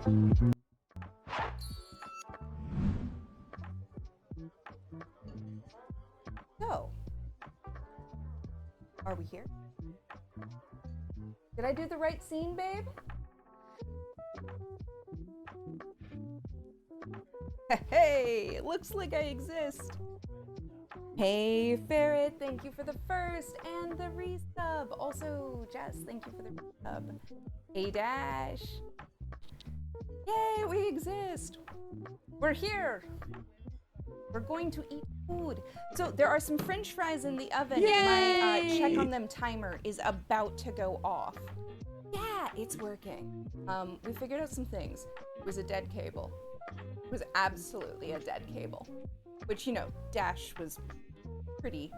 So, are we here? Did I do the right scene, babe? Hey, it looks like I exist. Hey, Ferret, thank you for the first and the resub. Also, Jess, thank you for the resub. Hey, Dash. Yay, we exist. We're here. We're going to eat food. So there are some French fries in the oven. Yay! My check on them timer is about to go off. Yeah, it's working. We figured out some things. It was a dead cable. It was absolutely a dead cable. Which, you know, Dash was pretty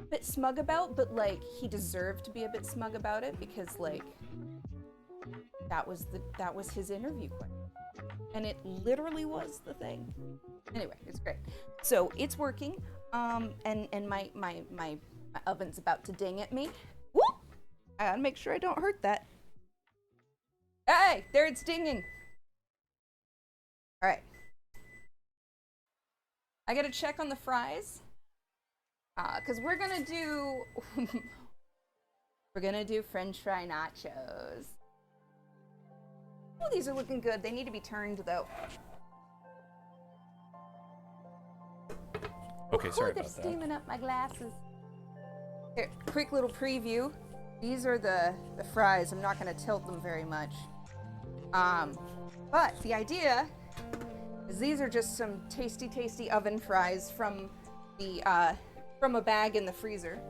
bit smug about, but like he deserved to be a bit smug about it because like that was his interview question. And it literally was the thing. Anyway, it's great. So it's working. And my oven's about to ding at me. Woo! I gotta make sure I don't hurt that. Hey, there it's dinging. All right. I gotta check on the fries. Cause we're gonna do French fry nachos. Oh, these are looking good. They need to be turned though. Okay, sorry they're about that. steaming up my glasses. Here, quick little preview. These are the fries. I'm not gonna tilt them very much. But the idea is these are just some tasty oven fries from a bag in the freezer,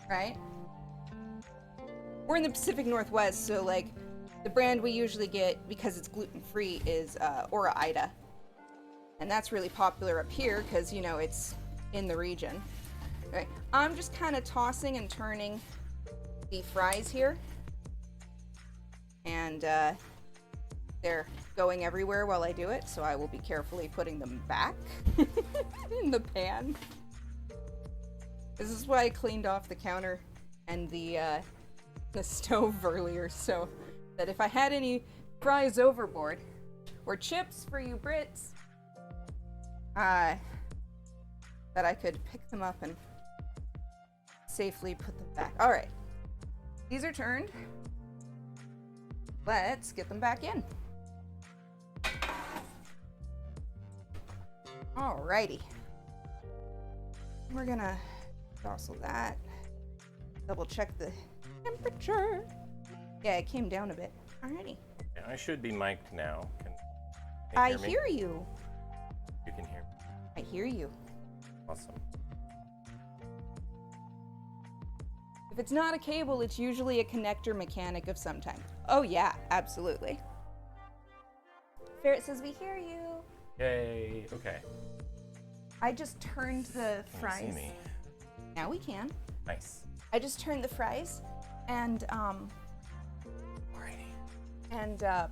right? We're in the Pacific Northwest, so like the brand we usually get because it's gluten-free is Ora Ida. And that's really popular up here because, you know, it's in the region. Right. I'm just kind of tossing and turning the fries here. And they're going everywhere while I do it, so I will be carefully putting them back in the pan. This is why I cleaned off the counter and the stove earlier, so that if I had any fries overboard, or chips for you Brits, that I could pick them up and safely put them back. All right, these are turned. Let's get them back in. Alrighty. We're gonna jostle that. Double check the temperature. Yeah, it came down a bit. Alrighty. Yeah, I should be mic'd now. Can I you hear me? hear you. You can hear me. I hear you. Awesome. If it's not a cable, it's usually a connector mechanic of some type. Oh yeah, absolutely. Ferret says we hear you. Yay. Okay. I just turned the Can fries. you see me? Now we can. Nice. I just turned the fries and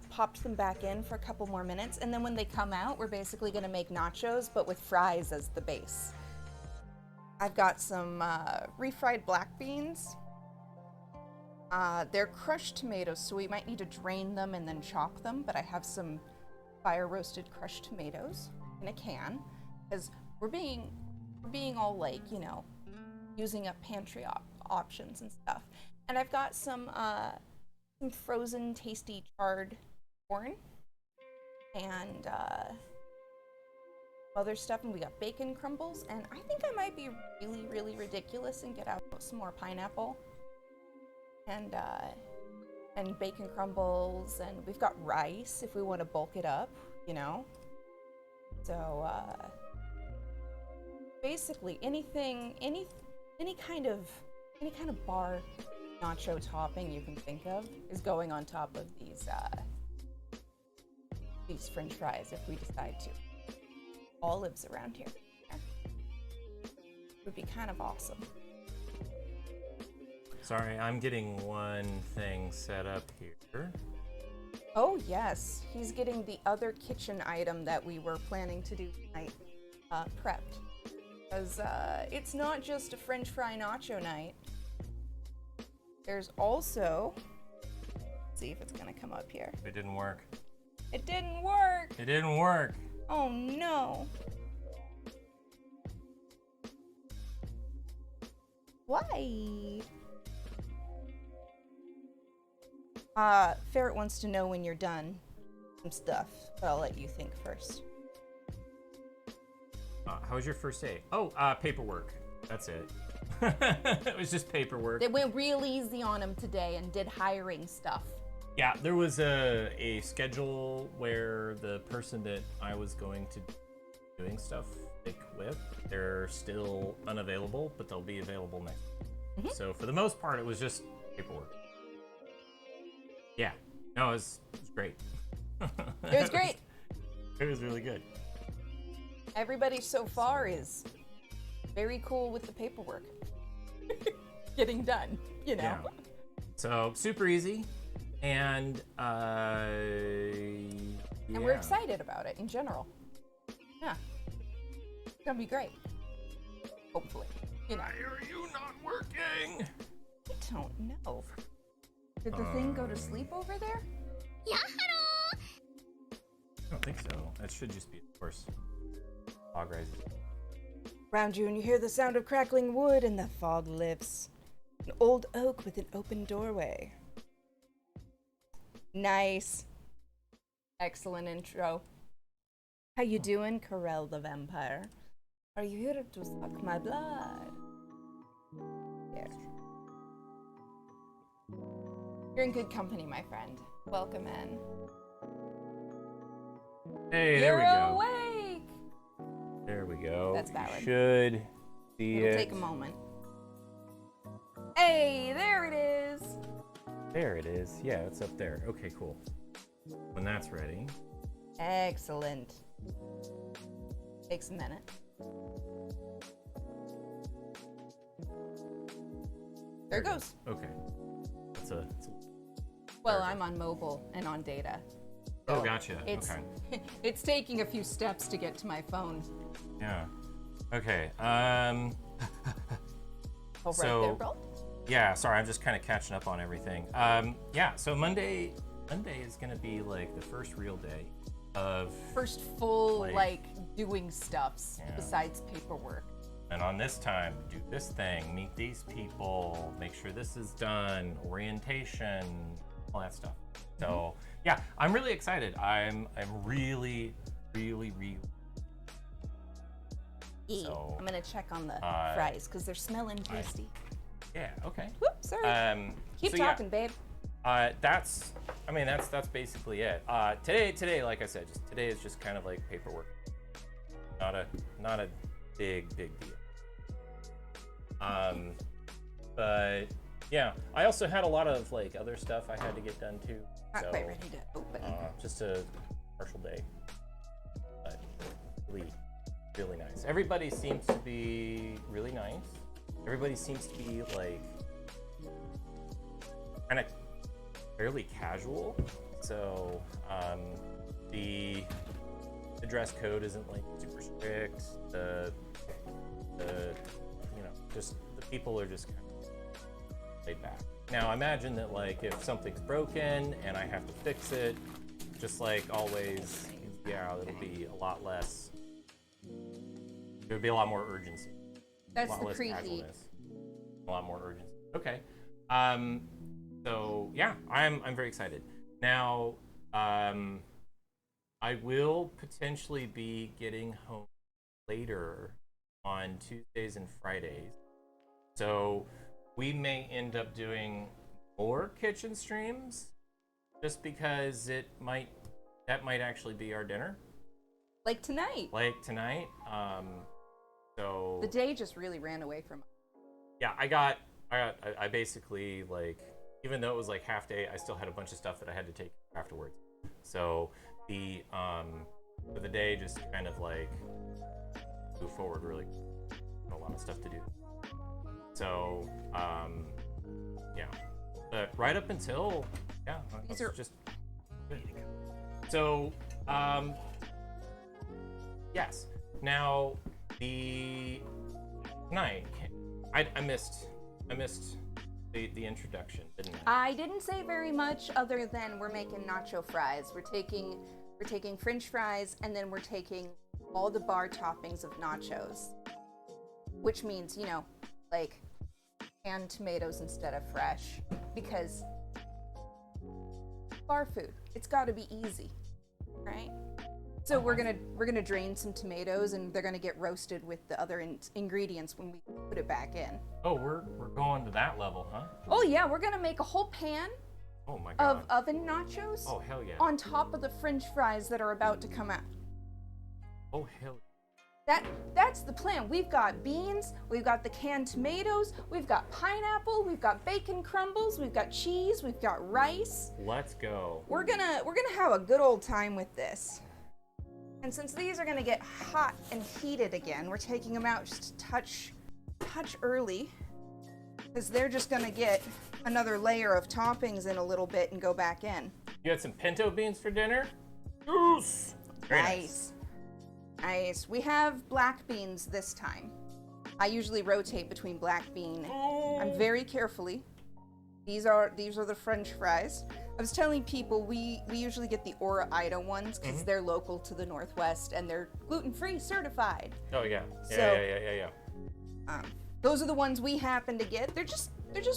popped them back in for a couple more minutes, and then when they come out, we're basically gonna make nachos, but with fries as the base. I've got some refried black beans. They're crushed tomatoes, so we might need to drain them and then chop them, but I have some fire roasted crushed tomatoes in a can, because we're being all like, you know, using up pantry options and stuff. And I've got some frozen tasty charred corn and other stuff, and we got bacon crumbles, and I think I might be really ridiculous and get out some more pineapple and bacon crumbles, and we've got rice if we want to bulk it up, you know. So basically any kind of bar nacho topping you can think of is going on top of these French fries if we decide to. Olives around here would be kind of awesome. Sorry, I'm getting one thing set up here. Oh yes, he's getting the other kitchen item that we were planning to do tonight prepped. Because it's not just a French fry nacho night. There's also See if it's gonna come up here. It didn't work. It didn't work! It didn't work. Oh no. Why? Ferret wants to know when you're done. Some stuff, but I'll let you think first. How was your first day? Oh, paperwork. That's it. It was just paperwork. They went real easy on him today and did hiring stuff. Yeah, there was a schedule where the person that I was going to doing stuff with, they're still unavailable, but they'll be available next week. So for the most part, it was just paperwork. Yeah, no, it was great. It was great. It was really good. Everybody so far is very cool with the paperwork. Getting done, you know? Yeah. So super easy. And And we're excited about it in general. Yeah. It's gonna be great. Hopefully. You know. Why are you not working? I don't know. Did the thing go to sleep over there? I don't think so. That should just be, of course, fog rising. Round you and you hear the sound of crackling wood and the fog lifts. An old oak with an open doorway. Nice. Excellent intro. How you doing, Corel the vampire? Are you here to suck my blood? There. You're in good company, my friend. Welcome in. Hey, there we go. Awake! There we go. That's valid. Should see It'll it. take a moment. Hey, there it is! There it is. Yeah, it's up there. Okay, cool. When that's ready. Excellent. Takes a minute. There it goes. Okay. Well, I'm on mobile and on data. Oh, gotcha. It's, Okay. It's taking a few steps to get to my phone. Yeah. Okay. Oh, right So- there, bro. Yeah, sorry, I'm just kind of catching up on everything. Yeah, so Monday is gonna be like the first real day of, First full, Like- doing stuffs Yeah. besides paperwork. and on this time, do this thing, meet these people, make sure this is done, orientation, all that stuff. So yeah, I'm really excited. I'm really. So, I'm gonna check on the uh, fries because they're smelling tasty. Yeah. Okay. Whoop, sorry. Keep so talking, babe. That's basically it. Today, like I said, today is just kind of like paperwork. Not a big deal. But yeah, I also had a lot of like other stuff I had to get done too. Not So, quite ready to open. just a partial day, but really nice. Everybody seems to be really nice. Everybody seems to be like kind of fairly casual. So the dress code isn't like super strict. The just the people are just kind of laid back. Now imagine that like if something's broken and I have to fix it, just like always, yeah, it'll be a lot less. There would be a lot more urgency. That's A lot the less preheat. casualness. A lot more urgency. Okay. So yeah, I'm very excited. Now, I will potentially be getting home later on Tuesdays and Fridays. So we may end up doing more kitchen streams just because that might actually be our dinner. Like tonight. Like tonight. So The day just really ran away from us. yeah, I basically like, even though it was like half day, I still had a bunch of stuff that I had to take afterwards. So the day just kind of like moved forward really. A lot of stuff to do. So yeah, but right up until These are just good. So yes. Now the night I missed the introduction, didn't I? I didn't say very much other than we're making nacho fries. We're taking French fries, and then we're taking all the bar toppings of nachos, which means, you know, like canned tomatoes instead of fresh, because bar food, it's got to be easy, right? So we're gonna drain some tomatoes, and they're gonna get roasted with the other ingredients when we put it back in. Oh, we're going to that level, huh? Oh yeah, we're gonna make a whole pan Oh my god. of oven nachos Oh hell yeah. on top of the French fries that are about to come out. Oh hell. That's the plan. We've got beans, we've got the canned tomatoes, we've got pineapple, we've got bacon crumbles, we've got cheese, we've got rice. Let's go. We're gonna have a good old time with this. And since these are gonna get hot and heated again, we're taking them out just a touch early, because they're just gonna get another layer of toppings in a little bit and go back in. You had some pinto beans for dinner? Yes. Very Nice. Nice. We have black beans this time. I usually rotate between black bean. I'm very carefully. These are the French fries. I was telling people we usually get the Ora Ida ones because they're local to the Northwest and they're gluten-free certified. Oh yeah. So- Yeah. Those are the ones we happen to get. They're just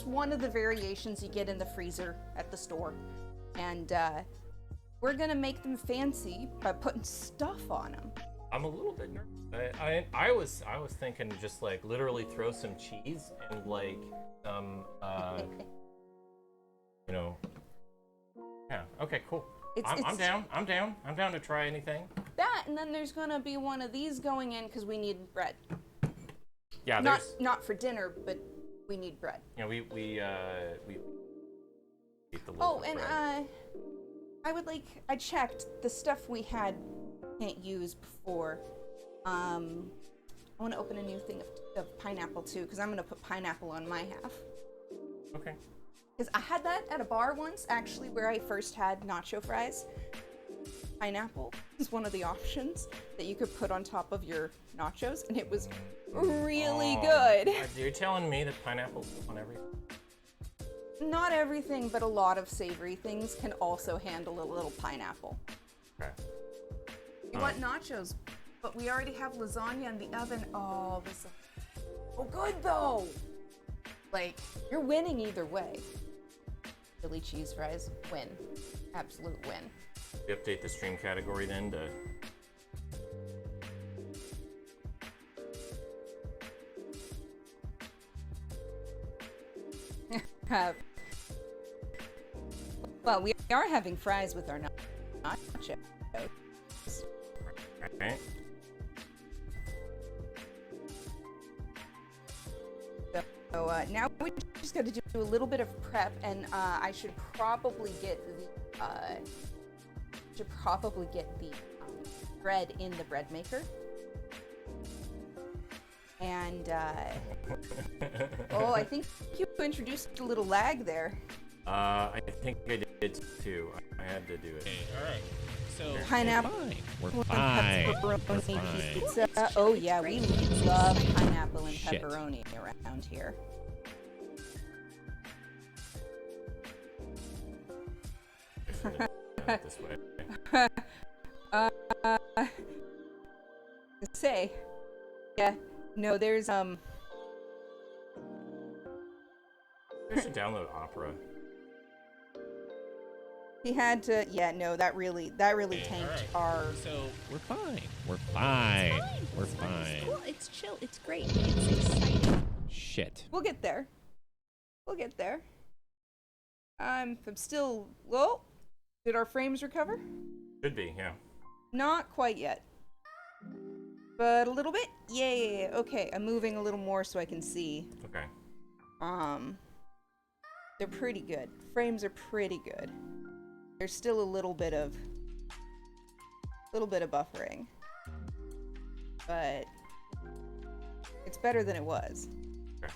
one of the variations you get in the freezer at the store, and we're gonna make them fancy by putting stuff on them. I'm a little bit nervous. I was thinking just like literally throw some cheese and like some you know. Yeah. Okay. Cool. I'm down. I'm down to try anything. That, and then there's gonna be one of these going in because we need bread. Yeah. Not for dinner, but we need bread. You know, we eat the Oh, loaf of and bread. I checked the stuff we had can't use before. I want to open a new thing of pineapple too, because I'm gonna put pineapple on my half. Okay. Because I had that at a bar once, actually, where I first had nacho fries. Pineapple is one of the options that you could put on top of your nachos, and it was really good. You're telling me that pineapple's on everything? Not everything, but a lot of savory things can also handle a little pineapple. Okay. You want nachos, but we already have lasagna in the oven. Oh, this. Oh, good though. Like, you're winning either way. Philly cheese fries, win. Absolute win. We update the stream category then to. Well, we are having fries with our nachos. Okay. So now we just got to do a little bit of prep, and I should probably get the bread in the bread maker. And oh, I think you introduced a little lag there. I think I did too. I had to do it. Okay, all right. So Pineapple. We're fine. Pepperoni pizza. Oh yeah, we love pineapple and pepperoni around here. This way. Say, yeah, no, there's I should download Opera. he had to, yeah, no, that really tanked alright. our. So we're fine. We're fine. We're fine. It's cool. It's chill. It's great. It's exciting. Shit. We'll get there. We'll get there. I'm still. Whoa! Did our frames recover? Should be, yeah. Not quite yet. But a little bit? Yeah. Okay, I'm moving a little more so I can see. Okay. They're pretty good. Frames are pretty good. There's still a little bit of buffering. But it's better than it was. Okay.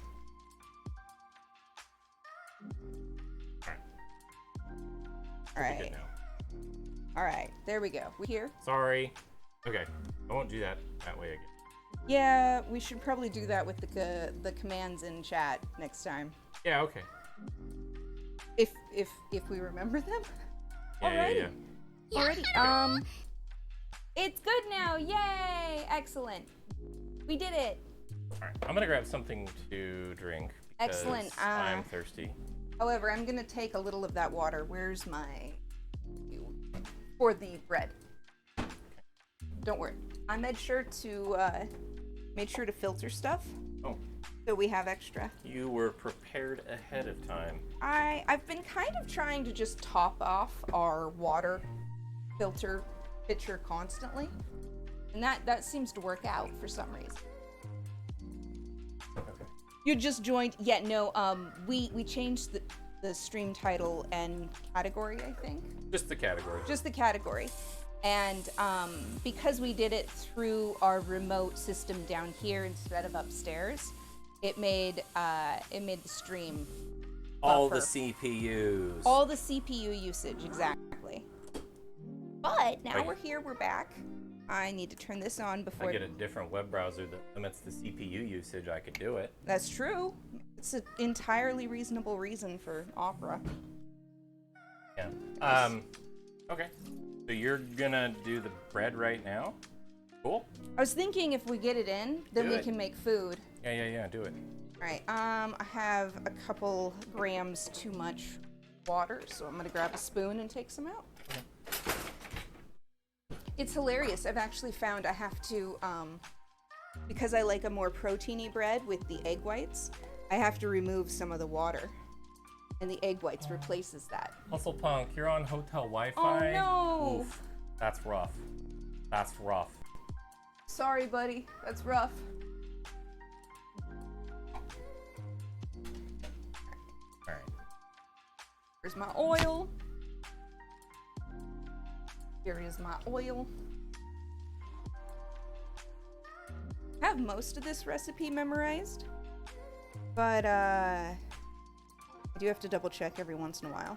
All We'll be good right. now. All right. There we go. We here? Sorry. Okay. I won't do that way again. Yeah, we should probably do that with the commands in chat next time. Yeah, okay. If we remember them. Yeah. Alrighty. It's good now. Yay! Excellent. We did it. All right, I'm gonna grab something to drink because Excellent. I'm thirsty. However, I'm gonna take a little of that water. Where's my... for the bread. Don't worry. I made sure to filter stuff. Oh. So we have extra. You were prepared ahead of time. I've been kind of trying to just top off our water filter pitcher constantly. And that seems to work out for some reason. Okay. You just joined. Yeah, no, we changed the stream title and category, I think. Just the category. Just the category. And because we did it through our remote system down here instead of upstairs, it made the stream All buffer. the CPUs. All the CPU usage, exactly. But now Right. we're here, we're back. I need to turn this on If before... I get a different web browser that limits the CPU usage, I could do it. That's true. It's an entirely reasonable reason for Opera. Yeah. Okay. So you're gonna do the bread right now? Cool. I was thinking if we get it in, then Do we it. can make food. Yeah. Do it. All right. I have a couple grams too much water, so I'm gonna grab a spoon and take some out. It's hilarious. I've actually found I have to, because I like a more proteiny bread with the egg whites, I have to remove some of the water, and the egg whites replaces that. Hustle Punk, you're on hotel Wi-Fi. Oh no! Oof. That's rough. That's rough. Sorry, buddy. That's rough. All right. Here's my oil. Here is my oil. I have most of this recipe memorized, but I do have to double check every once in a while.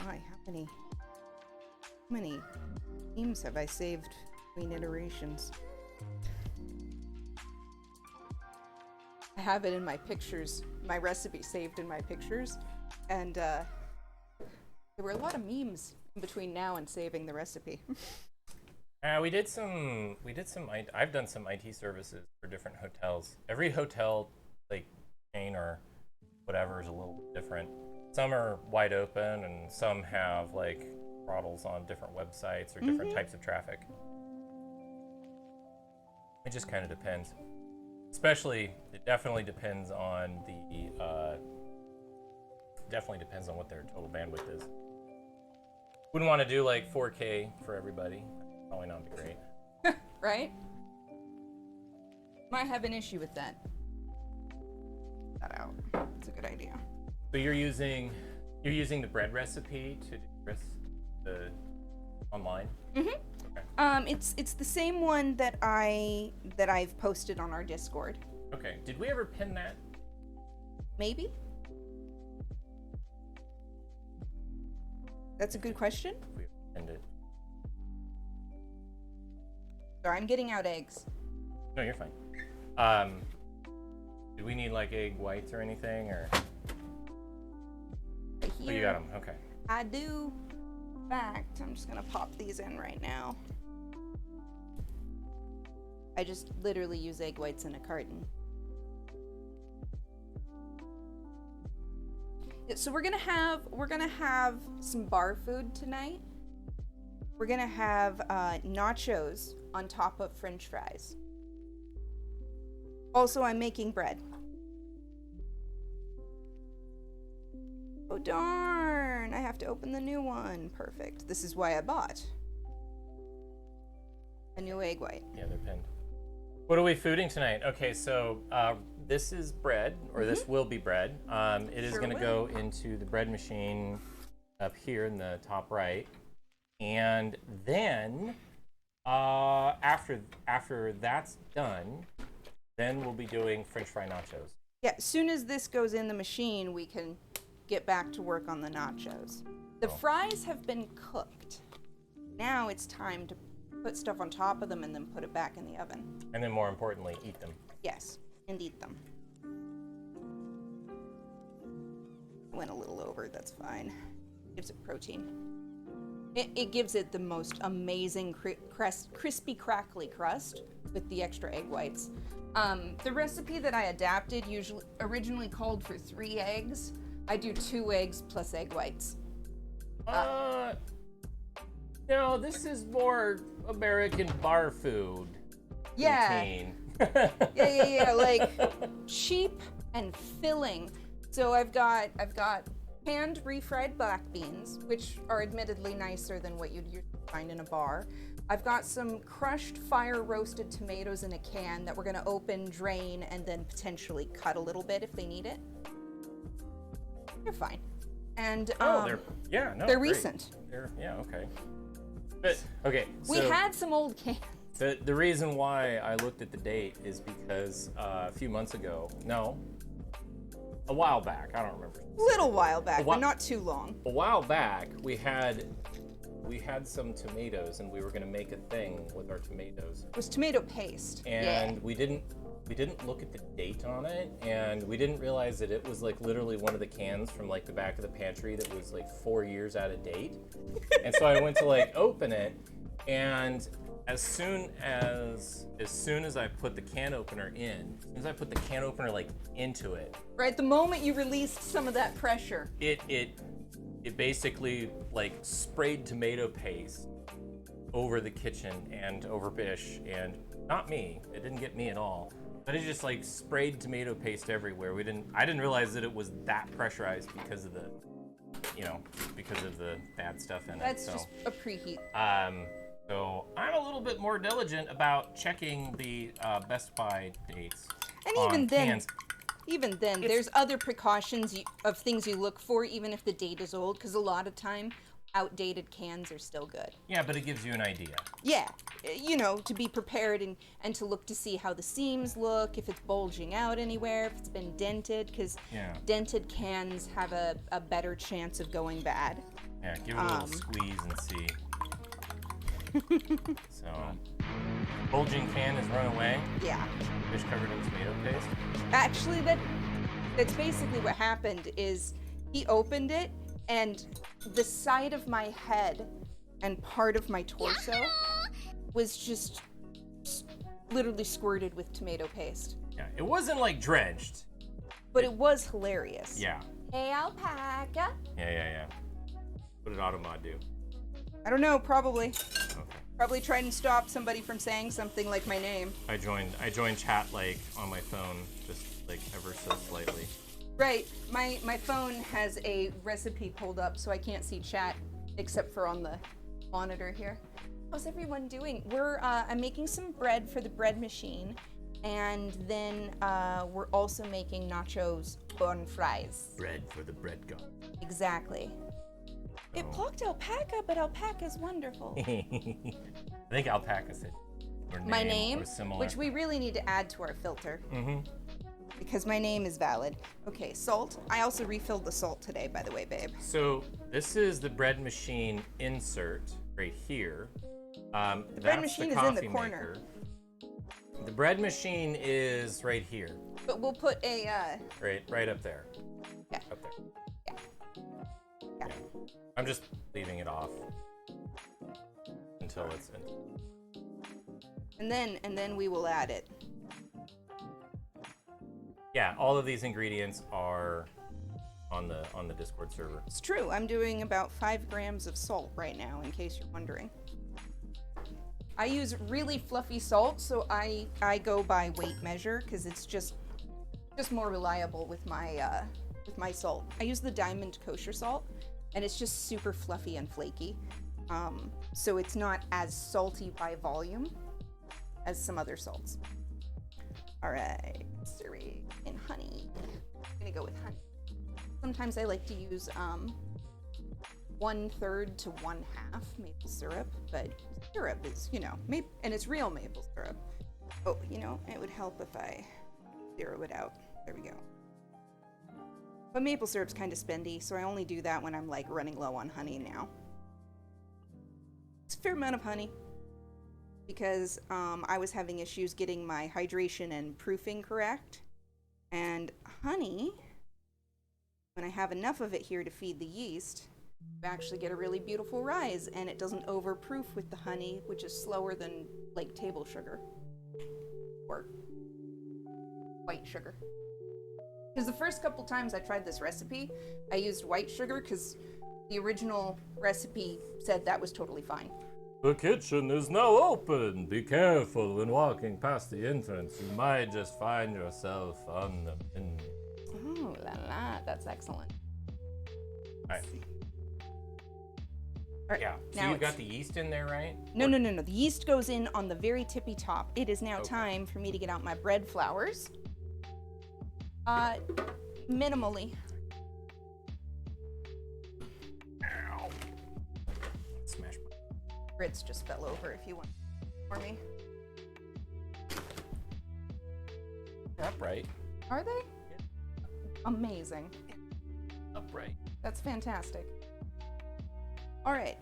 Alright, how many themes have I saved between iterations? I have it in my pictures, my recipe saved in my pictures, and there were a lot of memes in between now and saving the recipe. We did some. I've done some IT services for different hotels. Every hotel, like chain or whatever, is a little different. Some are wide open, and some have like throttles on different websites or different types of traffic. It just kind of depends. Especially, it definitely depends on the. Definitely depends on what their total bandwidth is. Wouldn't want to do like 4K for everybody. Probably not be great. Right? Might have an issue with that. That out. It's a good idea. So you're using the bread recipe to do the online? Mm-hmm. Okay. It's the same one that I've posted on our Discord. Okay. Did we ever pin that? Maybe? That's a good question. We pinned it. Sorry, I'm getting out eggs. No, you're fine. Do we need like egg whites or anything, or? Right Oh, here. you got them. Okay. I do. In fact, I'm just gonna pop these in right now. I just literally use egg whites in a carton. So we're gonna have some bar food tonight. We're gonna have nachos on top of French fries. Also, I'm making bread. Oh darn! I have to open the new one. Perfect. This is why I bought a new egg white. Yeah, they're pinned. What are we fooding tonight? Okay, so this is bread, or this will be bread. It is Sure going to will. go into the bread machine up here in the top right, and then after that's done, then we'll be doing French fry nachos. Yeah, as soon as this goes in the machine, we can get back to work on the nachos. The Oh. fries have been cooked. Now it's time to put stuff on top of them and then put it back in the oven. And then more importantly, eat them. Yes. and eat them. Went a little over, that's fine. Gives it protein. It gives it the most amazing crispy, crackly crust with the extra egg whites. The recipe that I adapted originally called for 3 eggs. I do 2 eggs plus egg whites. No, this is more American bar food. Yeah. Routine. Yeah, like cheap and filling. So I've got canned refried black beans, which are admittedly nicer than what you'd usually find in a bar. I've got some crushed fire roasted tomatoes in a can that we're gonna open, drain, and then potentially cut a little bit if they need it. They're fine. And they're great. recent. Okay. But okay, so we had some old cans. The reason why I looked at the date is because a few months ago, a while back, I don't remember. Little while back, but not too long. A while back, we had some tomatoes, and we were gonna make a thing with our tomatoes. It was tomato paste. And we didn't look at the date on it, and we didn't realize that it was like literally one of the cans from like the back of the pantry that was like 4 years out of date. And so I went to like open it, and as soon as I put the can opener like into it, right, the moment you released some of that pressure, it basically like sprayed tomato paste over the kitchen and over Bish, and not me. It didn't get me at all, but it just like sprayed tomato paste everywhere. I didn't realize that it was that pressurized because of the bad stuff in it. That's just a preheat. So I'm a little bit more diligent about checking the Best By dates. And even then, there's other precautions of things you look for, even if the date is old, because a lot of time, outdated cans are still good. Yeah, but it gives you an idea. Yeah, to be prepared and to look to see how the seams look, if it's bulging out anywhere, if it's been dented, because dented cans have a better chance of going bad. Yeah, give it a little squeeze and see. So, bulging can has run away. Yeah. Fish covered in tomato paste. Actually, that's basically what happened. Is he opened it, and the side of my head and part of my torso was just literally squirted with tomato paste. Yeah, it wasn't like drenched, but it was hilarious. Yeah. Hey, alpaca. Yeah. What did Automod do? I don't know, probably. Okay. Probably try and stop somebody from saying something like my name. I joined chat like on my phone, just like ever so slightly. Right. My phone has a recipe pulled up, so I can't see chat except for on the monitor here. How's everyone doing? I'm making some bread for the bread machine, and then we're also making nachos on fries. Bread for the bread god. Exactly. It plucked alpaca, but alpaca's wonderful. I think alpaca said my name, was similar. which we really need to add to our filter. Mm-hmm. Because my name is valid. Okay, salt. I also refilled the salt today, by the way, babe. So this is the bread machine insert right here. The bread machine is in the corner. The bread machine is right here. But we'll put a right up there. Yeah. Up there. Yeah. I'm just leaving it off until it's in. And then we will add it. Yeah, all of these ingredients are on the Discord server. It's true. I'm doing about 5 grams of salt right now, in case you're wondering. I use really fluffy salt, so I go by weight measure because it's just more reliable with my salt. I use the Diamond kosher salt, and it's just super fluffy and flaky. So it's not as salty by volume as some other salts. All right, syrup and honey. I'm gonna go with honey. Sometimes I like to use 1/3 to 1/2 maple syrup, but syrup is, and it's real maple syrup. Oh, it would help if I zero it out. There we go. But maple syrup's kind of spendy, so I only do that when I'm like running low on honey now. It's a fair amount of honey. because I was having issues getting my hydration and proofing correct. And honey, when I have enough of it here to feed the yeast, we actually get a really beautiful rise, and it doesn't overproof with the honey, which is slower than like table sugar or white sugar. Because the first couple times I tried this recipe, I used white sugar because the original recipe said that was totally fine. The kitchen is now open. Be careful when walking past the entrance. You might just find yourself on the menu. Oh la la, that's excellent. Alright. Alright, Yeah. So now you've got the yeast in there, right? No. The yeast goes in on the very tippy top. It is now time for me to get out my bread flours. Minimally. Ow. Smash my... Grits just fell over if you want for me. Upright. Are they? Amazing. Upright. That's fantastic. Alright.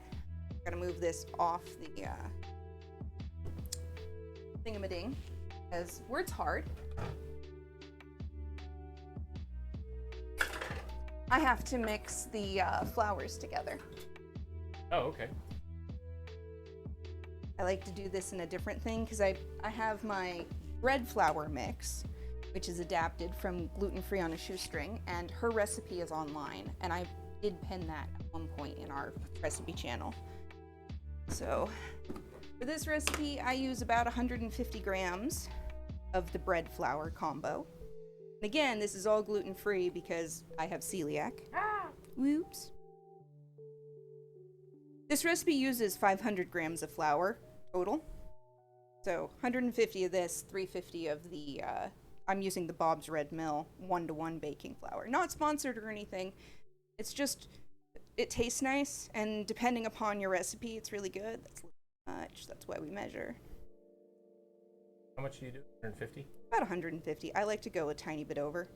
Gotta move this off the thingamading, because word's hard. I have to mix the flours together. Oh, okay. I like to do this in a different thing because I have my bread flour mix, which is adapted from gluten-free on a shoestring, and her recipe is online, and I did pin that at one point in our recipe channel. So for this recipe, I use about 150 grams of the bread flour combo. And again, this is all gluten-free because I have celiac. Whoops. This recipe uses 500 grams of flour total. So 150 of this, 350 of the, I'm using the Bob's Red Mill 1-to-1 baking flour. Not sponsored or anything. It's just, it tastes nice, and depending upon your recipe, it's really good. That's much, that's why we measure. How much do you do? 150? About 150. I like to go a tiny bit over.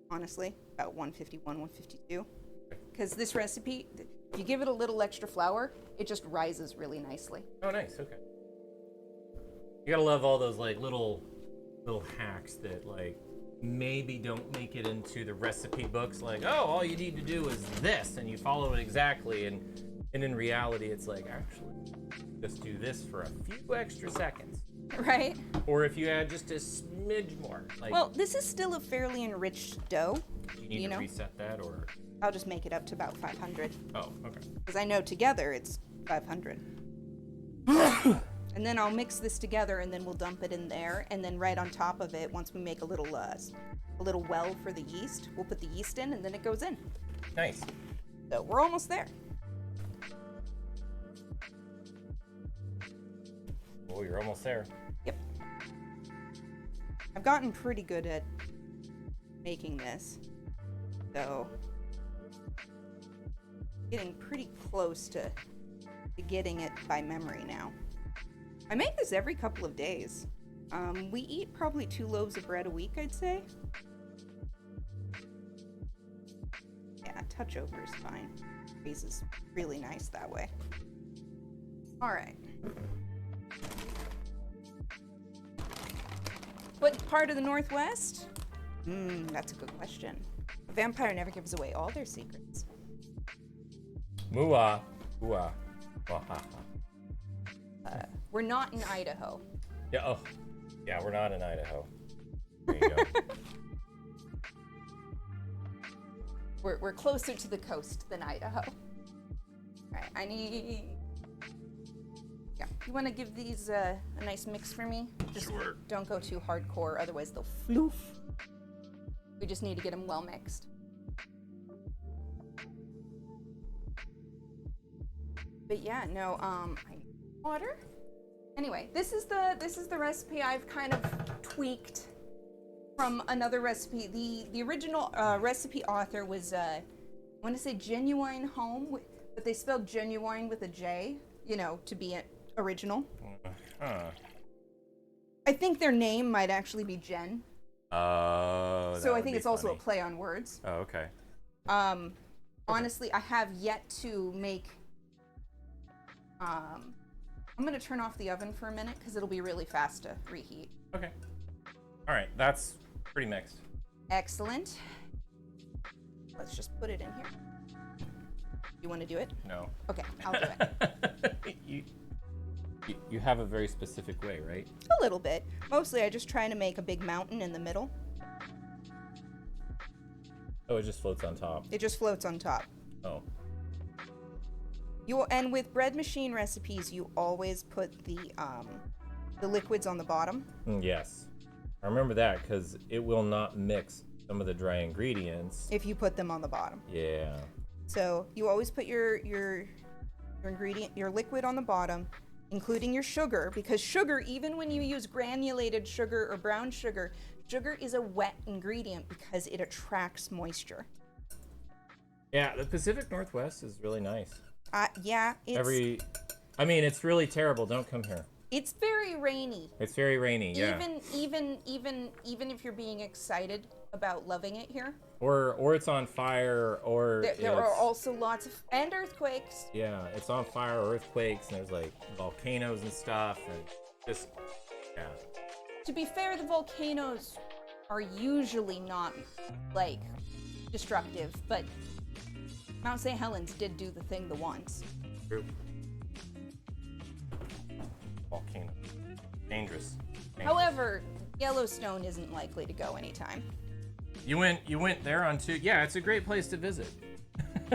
Honestly, about 151, 152. Because this recipe, if you give it a little extra flour, it just rises really nicely. Oh, nice. Okay. You gotta love all those like little hacks that like maybe don't make it into the recipe books. Like, oh, all you need to do is this, and you follow it exactly. And in reality, it's like actually just do this for a few extra seconds. Right? Or if you add just a smidge more. Like, Well, this is still a fairly enriched dough. do you need to reset that, or? I'll just make it up to about 500. Oh, okay. Because I know together it's 500. And then I'll mix this together, and then we'll dump it in there. And then right on top of it, once we make a little well for the yeast, we'll put the yeast in, and then it goes in. Nice. So we're almost there. Oh, you're almost there. Yep. I've gotten pretty good at making this. So getting pretty close to getting it by memory now. I make this every couple of days. We eat probably 2 loaves of bread a week, I'd say. Yeah, touch over is fine. Cheese is really nice that way. All right. What part of the Northwest? That's a good question. A vampire never gives away all their secrets. Mooah. Ooh-ah. Wahaha. We're not in Idaho. Yeah, oh. Yeah, we're not in Idaho. There you go. We're closer to the coast than Idaho. All right, I need... Yeah, you want to give these a nice mix for me? Just Sure. Don't go too hardcore, otherwise they'll floof. We just need to get them well mixed. But yeah, no, I need water. Anyway, this is the recipe I've kind of tweaked from another recipe. The original recipe author was I want to say Genuine Home, but they spelled genuine with a J, you know, to be original. I think their name might actually be Jen. Oh. So I think it's also a play on words. Oh, okay. Honestly, I have yet to make. I'm I'm gonna turn off the oven for a minute because it'll be really fast to reheat. Okay. All right, that's pretty mixed. Excellent. Let's just put it in here. You want to do it? No. Okay, I'll do it. You have a very specific way, right? A little bit. Mostly I just try to make a big mountain in the middle. Oh, it just floats on top. It just floats on top. Oh. And with bread machine recipes, you always put the liquids on the bottom. Yes. I remember that because it will not mix some of the dry ingredients. If you put them on the bottom. Yeah. So you always put your liquid on the bottom, including your sugar, because sugar, even when you use granulated sugar or brown sugar, sugar is a wet ingredient because it attracts moisture. Yeah, the Pacific Northwest is really nice. Yeah, it's really terrible. Don't come here. It's very rainy. It's very rainy, yeah. Even if you're being excited about loving it here. Or it's on fire, or there are also lots of and earthquakes. Yeah, it's on fire, or earthquakes, and there's like volcanoes and stuff, and just yeah. To be fair, the volcanoes are usually not like destructive, but Mount St. Helens did do the thing the once. True. Volcano. Dangerous. However, Yellowstone isn't likely to go anytime. You went there on two. Yeah, it's a great place to visit.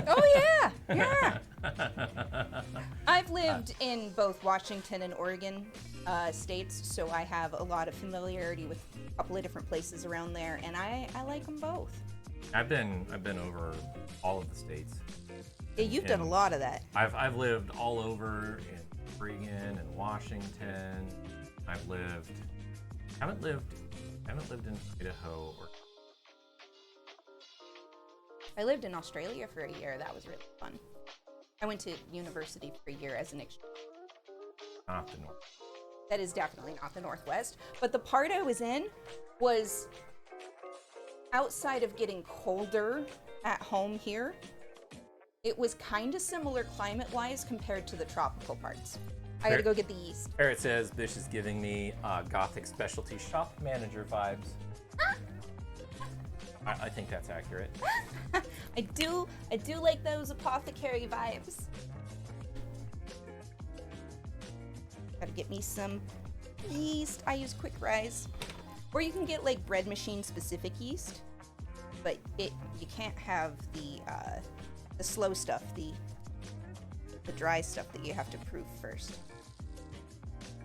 Oh yeah. I've lived in both Washington and Oregon states, so I have a lot of familiarity with a couple of different places around there, and I like them both. I've been over all of the states. Yeah, you've done a lot of that. I've lived all over in Oregon and Washington. Haven't lived in Idaho or. I lived in Australia for a year. That was really fun. I went to university for a year as an exchange. Not the North. That is definitely not the Northwest. But the part I was in was outside of getting colder at home here. It was kind of similar climate-wise compared to the tropical parts. I gotta go get the yeast. Parrot says this is giving me Gothic specialty shop manager vibes. I think that's accurate. I do like those apothecary vibes. Gotta get me some yeast. I use Quick Rise. Or you can get like bread machine specific yeast, but you can't have the slow stuff, the dry stuff that you have to proof first.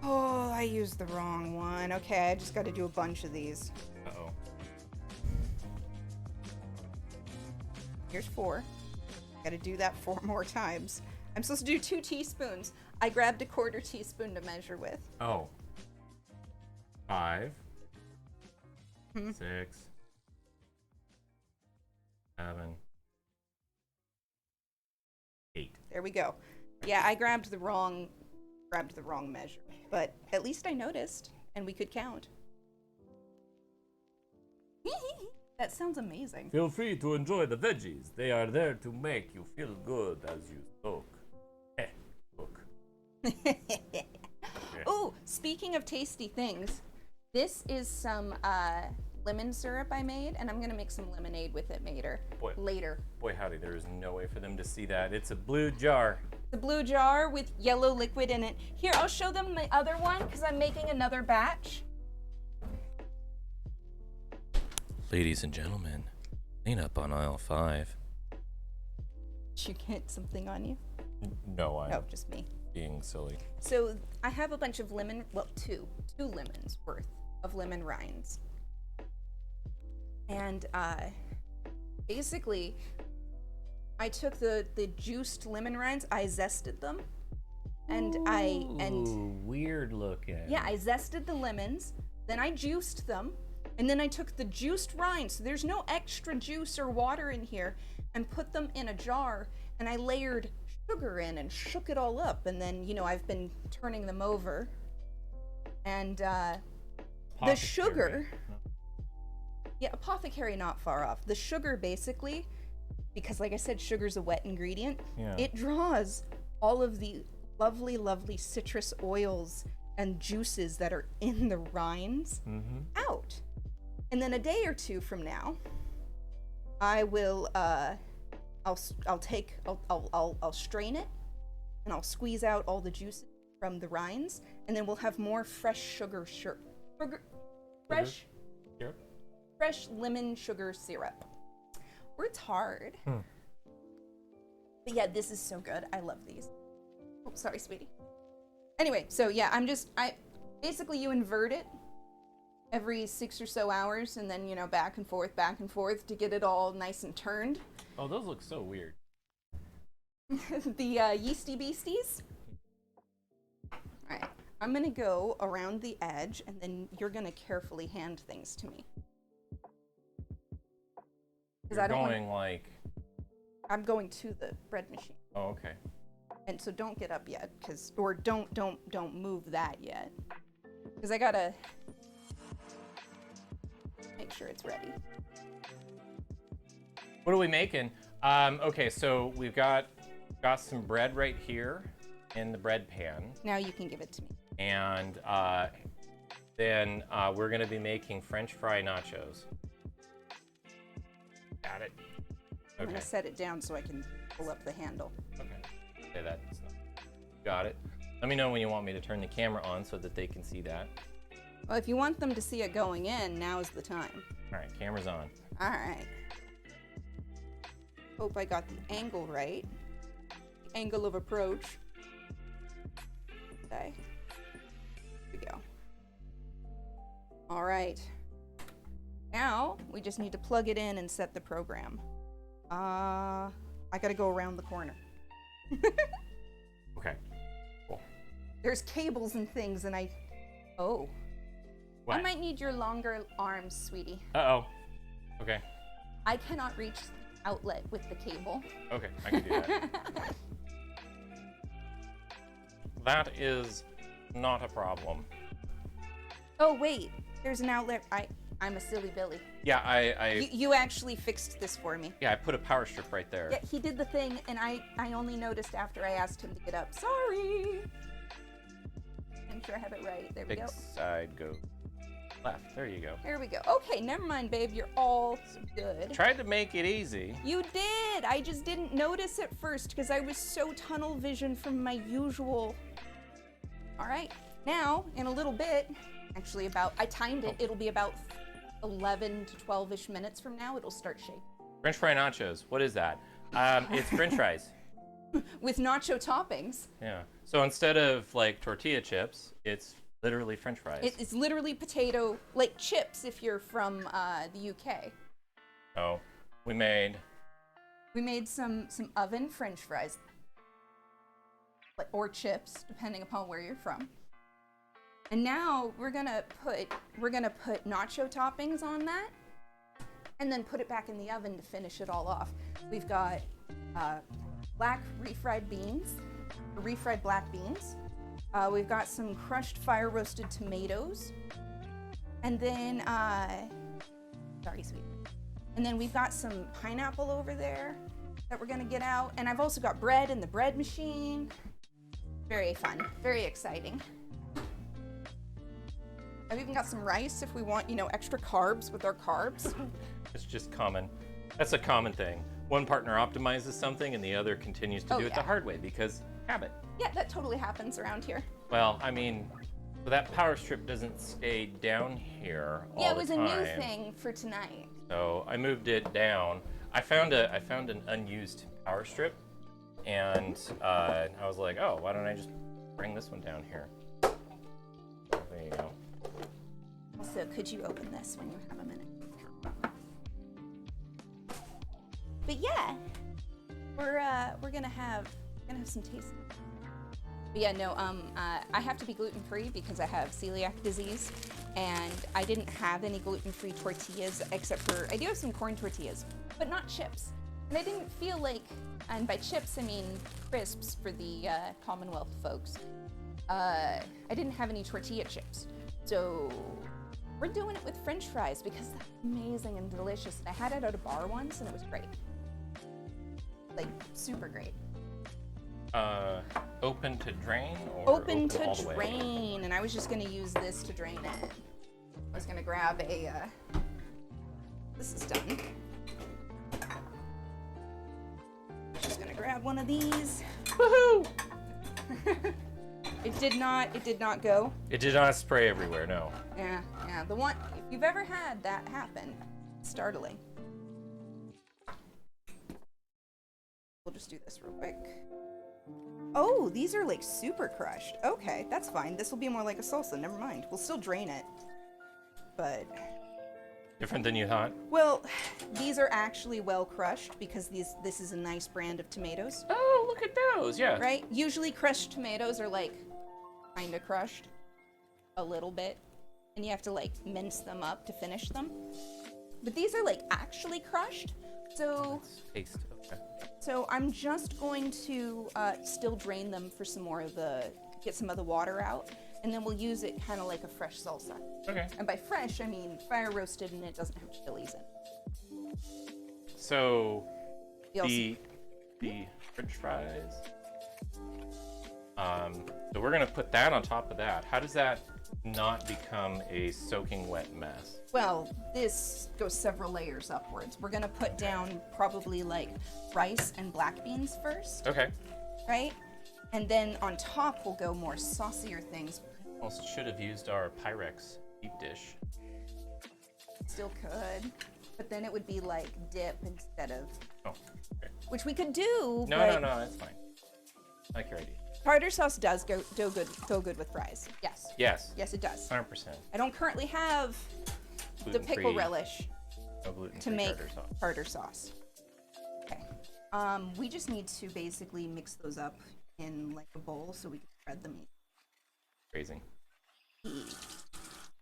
Oh, I used the wrong one. Okay, I just gotta do a bunch of these. Uh-oh. Here's 4. Gotta do that 4 more times. I'm supposed to do 2 teaspoons. I grabbed a 1/4 teaspoon to measure with. Oh. 5, 6, 7, 8. There we go. Yeah, I grabbed the wrong measure, but at least I noticed, and we could count. That sounds amazing. Feel free to enjoy the veggies. They are there to make you feel good as you soak. Look. Oh, speaking of tasty things, this is some lemon syrup I made, and I'm gonna make some lemonade with it later. Boy, howdy, there is no way for them to see that. It's a blue jar. The blue jar with yellow liquid in it. Here, I'll show them the other one, because I'm making another batch. Ladies and gentlemen, clean up on aisle 5. Did you get something on you? No, I'm No, just me. being silly. So I have a bunch of two lemons worth of lemon rinds. And basically, I took the juiced lemon rinds, I zested them, and weird looking. yeah, I zested the lemons, then I juiced them, and then I took the juiced rinds, so there's no extra juice or water in here, and put them in a jar, and I layered sugar in and shook it all up, and then, I've been turning them over, and the sugar, yeah, apothecary not far off. The sugar basically, because like I said, sugar's a wet ingredient, Yeah. it draws all of the lovely, lovely citrus oils and juices that are in the rinds out. And then a day or two from now, I will I'll strain it and I'll squeeze out all the juices from the rinds, and then we'll have more fresh fresh lemon sugar syrup. Words hard. But yeah, this is so good. I love these. Oh, sorry, sweetie. Anyway, so yeah, basically you invert it every 6 or so hours, and then, you know, back and forth to get it all nice and turned. Oh, those look so weird. The yeasty beasties. All right, I'm gonna go around the edge, and then you're gonna carefully hand things to me. You're going like... I'm going to the bread machine. Oh, okay. And so don't get up yet, or don't move that yet, because I gotta make sure it's ready. What are we making? Okay, so we've got some bread right here in the bread pan. Now you can give it to me. And then we're gonna be making French fry nachos. Got it. I'm Okay. gonna set it down so I can pull up the handle. Okay. Say that. Got it. Let me know when you want me to turn the camera on so that they can see that. Well, if you want them to see it going in, now is the time. All right, camera's on. All right. Hope I got the angle right. The angle of approach. Okay. Here we go. All right. Now we just need to plug it in and set the program. I gotta go around the corner. Okay. Cool. There's cables and things, and oh. What? I might need your longer arms, sweetie. Uh-oh. Okay. I cannot reach the outlet with the cable. Okay, I can do that. That is not a problem. Oh, wait. There's an outlet. I'm a silly Billy. Yeah, You actually fixed this for me. yeah, I put a power strip right there. Yeah, he did the thing, and I only noticed after I asked him to get up. Sorry. I'm sure I have it right. There we Big go. side go left. There you go. There we go. Okay, never mind, babe. You're all good. Tried to make it easy. You did. I just didn't notice at first because I was so tunnel vision from my usual. All right. Now, in a little bit, actually I timed it. It'll be about 11 to 12-ish minutes from now. It'll start shaking. French fry nachos. What is that? It's French fries. With nacho toppings. Yeah. So instead of like tortilla chips, it's literally French fries. It's literally potato, like chips if you're from the UK. Oh, we made some oven French fries, or chips, depending upon where you're from. And now we're gonna put nacho toppings on that, and then put it back in the oven to finish it all off. We've got black refried black beans. We've got some crushed fire roasted tomatoes, and then sorry, sweet. And then we've got some pineapple over there that we're gonna get out. And I've also got bread in the bread machine. Very fun, very exciting. I've even got some rice if we want, extra carbs with our carbs. It's just common. That's a common thing. One partner optimizes something and the other continues to do it the hard way because habit. Yeah, that totally happens around here. Well, I mean, so that power strip doesn't stay down here all the time. Yeah, it was a new thing for tonight. So I moved it down. I found an unused power strip, and I was like, oh, why don't I just bring this one down here? There you go. Also, could you open this when you have a minute? But yeah, we're gonna have some taste. But yeah, no, I have to be gluten-free because I have celiac disease, and I didn't have any gluten-free tortillas except for, I do have some corn tortillas, but not chips. And I didn't feel like, and by chips I mean crisps for the Commonwealth folks. I didn't have any tortilla chips. So we're doing it with French fries because that's amazing and delicious. And I had it at a bar once and it was great. Like, super great. Open to drain or Open to all the way? drain, and I was just gonna use this to drain it. I was gonna grab a, this is done. Just gonna grab one of these. Woohoo! It did not go. It did not spray everywhere, no. Yeah, the one, if you've ever had that happen, it's startling. We'll just do this real quick. Oh, these are like super crushed. Okay, that's fine. This will be more like a salsa. Never mind. We'll still drain it. But Different than you thought? well, these are actually well crushed because this is a nice brand of tomatoes, Oh, look at those, yeah. right? Usually crushed tomatoes are like kind of crushed a little bit, and you have to like mince them up to finish them. But these are like actually crushed. Taste, okay. So I'm just going to still drain them for some more of get some of the water out, and then we'll use it kind of like a fresh salsa. Okay. And by fresh, I mean fire roasted and it doesn't have chilies in it. So, We also- the French fries. So we're gonna put that on top of that. How does that not become a soaking wet mess? Well, this goes several layers upwards. We're gonna put down probably like rice and black beans first, Okay. right? And then on top we'll go more saucier things. Almost should have used our Pyrex deep dish. Still could, but then it would be like dip instead of, Oh, okay. which we could do. No, but no, that's fine. I like your idea. Tartar sauce does go good with fries. Yes. Yes. Yes, it does. 100%. I don't currently have the pickle relish No gluten to make tartar sauce. Okay. We just need to basically mix those up in like a bowl so we can spread them. Phrasing.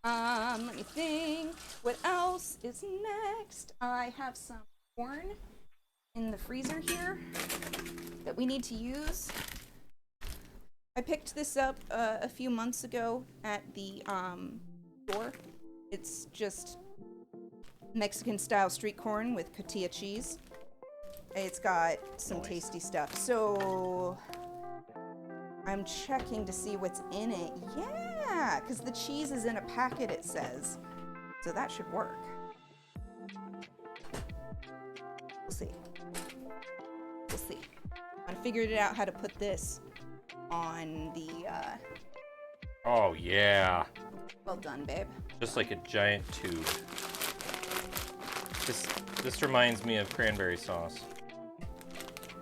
Let me think. What else is next? I have some corn in the freezer here that we need to use. I picked this up a few months ago at the store. It's just Mexican style street corn with cotija cheese. It's got some tasty stuff. So I'm checking to see what's in it. Yeah, because the cheese is in a packet, it says. So that should work. We'll see. We'll see. I figured it out how to put this on the, Oh, yeah. well done, babe. Just like a giant tube. This reminds me of cranberry sauce.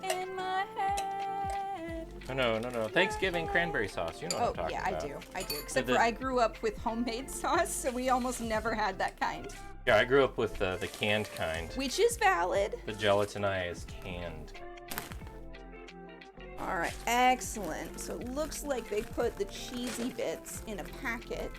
In my head. No. Thanksgiving cranberry sauce. You know what Oh, I'm talking yeah, about. I do. Except The- for I grew up with homemade sauce, so we almost never had that kind. Yeah, I grew up with the canned kind. Which is valid. The gelatinized canned. All right, excellent. So it looks like they put the cheesy bits in a packet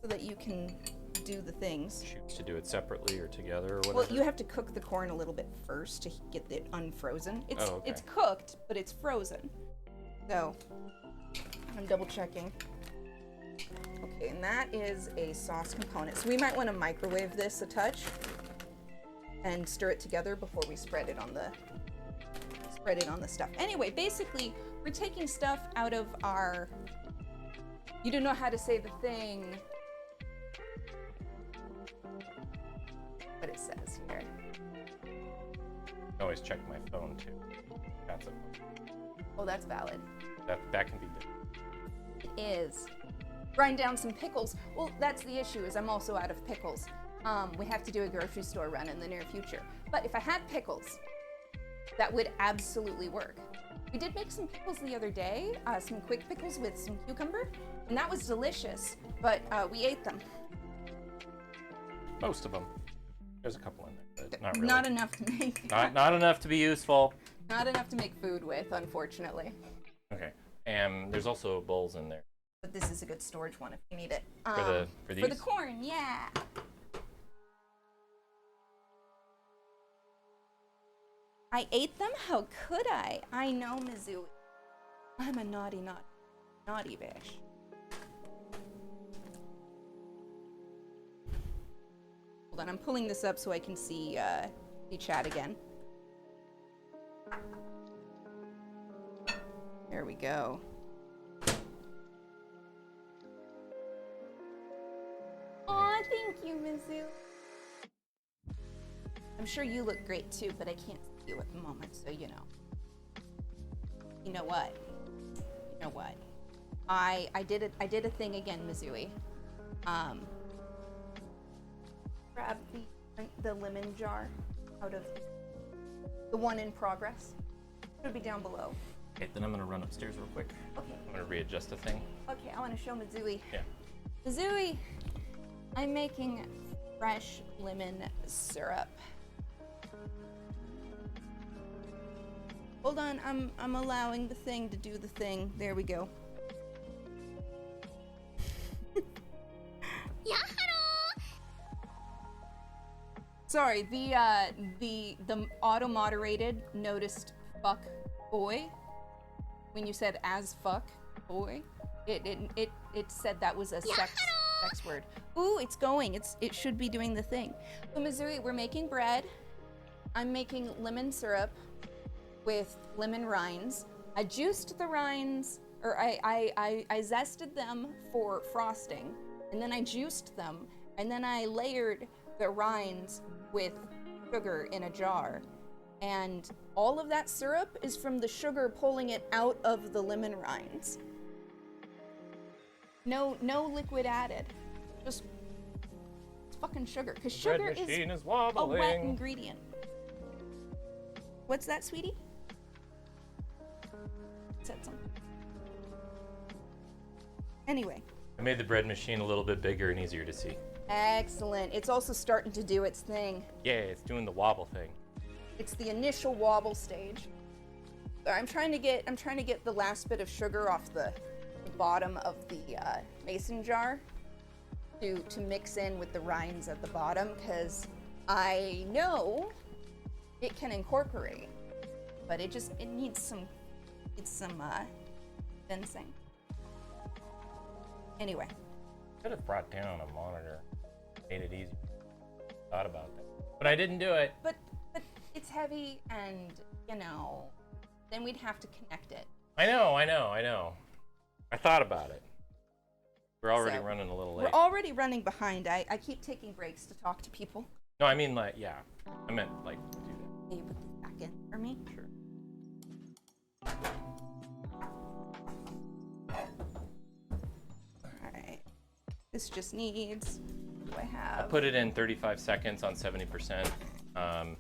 so that you can do the things. Choose to do it separately or together or whatever. Well, you have to cook the corn a little bit first to get it unfrozen. Okay. It's cooked, but it's frozen. So I'm double checking. Okay, and that is a sauce component. So we might want to microwave this a touch and stir it together before we spread it on the stuff. Anyway, basically, we're taking stuff out of our, you don't know how to say the thing, what it says here. I always check my phone too. That's a, Oh, that's valid. that can be good. It is. Grind down some pickles. Well, that's the issue, is I'm also out of pickles. We have to do a grocery store run in the near future. But if I had pickles, that would absolutely work. We did make some pickles the other day, some quick pickles with some cucumber, and that was delicious, but we ate them. Most of them. There's a couple in there, but not really. Not enough to make. Not enough to be useful. Not enough to make food with, unfortunately. Okay. And there's also bowls in there. But this is a good storage one if you need it. For these? For the corn, yeah. I ate them? How could I? I know, Mizzou. I'm a naughty bitch. Hold on, I'm pulling this up so I can see chat again. There we go. Aw, thank you, Mizu. I'm sure you look great too, but I can't see you at the moment, so you know. You know what? You know what? I did a thing again, Mizui. Grab the lemon jar out of the one in progress. Should be down below. Okay, then I'm gonna run upstairs real quick. Okay. I'm gonna readjust the thing. Okay, I want to show Mizui. Yeah. Mizui, I'm making fresh lemon syrup. Hold on, I'm allowing the thing to do the thing. There we go. Sorry, the auto-moderated noticed fuck boy when you said as fuck boy. It said that was a sex word. Ooh, it's going. It should be doing the thing. So Missouri, we're making bread. I'm making lemon syrup with lemon rinds. I juiced the rinds, or I zested them for frosting, and then I juiced them, and then I layered the rinds with sugar in a jar. And all of that syrup is from the sugar pulling it out of the lemon rinds. No liquid added. Just it's fucking sugar. Because sugar is a wet ingredient. What's that, sweetie? Said something. Anyway. I made the bread machine a little bit bigger and easier to see. Excellent. It's also starting to do its thing. Yeah, it's doing the wobble thing. It's the initial wobble stage. So I'm trying to get the last bit of sugar off the bottom of the mason jar to mix in with the rinds at the bottom, because I know it can incorporate, but it needs some fencing. Anyway. Could have brought down a monitor, made it easier. Thought about that, but I didn't do it. But it's heavy, and then we'd have to connect it. I know. I thought about it. We're already running a little late. We're already running behind. I keep taking breaks to talk to people. No, I mean, like, yeah. I meant, like, do that. Can you put this back in for me? Sure. Alright. This just needs... What do I have? I put it in 35 seconds on 70%. Alright.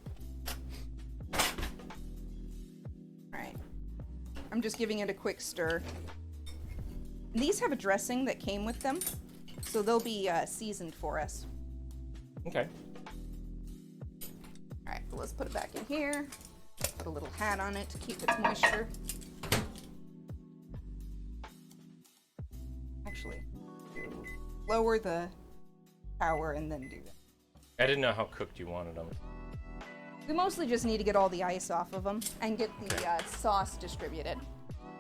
I'm just giving it a quick stir. These have a dressing that came with them, so they'll be seasoned for us. Okay. Alright, so let's put it back in here. Put a little hat on it to keep its moisture. Actually, lower the power and then do that. I didn't know how cooked you wanted them. We mostly just need to get all the ice off of them and get the sauce distributed.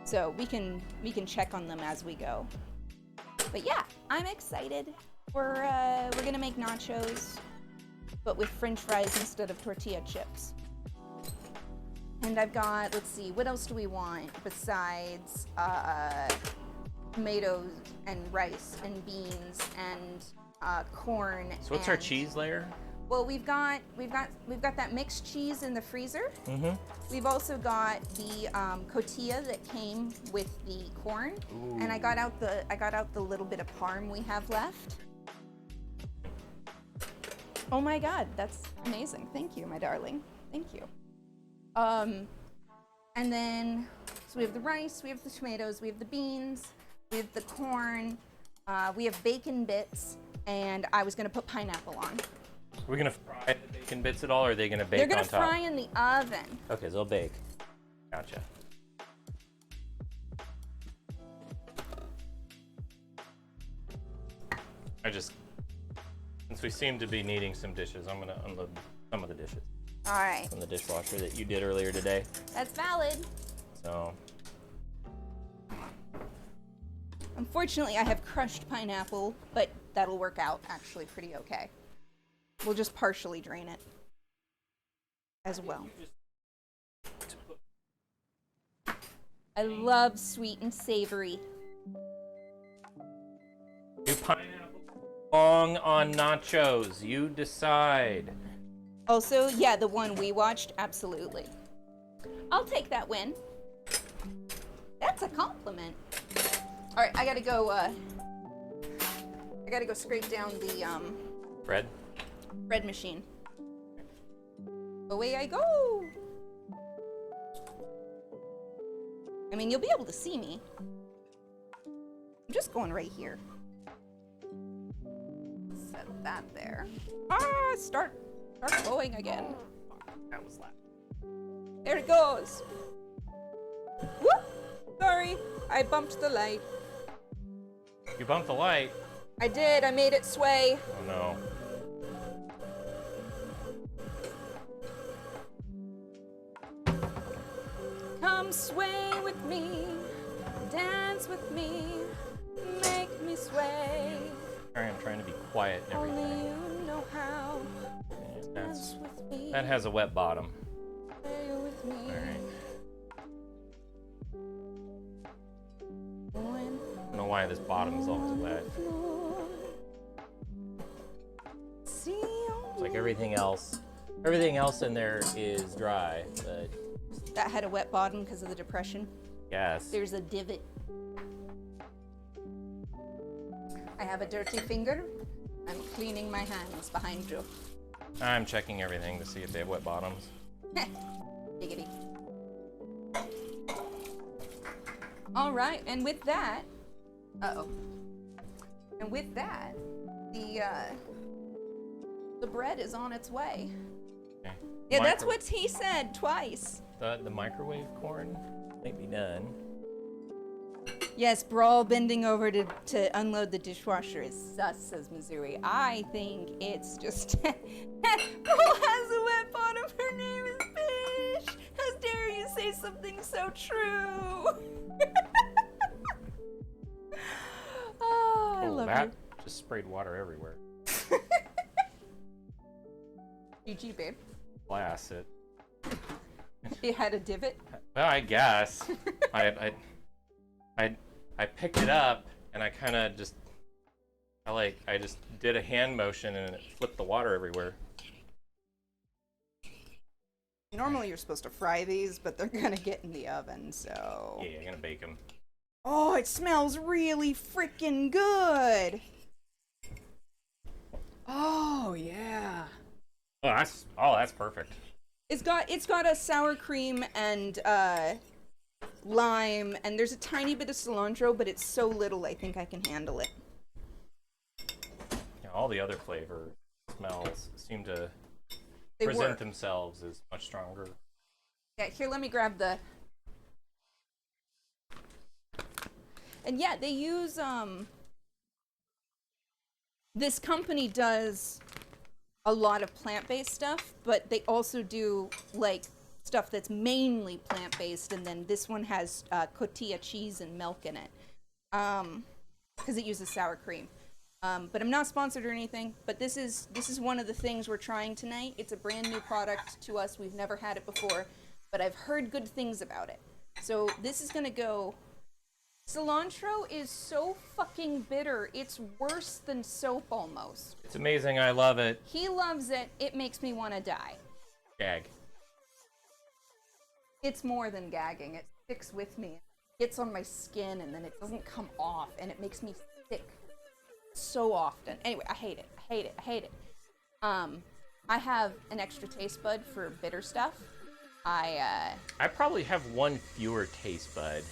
So we can check on them as we go. But yeah, I'm excited. We're gonna make nachos, but with French fries instead of tortilla chips. And I've got, let's see, what else do we want besides tomatoes and rice and beans and corn. So what's our cheese layer? Well, we've got that mixed cheese in the freezer. Mm-hmm. We've also got the cotija that came with the corn. Ooh. And I got out the little bit of parm we have left. Oh my God, that's amazing! Thank you, my darling. Thank you. And then so we have the rice, we have the tomatoes, we have the beans, we have the corn, we have bacon bits, and I was gonna put pineapple on. Are we gonna fry the bacon bits at all, or are they gonna bake on top? They're gonna fry in the oven. Okay, so they'll bake. Gotcha. Since we seem to be needing some dishes, I'm gonna unload some of the dishes All right. from the dishwasher that you did earlier today. That's valid. So, Unfortunately, I have crushed pineapple, but that'll work out actually pretty okay. We'll just partially drain it as well. I love sweet and savory. Do pineapple belong on nachos? You decide. Also, yeah, the one we watched, absolutely. I'll take that win. That's a compliment. All right, I gotta go scrape down the Bread? machine. Away I go. I mean, you'll be able to see me. I'm just going right here. Set that there. Ah, start going again. That was loud. There it goes. Whoop! Sorry, I bumped the light. You bumped the light. I did, I made it sway. Oh no. Come sway with me, dance with me, make me sway. Sorry, I'm trying to be quiet and Only everything. you know how. That's, Dance with me, that has a wet bottom. stay with me. Alright. When I don't know why this bottom is always wet. see It's like everything else in there is dry, but that had a wet bottom because of the depression. yes. There's a divot. I have a dirty finger. I'm cleaning my hands behind you. I'm checking everything to see if they have wet bottoms. Giggity. All right, and with that, and with that, the bread is on its way. Okay. Yeah, that's what he said twice. The microwave corn might be done. Yes, Brawl bending over to unload the dishwasher is sus, says Missouri. I think it's just... Brawl has a wet bottom, her name is Fish! How dare you say something so true! Oh, I love that just sprayed water everywhere. you. GG, babe. Blast it. It had a divot. Well, I guess. I picked it up and I kind of just I just did a hand motion and it flipped the water everywhere. Normally you're supposed to fry these, but they're gonna get in the oven, so... Yeah, I'm gonna bake them. Oh, it smells really freaking good! Oh, yeah. Oh, that's perfect. It's got a sour cream and lime, and there's a tiny bit of cilantro, but it's so little I think I can handle it. Yeah, all the other flavor smells seem to They present work. themselves as much stronger. Yeah, here, let me grab the... And yeah, they use, this company does a lot of plant-based stuff, but they also do, like, stuff that's mainly plant-based, and then this one has cotija cheese and milk in it, because it uses sour cream. But I'm not sponsored or anything, but this is one of the things we're trying tonight. It's a brand new product to us. We've never had it before, but I've heard good things about it. So this is gonna go... Cilantro is so fucking bitter. It's worse than soap almost. It's amazing. I love it. He loves it. It makes me want to die. Gag. It's more than gagging. It sticks with me. It gets on my skin and then it doesn't come off and it makes me sick so often. Anyway, I hate it. I hate it. I hate it. I have an extra taste bud for bitter stuff. I probably have one fewer taste bud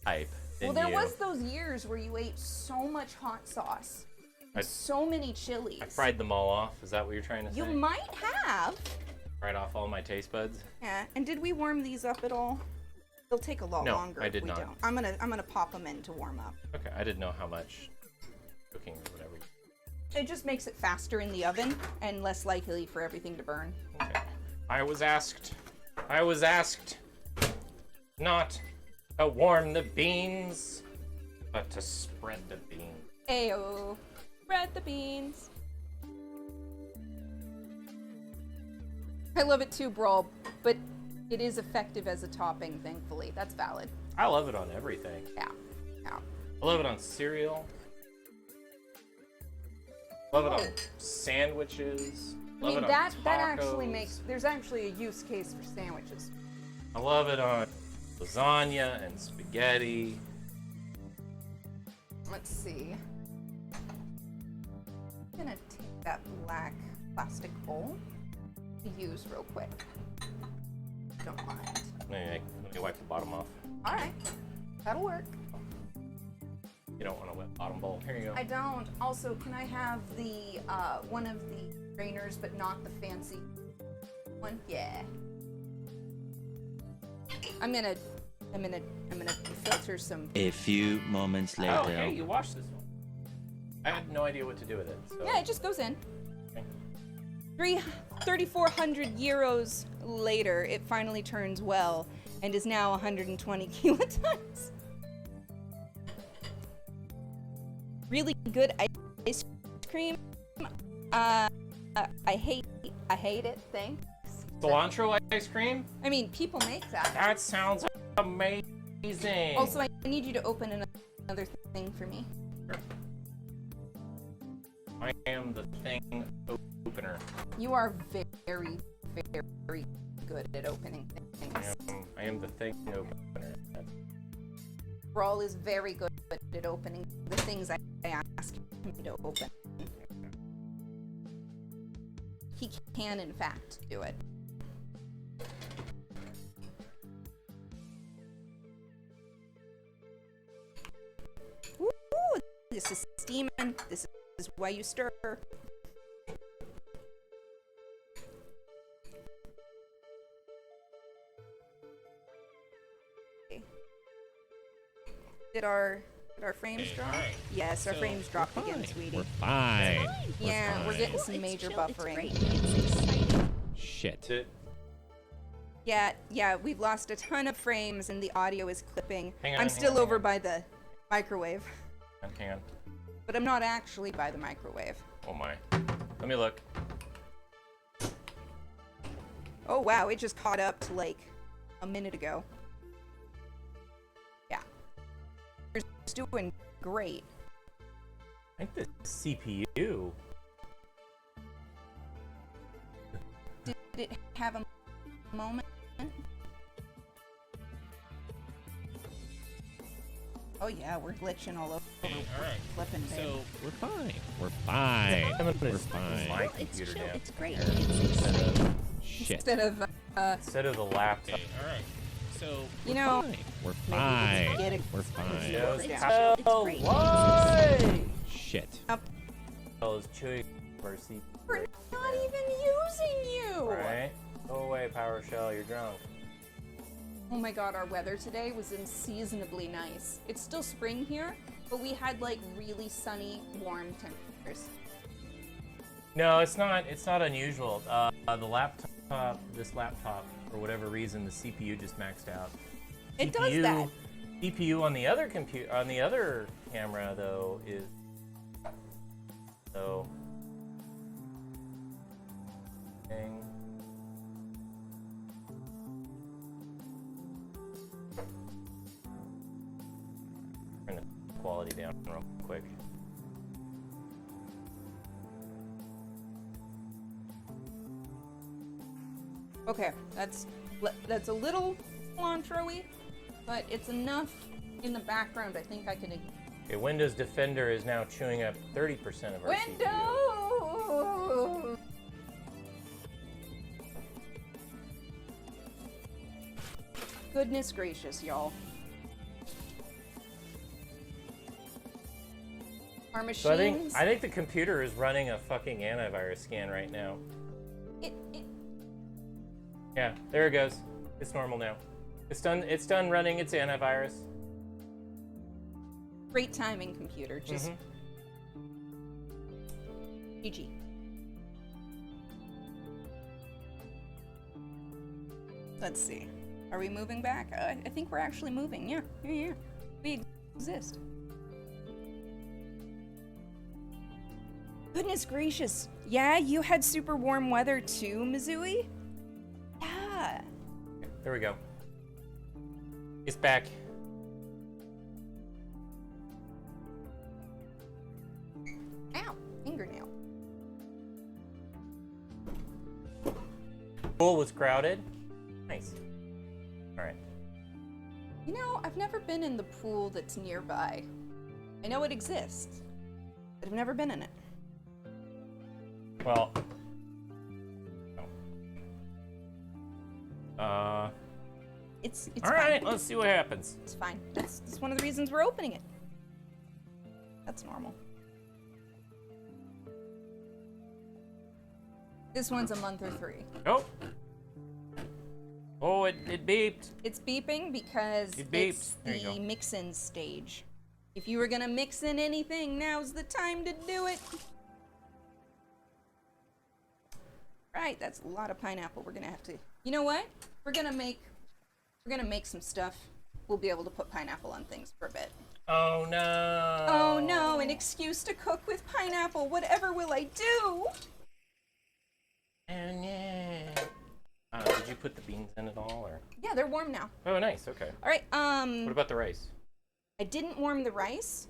type than well, there you. was those years where you ate so much hot sauce and so many chilies. I fried them all off. Is that what you're trying to say? You might have. Fried off all my taste buds? Yeah. And did we warm these up at all? They'll take a lot No, longer I if did we not. don't. I'm gonna pop them in to warm up. Okay, I didn't know how much cooking or whatever. It just makes it faster in the oven and less likely for everything to burn. Okay. I was asked not to warm the beans, but to spread the beans. Ayo. Spread the beans. I love it too, Brawl, but it is effective as a topping, thankfully. That's valid. I love it on everything. Yeah. Yeah. I love it on cereal. Love it on sandwiches. I Love mean, it on that tacos. actually makes, there's actually a use case for sandwiches. I love it on lasagna and spaghetti. Let's see. I'm gonna take that black plastic bowl to use real quick. Don't mind. Let me wipe the bottom off. All right, that'll work. You don't want a wet bottom bowl. Here you go. I don't. Also, can I have the one of the strainers, but not the fancy one? Yeah. I'm gonna filter some. A few moments later. Oh, hey, you washed this one. I had no idea what to do with it. So. Yeah, it just goes in. Okay. 3,400 euros later, it finally turns well and is now 120 kilotons. Really good ice cream. I hate it. Thanks. Cilantro ice cream? I mean, people make that. That sounds amazing. Also, I need you to open another thing for me. Sure. I am the thing opener. You are very, very good at opening things. I am the thing opener. Brawl is very good at opening the things I ask him to open. He can, in fact, do it. Woo! This is steaming. This is why you stir. Did our frames drop? Alright. Yes, our So, frames dropped we're again, fine. sweetie. We're fine. Yeah, we're fine. getting some It's major chill, it's buffering. great, it's exciting. Shit. Yeah, we've lost a ton of frames and the audio is clipping. Hang on, I'm hang still on, over hang on. by the microwave, Hang on. but I'm not actually by the microwave. Oh my. Let me look. Oh wow, it just caught up to like a minute ago. Yeah. You're doing great. I think the CPU. Did it have a moment? Oh yeah, we're glitching all over. Alright. Flipping big. So, we're fine. We're fine. I'm gonna We're use fine. my It's computer chill, now. it's great, Here. it's exciting. Shit. Instead of the laptop. Okay, alright. So, You we're know, fine. We're maybe we fine. could get a- We're fine. Just It's tell chill, it's great, why. Shit. Well, is chewing mercy. We're not even using you! Right? Go away, PowerShell. You're drunk. Oh my god, our weather today was unseasonably nice. It's still spring here, but we had like really sunny, warm temperatures. No, it's not. It's not unusual. The laptop, this laptop, for whatever reason, the CPU just maxed out. It does that. CPU on the other computer, on the other camera, though, is so. Thing. Turn the quality down real quick. Okay, that's a little cilantro-y, but it's enough in the background. I think I can. Okay, Windows Defender is now chewing up 30% of our CPU. Windows. Goodness gracious, y'all. Our machines. So I think the computer is running a fucking antivirus scan right now. it Yeah, there it goes. It's normal now. It's done running its antivirus. great timing, computer. Just GG. Let's see. Are we moving back? I think we're actually moving. Yeah. We exist. Goodness gracious. Yeah, you had super warm weather too, Mizui? Yeah. There we go. It's back. Pool was crowded. Nice. All right. You know, I've never been in the pool that's nearby. I know it exists, but I've never been in it. Well. It's all fine. right. Let's see what happens. It's fine. That's one of the reasons we're opening it. That's normal. This one's a month or 3. Oh. Oh, it beeped. It's beeping because It beeped. it's There you the go. mix-in stage. If you were gonna mix in anything, now's the time to do it. Right, that's a lot of pineapple. We're gonna have to. You know what? We're gonna make some stuff. We'll be able to put pineapple on things for a bit. Oh no. Oh no, an excuse to cook with pineapple. Whatever will I do? Oh no. Did you put the beans in at all, or? Yeah, they're warm now. Oh, nice. Okay. All right. What about the rice? I didn't warm the rice.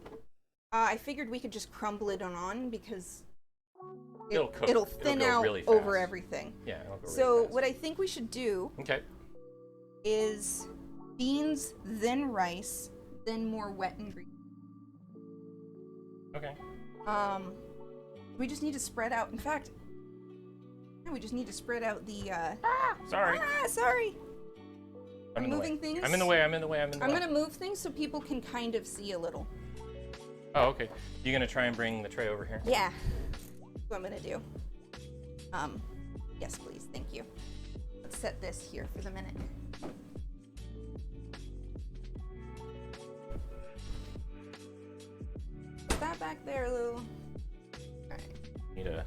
I figured we could just crumble it on because It'll cook. it'll thin go out really over fast. everything. Yeah, it'll go really So fast. what I think we should do Okay. is beans, then rice, then more wet ingredients. Okay. We just need to spread out. In fact, no, we just need to spread out the. Sorry. Sorry. I'm in the moving way. things? I'm in the way. I'm in the way. I'm gonna move things so people can kind of see a little. Oh, okay. You gonna try and bring the tray over here? Yeah. That's what I'm gonna do. Yes, please. Thank you. Let's set this here for the minute. Put that back there, Lou. Alright. Need a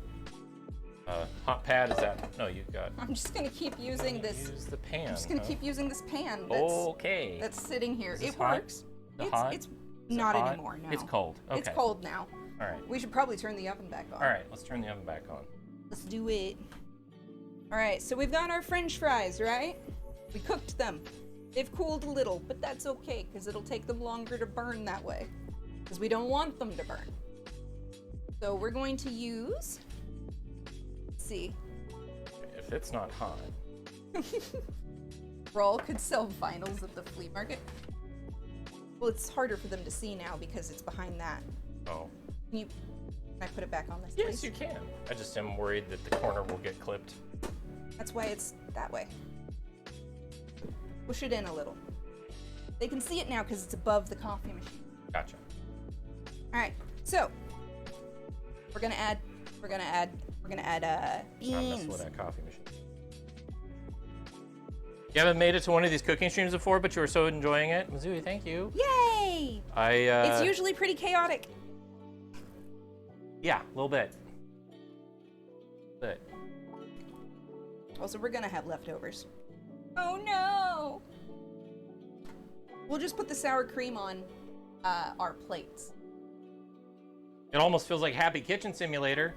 hot pad. Is that? No, you got. I'm just gonna keep using this. Use the pan. I'm just gonna huh? keep using this pan Okay. that's sitting here. Is this It hot? works. Is it It's hot? it's Is not it hot? anymore, no. It's cold. Okay. It's cold now. All right. We should probably turn the oven back on. All right. Let's turn the oven back on. Let's do it. All right, so we've got our French fries, right? We cooked them. They've cooled a little, but that's okay because it'll take them longer to burn that way because we don't want them to burn. So we're going to use, let's see, If it's not hot. Brawl could sell vinyls at the flea market. Well, it's harder for them to see now because it's behind that. Oh. Can I put it back on this, Yes, please? you can. I just am worried that the corner will get clipped. That's why it's that way. Push it in a little. They can see it now because it's above the coffee machine. Gotcha. All right, so we're gonna add Not messing beans. with that coffee machine. You haven't made it to one of these cooking streams before, but you were so enjoying it. Mizui, thank you. Yay! It's usually pretty chaotic. Yeah, a little bit. But Also, we're gonna have leftovers. Oh no! We'll just put the sour cream on our plates. it almost feels like Happy Kitchen Simulator.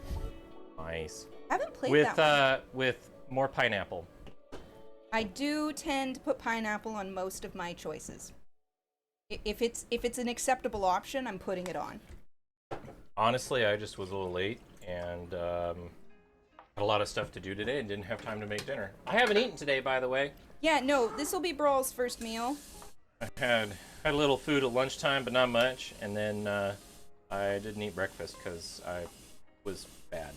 Nice. I haven't played that one. With more pineapple. I do tend to put pineapple on most of my choices. If it's an acceptable option, I'm putting it on. Honestly, I just was a little late and had a lot of stuff to do today and didn't have time to make dinner. I haven't eaten today, by the way. Yeah, no, this will be Brawl's first meal. I had a little food at lunchtime, but not much, and then I didn't eat breakfast because I was bad.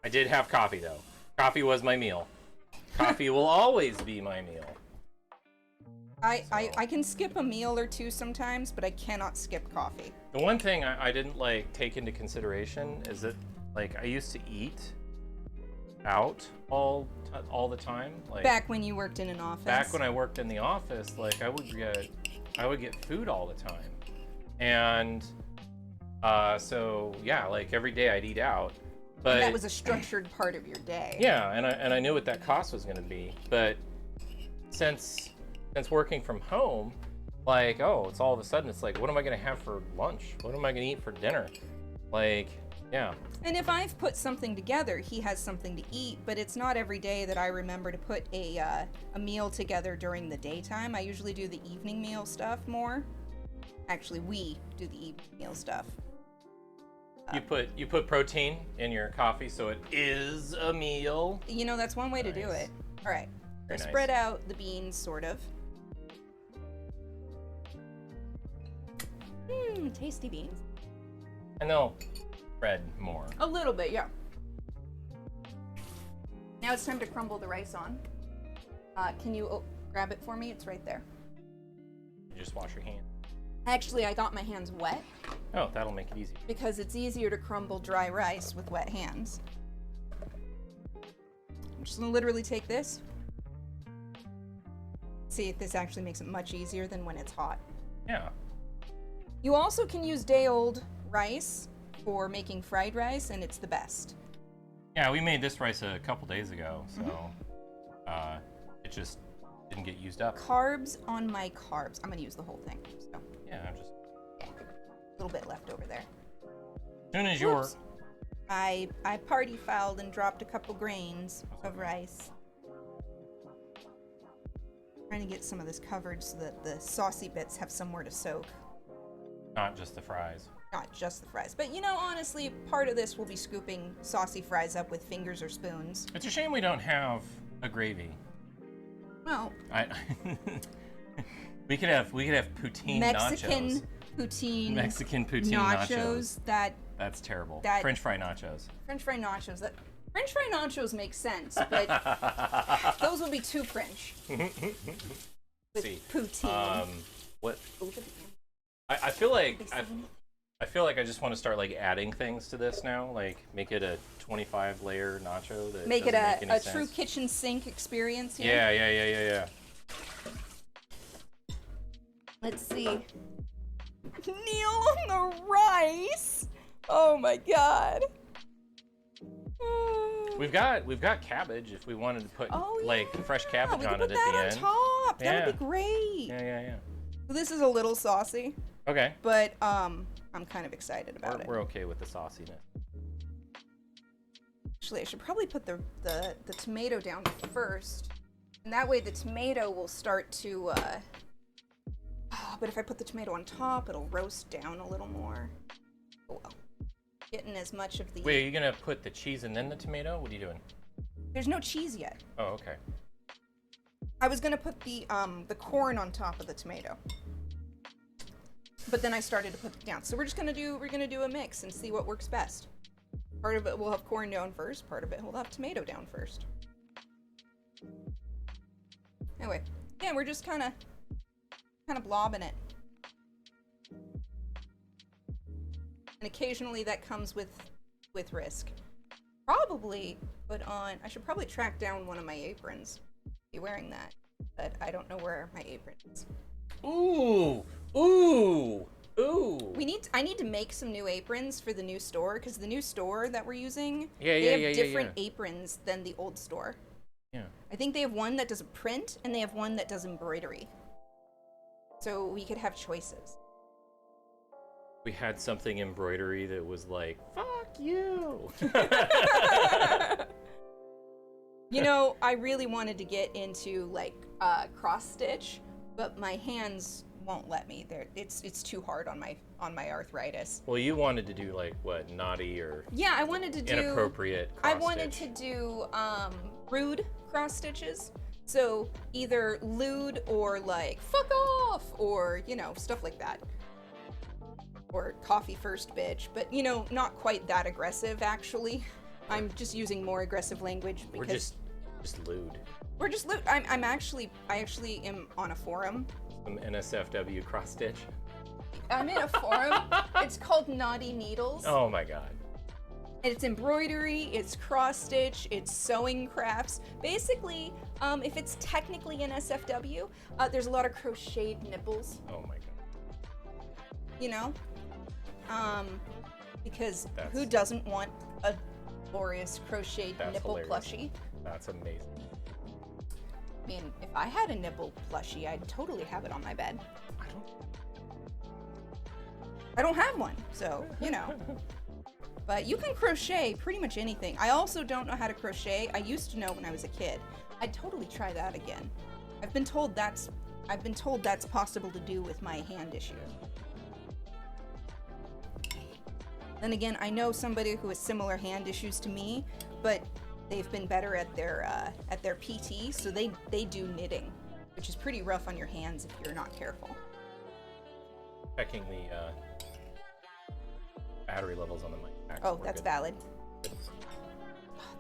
I did have coffee though. Coffee was my meal. Coffee will always be my meal. I can skip a meal or two sometimes, but I cannot skip coffee. The one thing I didn't like take into consideration is that like I used to eat out all the time. Like Back when you worked in an office. back when I worked in the office, like I would get food all the time, and so yeah, like every day I'd eat out. But And that was a structured part of your day. yeah, and I knew what that cost was going to be. But since working from home, like it's all of a sudden it's like, what am I going to have for lunch? What am I going to eat for dinner? Like, yeah. And if I've put something together, he has something to eat, but it's not every day that I remember to put a meal together during the daytime. I usually do the evening meal stuff more. Actually, we do the evening meal stuff. You put protein in your coffee, so it is a meal. You know, that's one way to do Nice. it. All right. Very So nice. spread out the beans, sort of. Tasty beans. And they'll spread more. A little bit, yeah. Now it's time to crumble the rice on. Can you grab it for me? It's right there. You just wash your hands. Actually, I got my hands wet Oh, that'll make it easy. because it's easier to crumble dry rice with wet hands. I'm just gonna literally take this. See if this actually makes it much easier than when it's hot. Yeah. You also can use day-old rice for making fried rice, and it's the best. Yeah, we made this rice a couple days ago, so it just didn't get used up. Carbs on my carbs. I'm gonna use the whole thing. So, Yeah, I'm just. a little bit left over there. As soon as you're. Oops. I party fouled and dropped a couple grains of rice. Trying to get some of this covered so that the saucy bits have somewhere to soak. Not just the fries. Not just the fries. But you know, honestly, part of this will be scooping saucy fries up with fingers or spoons. It's a shame we don't have a gravy. Well, we could have poutine Mexican nachos. poutine. Mexican poutine nachos. That's terrible. that- French fry nachos. French fry nachos. French fry nachos make sense, but those would be too French. With See, poutine. what? Look at the- I feel like I feel like I just want to start like adding things to this now, like make it a 25-layer nacho that Make it doesn't make any a true sense. kitchen sink experience here. Yeah. Let's see. Kneel on the rice. Oh my god. We've got cabbage if we wanted to put Oh, like yeah. fresh cabbage we on can it put at that the on end. top. That Yeah. would be great. Yeah. So this is a little saucy, Okay. but I'm kind of excited about it. We're okay with the sauciness. Actually, I should probably put the tomato down first, and that way the tomato will start to. But if I put the tomato on top, it'll roast down a little more. Oh well. Getting as much of the. Wait, are you gonna put the cheese and then the tomato? What are you doing? There's no cheese yet. Oh, okay. I was gonna put the corn on top of the tomato, but then I started to put it down. So we're gonna do a mix and see what works best. Part of it we'll have corn down first. Part of it we'll have tomato down first. Anyway, yeah, we're just kind of blobbing it, and occasionally that comes with risk. Probably put on. I should probably track down one of my aprons. Be wearing that, but I don't know where my apron is. Ooh. I need to make some new aprons for the new store, because the new store that we're using, Yeah, they yeah, have yeah, different yeah. aprons than the old store. Yeah. I think they have one that does a print and they have one that does embroidery. So we could have choices. We had something embroidery that was like, fuck you. You know, I really wanted to get into like cross stitch, but my hands won't let me. It's too hard on my arthritis. Well, you wanted to do like what, naughty or Yeah, I wanted to do inappropriate cross I wanted stitch. to do rude cross stitches. So either lewd or like fuck off, or you know, stuff like that. Or coffee first, bitch. But you know, not quite that aggressive actually. I'm just using more aggressive language because We're just lewd. we're just lewd. I actually am on a forum. Some NSFW cross stitch. I'm in a forum. It's called Naughty Needles. Oh my god. It's embroidery, it's cross stitch, it's sewing crafts. Basically, if it's technically NSFW, there's a lot of crocheted nipples, Oh my god. you know? Because That's- who doesn't want a glorious crocheted That's nipple hilarious. plushie? That's amazing. I mean, if I had a nipple plushie, I'd totally have it on my bed. I don't have one, so, you know. But you can crochet pretty much anything. I also don't know how to crochet. I used to know when I was a kid. I'd totally try that again. I've been told that's possible to do with my hand issue. Then again, I know somebody who has similar hand issues to me, but they've been better at their PT, so they do knitting, which is pretty rough on your hands if you're not careful. Checking the battery levels on the mic. Oh, that's valid.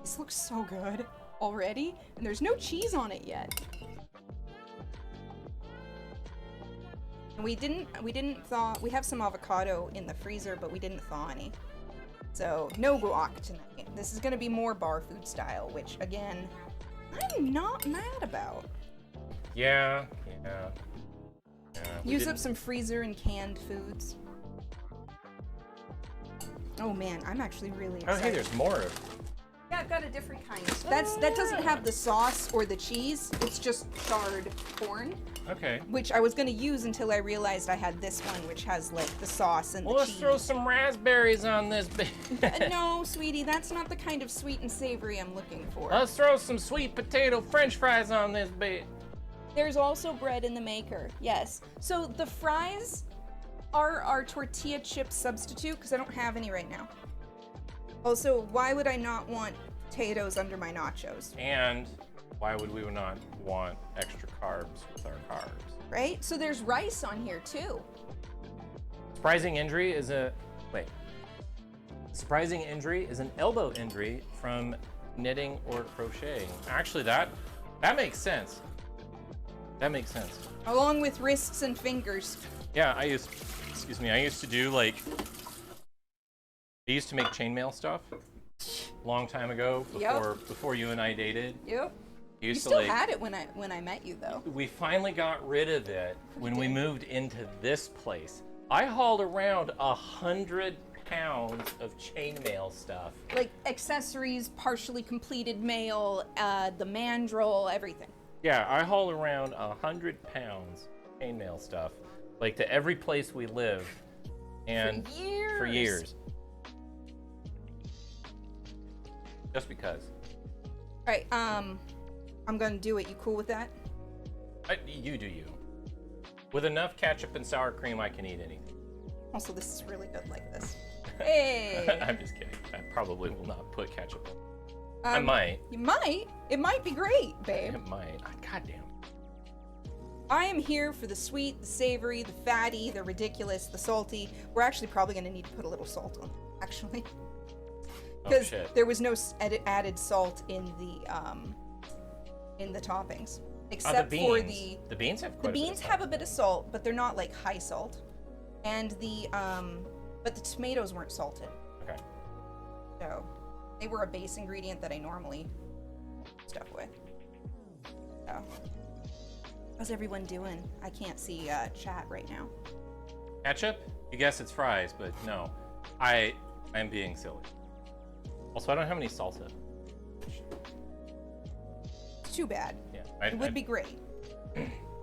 This looks so good already, and there's no cheese on it yet. And we didn't thaw. We have some avocado in the freezer, but we didn't thaw any. So no guac tonight. This is gonna be more bar food style, which again, I'm not mad about. Yeah. Use up some freezer and canned foods. Oh man, I'm actually really excited. Oh, hey, there's more. Yeah, I've got a different kind. That doesn't have the sauce or the cheese. It's just charred corn, Okay. which I was gonna use until I realized I had this one, which has like the sauce and Well, the let's cheese. throw some raspberries on this. No, sweetie, that's not the kind of sweet and savory I'm looking for. Let's throw some sweet potato French fries on this bit. There's also bread in the maker. Yes. So the fries are our tortilla chip substitute because I don't have any right now. Also, why would I not want potatoes under my nachos? And why would we not want extra carbs with our carbs? Right? So there's rice on here too. Surprising injury is a surprising injury is an elbow injury from knitting or crocheting. Actually, that makes sense. That makes sense. Along with wrists and fingers. Yeah, I used to do like, I used to make chainmail stuff a long time ago before you and I dated. Yep. I You used still to like, had it when I met you though. we finally got rid of it when we moved into this place. I hauled around 100 pounds of chainmail stuff. Like accessories, partially completed mail, the mandrel, everything. Yeah, I haul around 100 pounds chainmail stuff, like to every place we live, and for years. Just because. All right, I'm gonna do it. You cool with that? You do you. With enough ketchup and sour cream, I can eat anything. Also, this is really good like this. Hey. I'm just kidding. I probably will not put ketchup on. I might. You might. It might be great, babe. It might. Goddamn. I am here for the sweet, the savory, the fatty, the ridiculous, the salty. We're actually probably going to need to put a little salt on it, actually. Because there was no added salt in the toppings. Except for the beans have have a bit of salt, but they're not like high salt. And but the tomatoes weren't salted. Okay. So they were a base ingredient that I normally stuff with. So how's everyone doing? I can't see chat right now. Ketchup? You guess it's fries, but no. I'm being silly. Also, I don't have any salsa. It's too bad. Yeah. It would be great.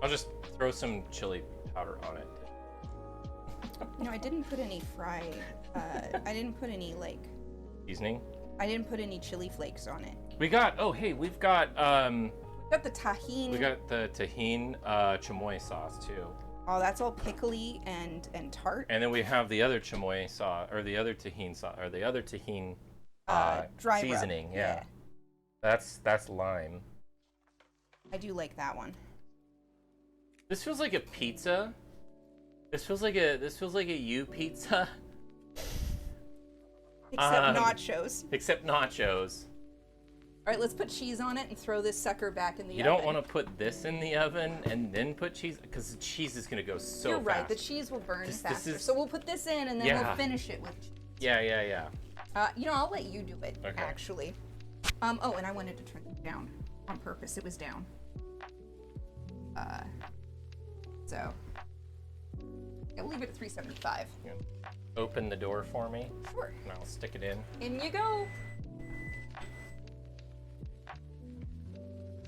I'll just throw some chili powder on it. You know, I didn't put any I didn't put any like Seasoning? I didn't put any chili flakes on it. We've got the Tahini. we got the tahini chamoy sauce too. Oh, that's all pickly and tart. And then we have the other chamoy sauce, or the other tahini sauce, or the other tahini dry seasoning. rub. Yeah. That's lime. I do like that one. This feels like a pizza. This feels like a U pizza. Except nachos. Except nachos. All right, let's put cheese on it and throw this sucker back in the oven. You don't want to put this in the oven and then put cheese, because the cheese is gonna go so You're right. fast. The cheese will burn faster. is- So we'll put this in and then Yeah. we'll finish it with cheese. Yeah. You know, I'll let you do it. Okay. Actually. Oh, and I wanted to turn it down on purpose. It was down. So. Yeah, we'll leave it at 375. Yeah. Open the door for me, Sure. and I'll stick it in. In you go.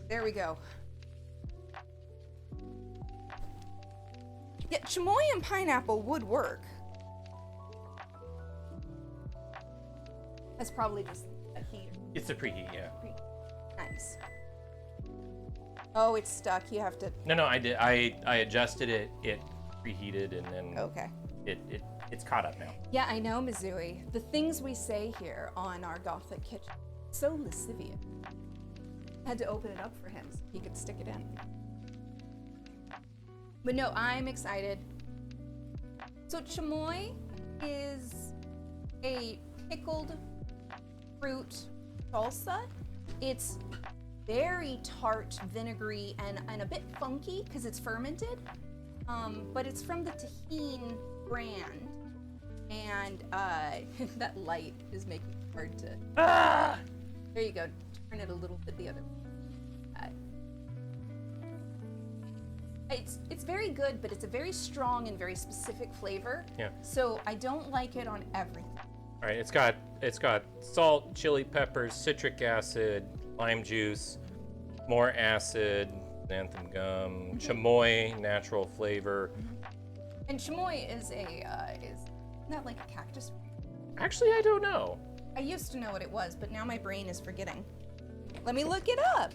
There we go. Yeah, chamoy and pineapple would work. That's probably just a heater. It's a preheat, yeah. Nice. Oh, it's stuck. You have to. No, I did. I adjusted it. It preheated, and then Okay. it it's caught up now. Yeah, I know, Mizui. The things we say here on our Gothic Kitchen, so lascivious. Had to open it up for him so he could stick it in. But no, I'm excited. So chamoy is a pickled fruit salsa. It's very tart, vinegary, and a bit funky because it's fermented. But it's from the Tajin brand. And that light is making it hard to... Ah! There you go. Turn it a little bit the other way. It's very good, but it's a very strong and very specific flavor. Yeah. So I don't like it on everything. All right, it's got salt, chili peppers, citric acid, lime juice, more acid, xanthan gum, chamoy, natural flavor. And chamoy is not like a cactus. Actually, I don't know. I used to know what it was, but now my brain is forgetting. Let me look it up.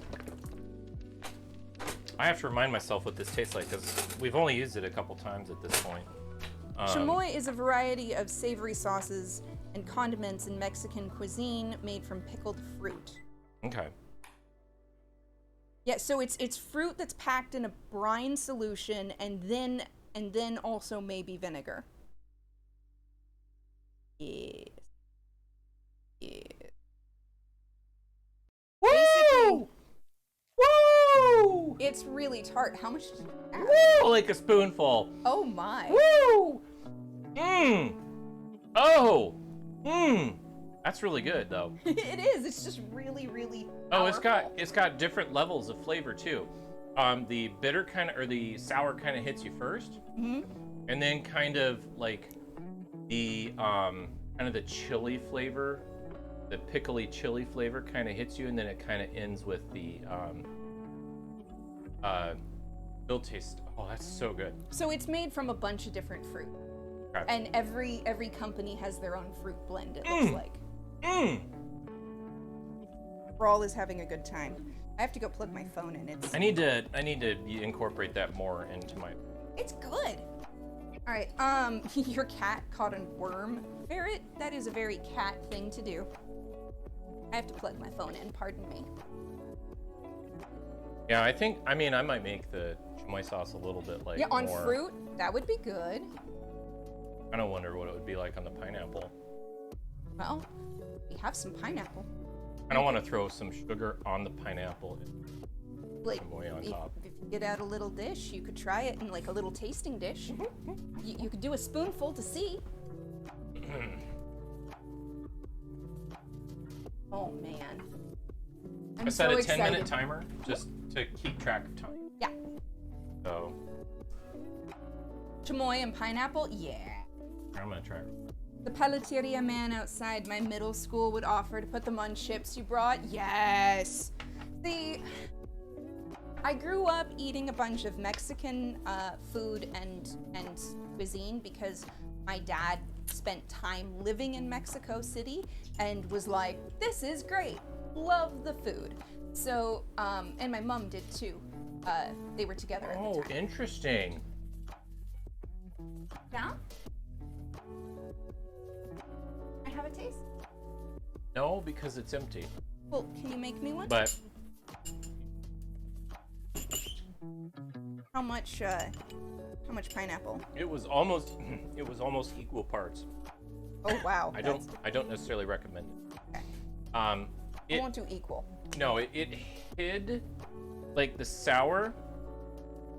I have to remind myself what this tastes like because we've only used it a couple times at this point. Chamoy is a variety of savory sauces and condiments in Mexican cuisine made from pickled fruit. Okay. Yeah, so it's fruit that's packed in a brine solution and then also maybe vinegar. Yes. Yes. Basically, Woo! it's really tart. How much did you add? Woo! Like a spoonful. Oh my. Woo! Mmm. Oh. Mmm. That's really good though. It is. It's just really, really Oh, powerful. it's got different levels of flavor too. The bitter kind of or the sour kind of hits you first, and then kind of like the kind of the chili flavor, the pickly chili flavor kind of hits you, and then it kind of ends with the you'll taste. Oh, that's so good. So it's made from a bunch of different fruit. Okay. And every company has their own fruit blend, it looks like. Mmm. Rawl is having a good time. I have to go plug my phone in. I need to incorporate that more into my. It's good. All right. Your cat caught a worm. Ferret. That is a very cat thing to do. I have to plug my phone in. Pardon me. Yeah, I might make the chamoy sauce a little bit like Yeah, on more. fruit, that would be good. I don't wonder what it would be like on the pineapple. Well, we have some pineapple. I don't want to throw some sugar on the pineapple. Like, Chamoy on if top. you get out a little dish, you could try it in like a little tasting dish. You could do a spoonful to see. Oh man. I'm I set so a excited. 10-minute timer just to keep track of time. Yeah. So Chamoy and pineapple, yeah. I'm gonna try. The paleteria man outside my middle school would offer to put them on chips you brought. Yes. See, I grew up eating a bunch of Mexican food and cuisine because my dad spent time living in Mexico City and was like, this is great. Love the food. So, and my mom did too. They were together at the Oh, time. interesting. Yeah? I have a taste. No, because it's empty. Well, can you make me one? But How much pineapple? it was almost equal parts. Oh wow. I don't necessarily recommend it. Okay. Um, I won't do equal. No, it hid like the sour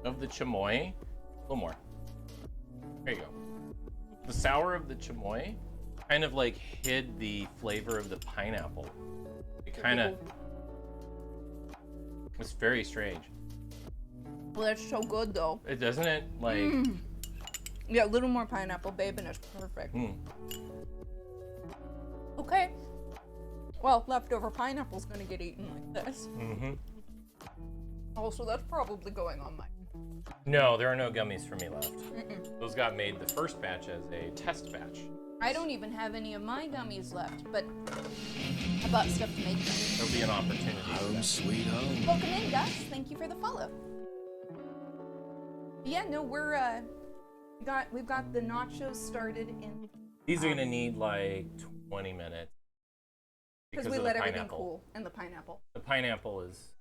of the chamoy. A little more. There you go. The sour of the chamoy kind of like hid the flavor of the pineapple. It kind of was very strange. Well, that's so good though. It doesn't it like Yeah, a little more pineapple, babe, and it's perfect. Okay. Well, leftover pineapple's gonna get eaten like this. Also, that's probably going on my. No, there are no gummies for me left. Those got made the first batch as a test batch. I don't even have any of my gummies left, but I bought stuff to make them. There'll be an opportunity. Home sweet home. Welcome in, Gus. Thank you for the follow. Yeah, no, we're We've got the nachos started in These are gonna need like 20 minutes because because we of let the everything pineapple. cool and the pineapple. The pineapple is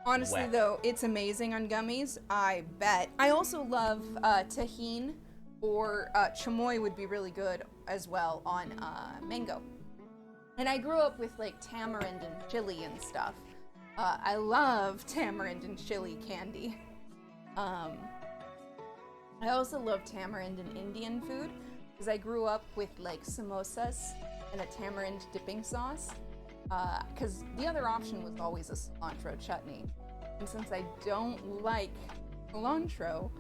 Honestly, wet. though, it's amazing on gummies. I bet. I also love tahine or chamoy would be really good as well on mango. And I grew up with like tamarind and chili and stuff. I love tamarind and chili candy. I also love tamarind and Indian food because I grew up with like samosas and a tamarind dipping sauce. Because the other option was always a cilantro chutney. And since I don't like cilantro,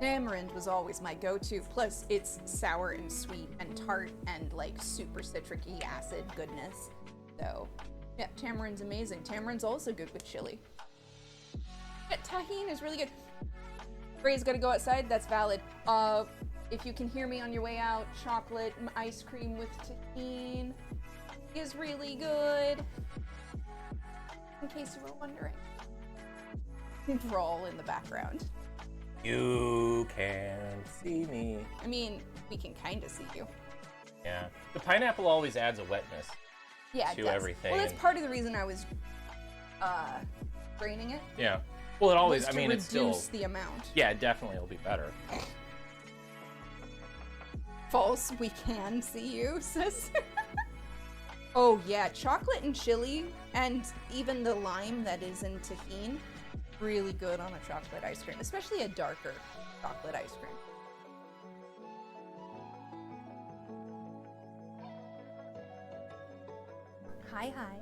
tamarind was always my go-to. Plus, it's sour and sweet and tart and like super citric-y acid goodness. So, yeah, tamarind's amazing. Tamarind's also good with chili. Yeah, tahine is really good. Ray's gotta go outside. That's valid. If you can hear me on your way out, chocolate ice cream with tahine is really good. In case you were wondering. We're all in the background. You can see me. I mean, we can kind of see you. Yeah. The pineapple always adds a wetness. Yeah, it To does. everything. Well, that's part of the reason I was draining it. Yeah. Well, it always, was I to mean, it's still. reduce the amount. Yeah, it definitely will be better. False, we can see you, sis. Oh yeah, chocolate and chili, and even the lime that is in tahine, really good on a chocolate ice cream, especially a darker chocolate ice cream. Hi, hi.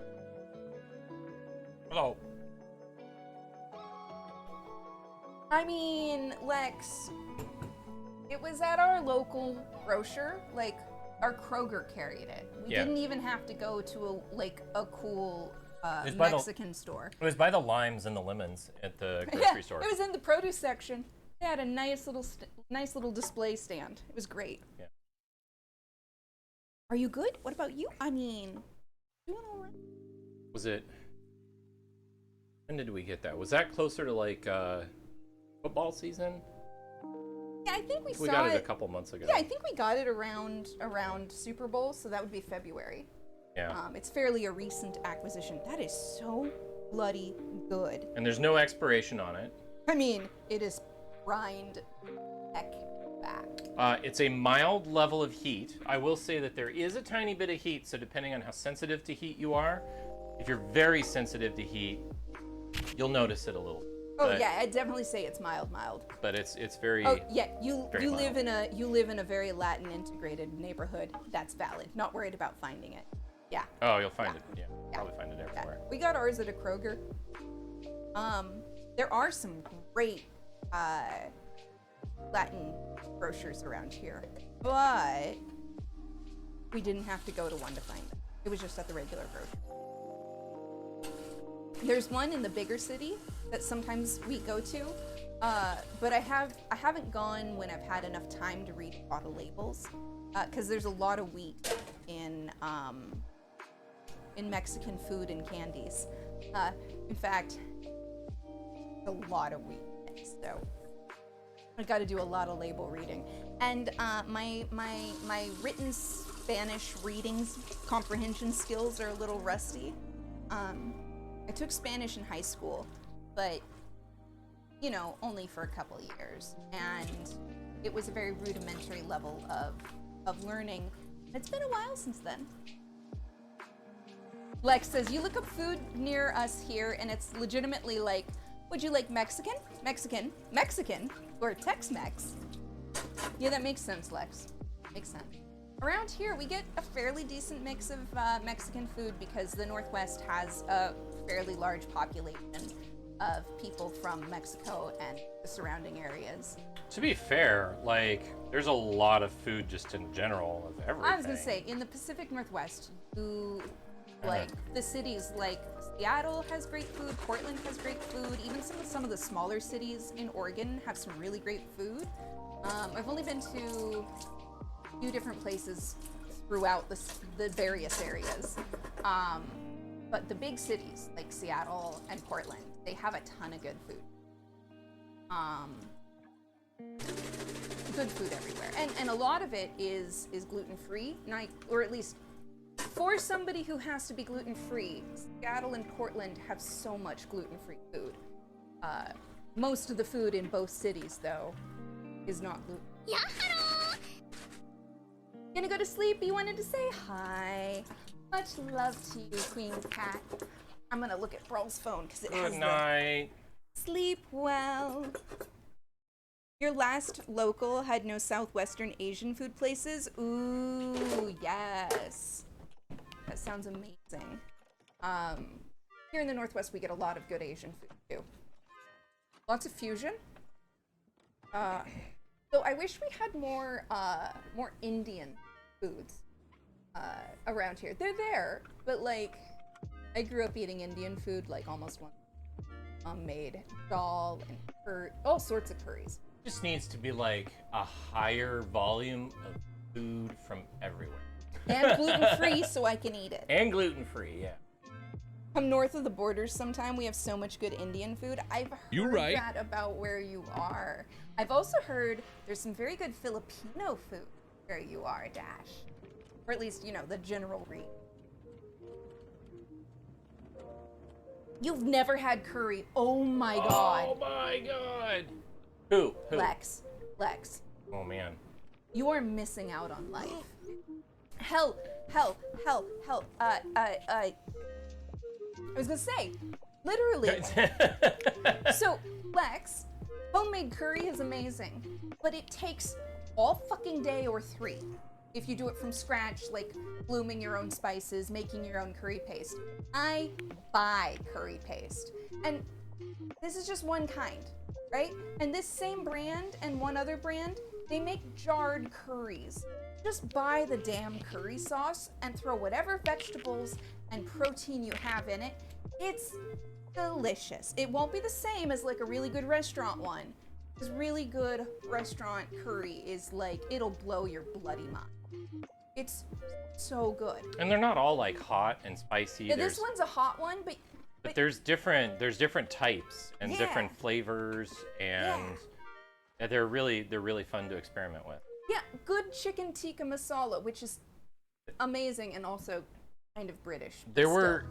Hello. I mean, Lex, it was at our local grocer, like our Kroger carried it. We Yeah. didn't even have to go to a cool It's by the- Mexican store. It was by the limes and the lemons at the grocery store. It was in the produce section. They had a nice little display stand. It was great. Yeah. Are you good? What about you? I mean, doing all right. Was it? When did we get that? Was that closer to like football season? Yeah, I think we We saw got it a couple months ago. Yeah, I think we got it around Super Bowl, so that would be February. Yeah. It's fairly a recent acquisition. That is so bloody good. And there's no expiration on it. I mean, it is rind heck back. It's a mild level of heat. I will say that there is a tiny bit of heat, so depending on how sensitive to heat you are, if you're very sensitive to heat, you'll notice it a little. Oh But- yeah, I'd definitely say it's mild. But it's very. Oh yeah, you very live mild. in a very Latin integrated neighborhood. That's valid. Not worried about finding it. Yeah. Oh, you'll find it. Yeah, probably find it Yeah. everywhere. We got ours at a Kroger. There are some great Latin grocers around here, but we didn't have to go to one to find it. It was just at the regular grocery. There's one in the bigger city that sometimes we go to, but I haven't gone when I've had enough time to read a lot of labels, because there's a lot of wheat in Mexican food and candies. In fact, a lot of wheat, so I got to do a lot of label reading. And my written Spanish readings comprehension skills are a little rusty. I took Spanish in high school, but you know, only for a couple years, and it was a very rudimentary level of learning. It's been a while since then. Lex says, you look up food near us here and it's legitimately like, would you like Mexican, or Tex-Mex? Yeah, that makes sense, Lex. Makes sense. Around here, we get a fairly decent mix of Mexican food because the Northwest has a fairly large population of people from Mexico and the surrounding areas. To be fair, like, there's a lot of food just in general of everything. I was gonna say, in the Pacific Northwest, like the cities like Seattle has great food, Portland has great food, even some of the smaller cities in Oregon have some really great food. I've only been to a few different places throughout the various areas, but the big cities like Seattle and Portland, they have a ton of good food. good food everywhere, and a lot of it is gluten-free, or at least for somebody who has to be gluten-free. Seattle and Portland have so much gluten-free food. Most of the food in both cities, though, is not gluten. Yeah, hello. Gonna go to sleep? You wanted to say hi. Much love to you, Queen Cat. I'm gonna look at Brawl's phone because it has Good night. Sleep well. Your last local had no Southwestern Asian food places? Ooh, yes. That sounds amazing. Here in the Northwest, we get a lot of good Asian food, too. Lots of fusion. Though I wish we had more Indian foods around here. They're there, but like, I grew up eating Indian food like almost once. Made dal and all sorts of curries. Just needs to be like a higher volume of food from everywhere. And gluten-free so I can eat it. And gluten-free, yeah. Come north of the borders sometime. We have so much good Indian food. I've heard that about where you are. I've also heard there's some very good Filipino food where you are, Dash. Or at least, you know, the general read. You've never had curry. Oh my god. Oh my god. Who? Lex. Oh man. You are missing out on life. Hell. I was gonna say, literally. So, Lex, homemade curry is amazing, but it takes all fucking day or 3 if you do it from scratch, like blooming your own spices, making your own curry paste. I buy curry paste, and this is just one kind, right? And this same brand and one other brand, they make jarred curries. Just buy the damn curry sauce and throw whatever vegetables and protein you have in it. It's delicious. It won't be the same as like a really good restaurant one. This really good restaurant curry is like, it'll blow your bloody mind. It's so good. And they're not all like hot and spicy. Yeah, this one's a hot one, but there's different types and different flavors, and they're really fun to experiment with. Yeah, good chicken tikka masala, which is amazing and also kind of British. There were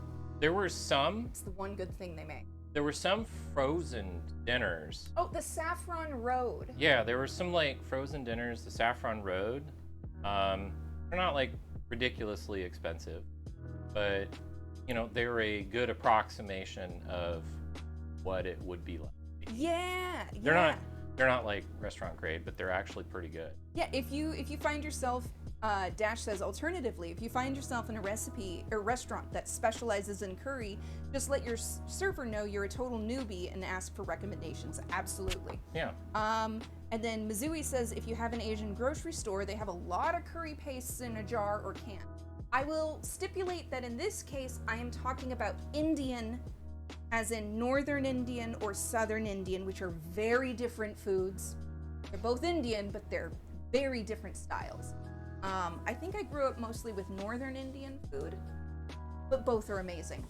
some. It's the one good thing they make. There were some frozen dinners. Oh, the Saffron Road. Yeah, there were some like frozen dinners. The Saffron Road. They're not like ridiculously expensive, but you know, they're a good approximation of what it would be like. Yeah. They're not like restaurant grade, but they're actually pretty good. Yeah, if you find yourself, Dash says alternatively, if you find yourself in a recipe or restaurant that specializes in curry, just let your server know you're a total newbie and ask for recommendations. Absolutely. Yeah. And then Mizui says if you have an Asian grocery store, they have a lot of curry pastes in a jar or can. I will stipulate that in this case, I am talking about Indian, as in Northern Indian or Southern Indian, which are very different foods. They're both Indian, but they're very different styles. I think I grew up mostly with Northern Indian food, but both are amazing.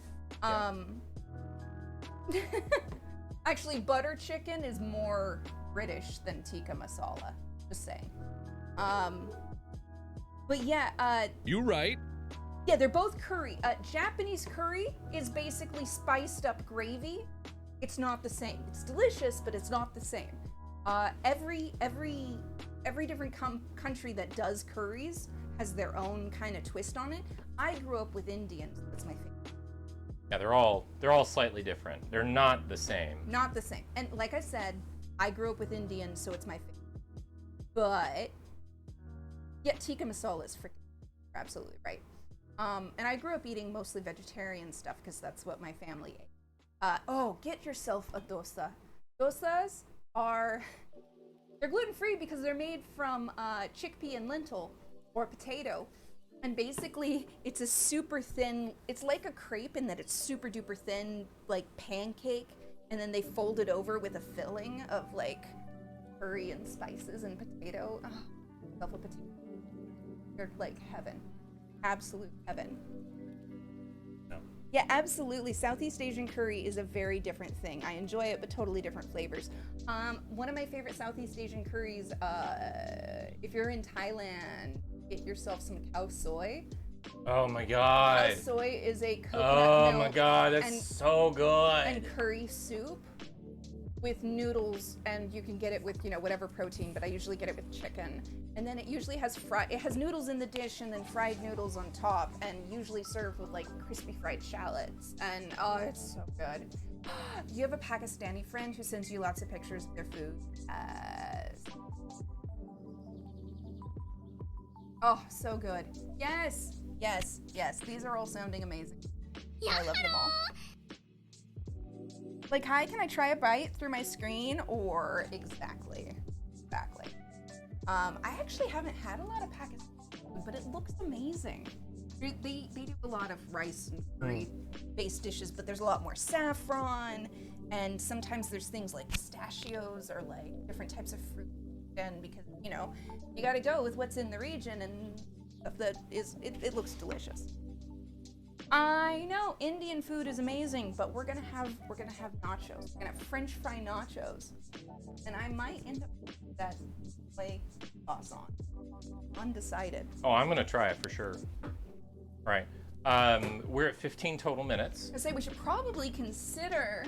Actually, butter chicken is more British than tikka masala, just saying. But yeah, You right. yeah, they're both curry. Japanese curry is basically spiced up gravy. It's not the same. It's delicious, but it's not the same. Every different country that does curries has their own kind of twist on it. I grew up with Indian. That's my favorite. Yeah, they're all slightly different. They're not the same. Not the same. And like I said, I grew up with Indian, so it's my favorite. But yeah, tikka masala is freaking. You're absolutely right. And I grew up eating mostly vegetarian stuff because that's what my family ate. Get yourself a dosa. Dosas they're gluten-free because they're made from chickpea and lentil or potato. And basically, it's a super thin, it's like a crepe in that it's super duper thin, like pancake. And then they fold it over with a filling of like curry and spices and potato. Oh, love a potato. They're like heaven. Absolute heaven. No. Yeah, absolutely. Southeast Asian curry is a very different thing. I enjoy it, but totally different flavors. One of my favorite Southeast Asian curries, if you're in Thailand, get yourself some cow soy. Oh my god. Cow soy is a coconut Oh milk my god, that's and, so good. and curry soup with noodles, and you can get it with, whatever protein, but I usually get it with chicken. And then it usually has it has noodles in the dish and then fried noodles on top, and usually served with like crispy fried shallots. And oh, it's so good. You have a Pakistani friend who sends you lots of pictures of their food. Oh, so good. Yes, yes, yes. These are all sounding amazing. I love them all. Like, hi, can I try a bite through my screen? Or exactly. I actually haven't had a lot of Pakistani food, but it looks amazing. They do a lot of rice and curry-based dishes, but there's a lot more saffron, and sometimes there's things like pistachios or like different types of fruit. And because, you gotta go with what's in the region, and stuff that it looks delicious. I know Indian food is amazing, but we're gonna have nachos. We're gonna have French fry nachos, and I might end up with that play sauce on. Undecided. Oh, I'm gonna try it for sure. All right, we're at 15 total minutes. I say we should probably consider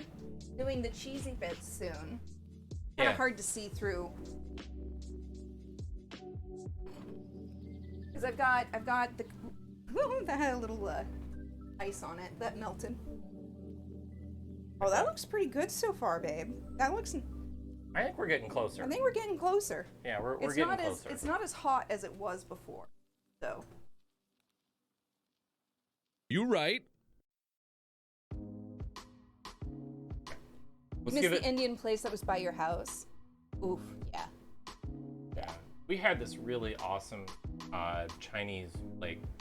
doing the cheesy bits soon. Kind Yeah. of hard to see through. Because I've got the that had a little ice on it that melted. Oh, that looks pretty good so far, babe. That looks. I think we're getting closer. I think we're getting closer. Yeah, we're It's getting not closer. it's not as hot as it was before, though. You right. Let's Miss give the it. Indian place that was by your house. Oof, yeah. Yeah. We had this really awesome Chinese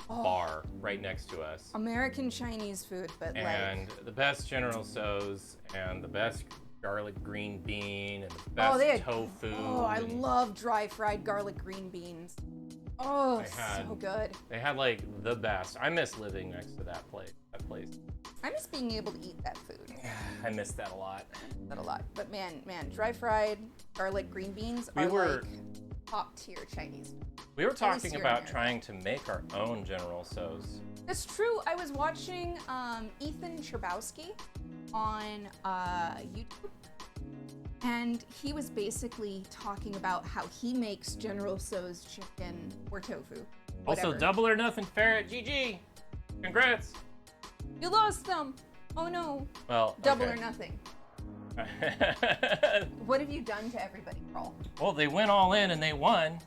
bar right next to us. American Chinese food, but And the best General Tso's and the best garlic green bean and the best they had tofu. Oh, I and love dry fried garlic green beans. Oh, They had- so good. They had the best. I miss living next to that place. I miss being able to eat that food. I miss that a lot. That a lot. But man, dry fried garlic green beans We are were- like top tier Chinese food. We were least talking here in about America. trying to make our own General Tso's. That's true. I was watching Ethan Chrbowski on YouTube, and he was basically talking about how he makes General Tso's chicken or tofu. Also, whatever. double or nothing ferret. GG. Congrats. You lost them. Oh no. Well, Double okay. or nothing. What have you done to everybody, Carl? Well, they went all in and they won.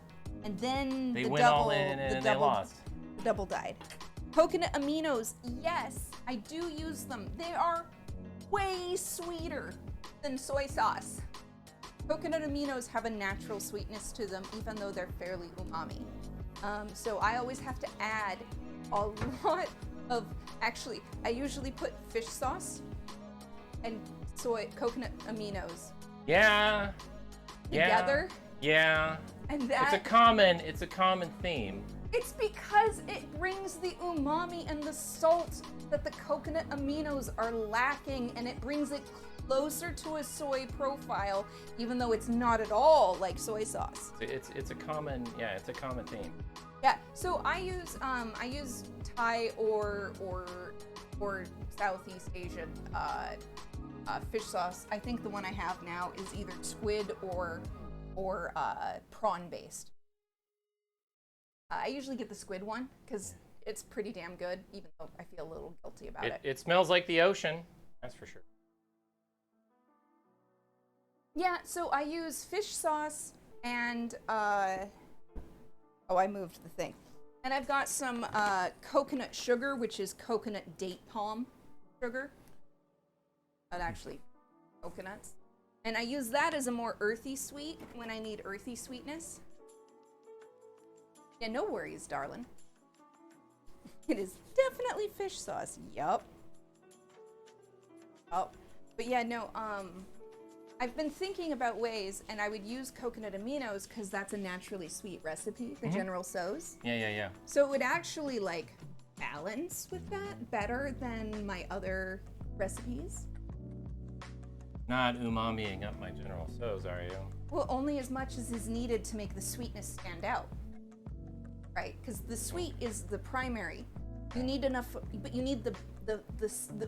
And then They the went double, all in and the they double, lost. the double died. Coconut aminos, yes, I do use them. They are way sweeter than soy sauce. Coconut aminos have a natural sweetness to them, even though they're fairly umami. So I always have to add a lot of, actually, I usually put fish sauce and coconut aminos Yeah. together. Yeah. And It's that a common theme. it's because it brings the umami and the salt that the coconut aminos are lacking, and it brings it closer to a soy profile, even though it's not at all like soy sauce. It's a common theme. Yeah. So I use Thai or Southeast Asian fish sauce. I think the one I have now is either squid or prawn based. I usually get the squid one because it's pretty damn good, even though I feel a little guilty about it. It smells like the ocean. That's for sure. Yeah, so I use fish sauce and I moved the thing. And I've got some coconut sugar, which is coconut date palm sugar. But actually, coconuts. And I use that as a more earthy sweet when I need earthy sweetness. Yeah, no worries, darling. It is definitely fish sauce. Yup. Oh, but yeah, no, I've been thinking about ways, and I would use coconut aminos because that's a naturally sweet recipe, the General Tso's. Yeah. So it would actually balance with that better than my other recipes. Not umamiing up my General So's, are you? Well, only as much as is needed to make the sweetness stand out. Right? Because the sweet is the primary. You need enough, but you need the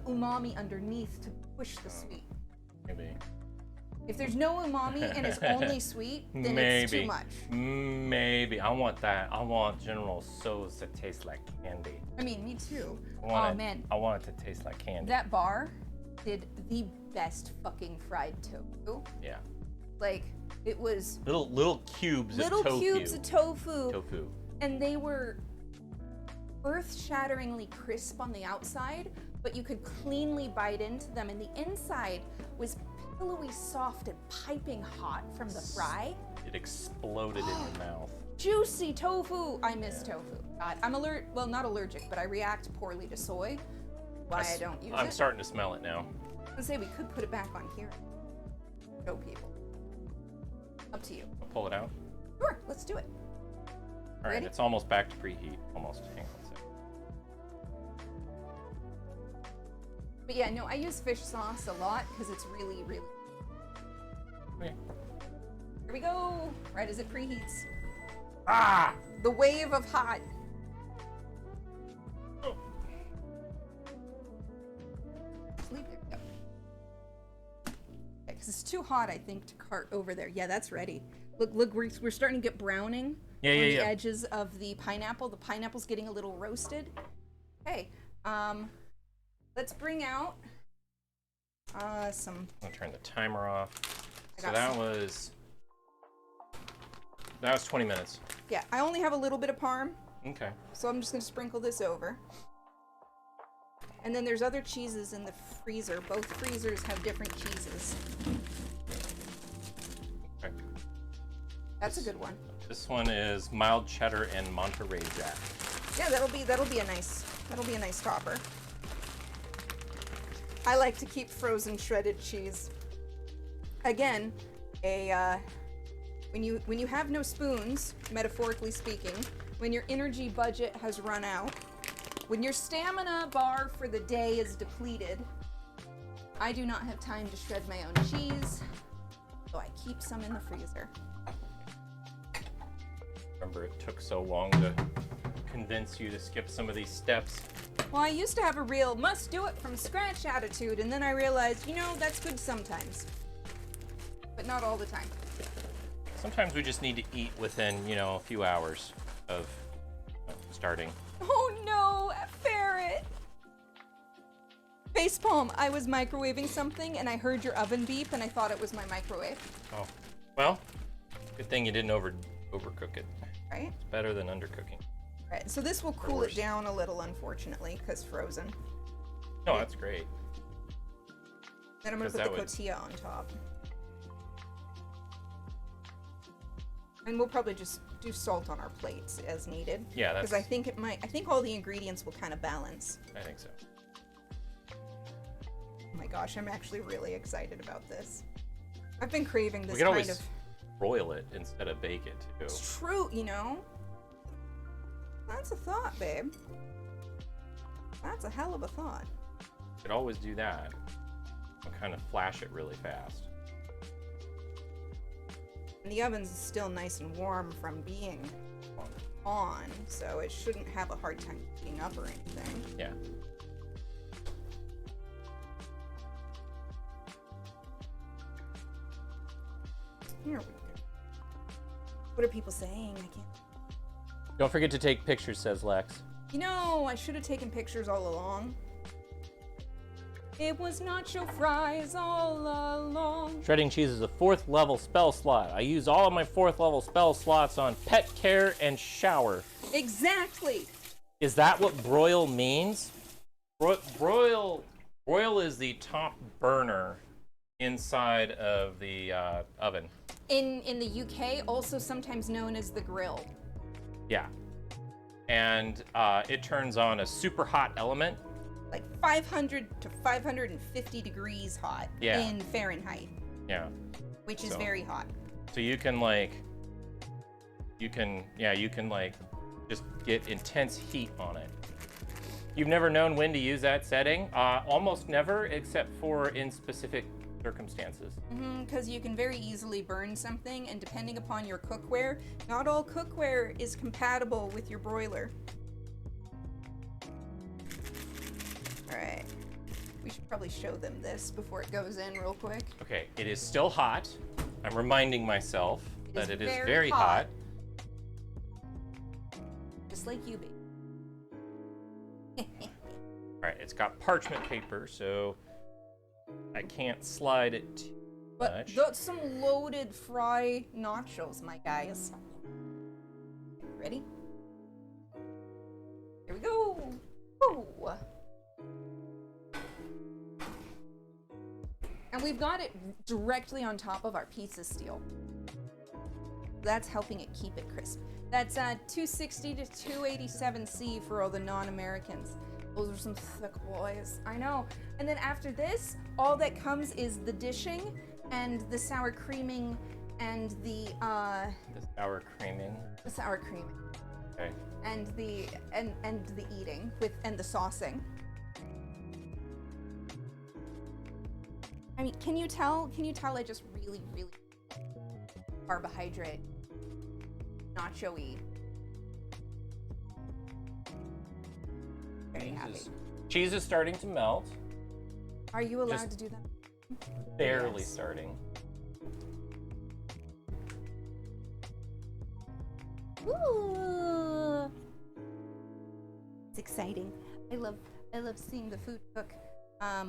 umami underneath to push the sweet. Maybe. If there's no umami and it's only sweet, then Maybe. it's too much. Maybe. I want that. I want General So's to taste like candy. I mean, me too. I Man, want it to taste like candy. that bar did the best fucking fried tofu. Yeah. Like, it was Little cubes little of tofu. cubes of tofu, Tofu. and they were earth-shatteringly crisp on the outside, but you could cleanly bite into them, and the inside was pillowy soft and piping hot from the fry. It exploded in your mouth. Juicy tofu! I miss tofu. God, I'm not allergic, but I react poorly to soy. Why I don't use it. I'm starting to smell it now. I was gonna say we could put it back on here. Show people. Up to you. I'll pull it out. Sure, let's do it. All right, Ready? it's almost back to preheat. Almost. Hang on a second. But yeah, no, I use fish sauce a lot because it's really, really. Okay. Here we go. Right as it preheats. Ah! The wave of hot. Sleep there. Go. Because it's too hot, I think, to cart over there. Yeah, that's ready. Look, we're starting to get browning Yeah, on yeah, the yeah. edges of the pineapple. The pineapple's getting a little roasted. Okay, let's bring out some. I'll turn the timer off. I So got that some. was 20 minutes. Yeah, I only have a little bit of parm, Okay. so I'm just gonna sprinkle this over. And then there's other cheeses in the freezer. Both freezers have different cheeses. Okay. That's a good one. This one is mild cheddar and Monterey Jack. Yeah, that'll be a nice topper. I like to keep frozen shredded cheese. Again, when you have no spoons, metaphorically speaking, when your energy budget has run out, when your stamina bar for the day is depleted, I do not have time to shred my own cheese, so I keep some in the freezer. Remember, it took so long to convince you to skip some of these steps. Well, I used to have a real must do it from scratch attitude, and then I realized, that's good sometimes, but not all the time. Sometimes we just need to eat within, a few hours of starting. Oh no, a ferret! Facepalm, I was microwaving something and I heard your oven beep and I thought it was my microwave, Oh, well, good thing you didn't overcook it. right? It's better than undercooking. Right, so this will cool it down a little, unfortunately, because frozen. No, that's great. Then I'm gonna 'Cause put that the would- cotija on top. And we'll probably just do salt on our plates as needed. Yeah, Because I think I think all the ingredients will kind of balance. I think so. Oh my gosh, I'm actually really excited about this. I've been craving this We could kind always of. broil it instead of bake it, too. It's true, That's a thought, babe. That's a hell of a thought. You could always do that. And kind of flash it really fast. And the oven's still nice and warm from being on, so it shouldn't have a hard time heating up or anything. Yeah. Here we go. What are people saying? I can't. Don't forget to take pictures, says Lex. I should have taken pictures all along. It was nacho fries all along. Shredding cheese is a 4th level spell slot. I use all of my 4th level spell slots on pet care and shower. Exactly. Is that what broil means? Broil is the top burner inside of the oven. In the UK, also sometimes known as the grill. Yeah. And it turns on a super hot element. Like 500 to 550 degrees hot Yeah. in Fahrenheit, Yeah. which is So- very hot. So you can just get intense heat on it. You've never known when to use that setting? Almost never, except for in specific circumstances. Because you can very easily burn something, and depending upon your cookware, not all cookware is compatible with your broiler. Alright. We should probably show them this before it goes in real quick. Okay, it is still hot. I'm reminding myself that it is very hot. Just like you, baby. Alright, it's got parchment paper, so I can't slide it too But much. that's some loaded Fry Nachos, my guys. Ready? Here we go. Woo. And we've got it directly on top of our pizza steel. That's helping it keep it crisp. That's 260 to 287C for all the non-Americans. Those are some thick boys. I know. And then after this, all that comes is the dishing and the sour creaming and the sour creaming. the sour creaming Okay. and the eating and the saucing. I mean, can you tell I just really carbohydrate nacho-y. Very happy. Cheese is starting to melt. Are you allowed Just to do that? Barely Yes. starting. Ooh. It's exciting. I love seeing the food cook. I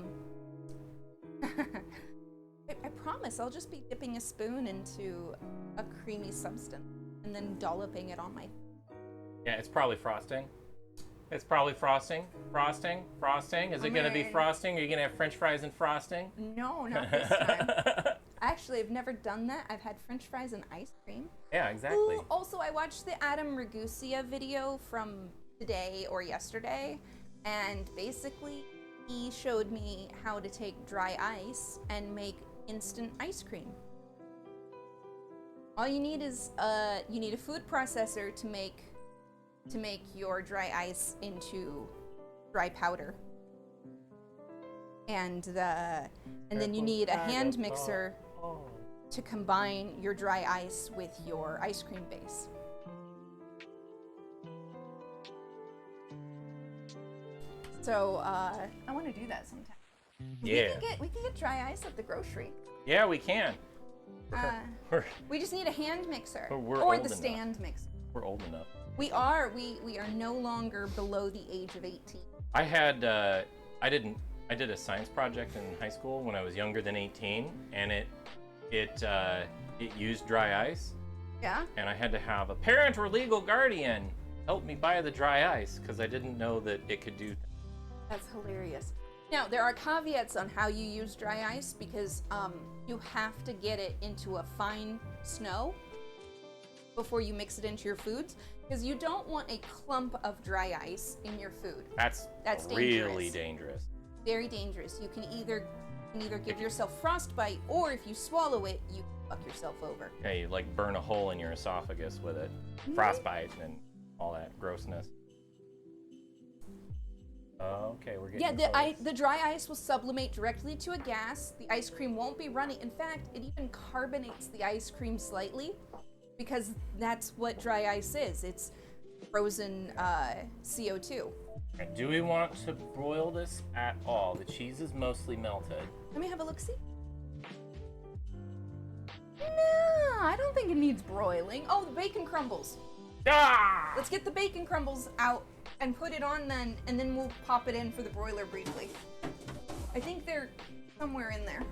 promise I'll just be dipping a spoon into a creamy substance and then dolloping it on my. Yeah, it's probably frosting. It's probably frosting. Frosting. Is it gonna be Man. frosting? Are you gonna have French fries and frosting? No, not this time. Actually, I've never done that. I've had French fries and ice cream. Yeah, exactly. Ooh, also, I watched the Adam Ragusa video from today or yesterday, and basically he showed me how to take dry ice and make instant ice cream. All you need is you need a food processor to make your dry ice into dry powder, and then you need a hand mixer to combine your dry ice with your ice cream base. So I want to do that sometime. Yeah. We can get dry ice at the grocery. Yeah, we can. We're, We just need a hand mixer We're or old the enough. stand mixer. we're old enough. We are no longer below the age of 18. I had I did a science project in high school when I was younger than 18, and it used dry ice, Yeah? and I had to have a parent or legal guardian help me buy the dry ice because I didn't know that it could do. That's hilarious. Now, there are caveats on how you use dry ice because you have to get it into a fine snow before you mix it into your foods, because you don't want a clump of dry ice in your food. That's really dangerous. Very dangerous. You can either give yourself frostbite, or if you swallow it, you fuck yourself over. Yeah, you like burn a hole in your esophagus with it, frostbite and all that grossness. Okay, we're getting Yeah, close. the dry ice will sublimate directly to a gas. The ice cream won't be runny. In fact, it even carbonates the ice cream slightly, because that's what dry ice is. It's frozen CO2. Okay, do we want to broil this at all? The cheese is mostly melted. Let me have a look-see. No, I don't think it needs broiling. Oh, the bacon crumbles. Ah! Let's get the bacon crumbles out and put it on then, and then we'll pop it in for the broiler briefly. I think they're somewhere in there.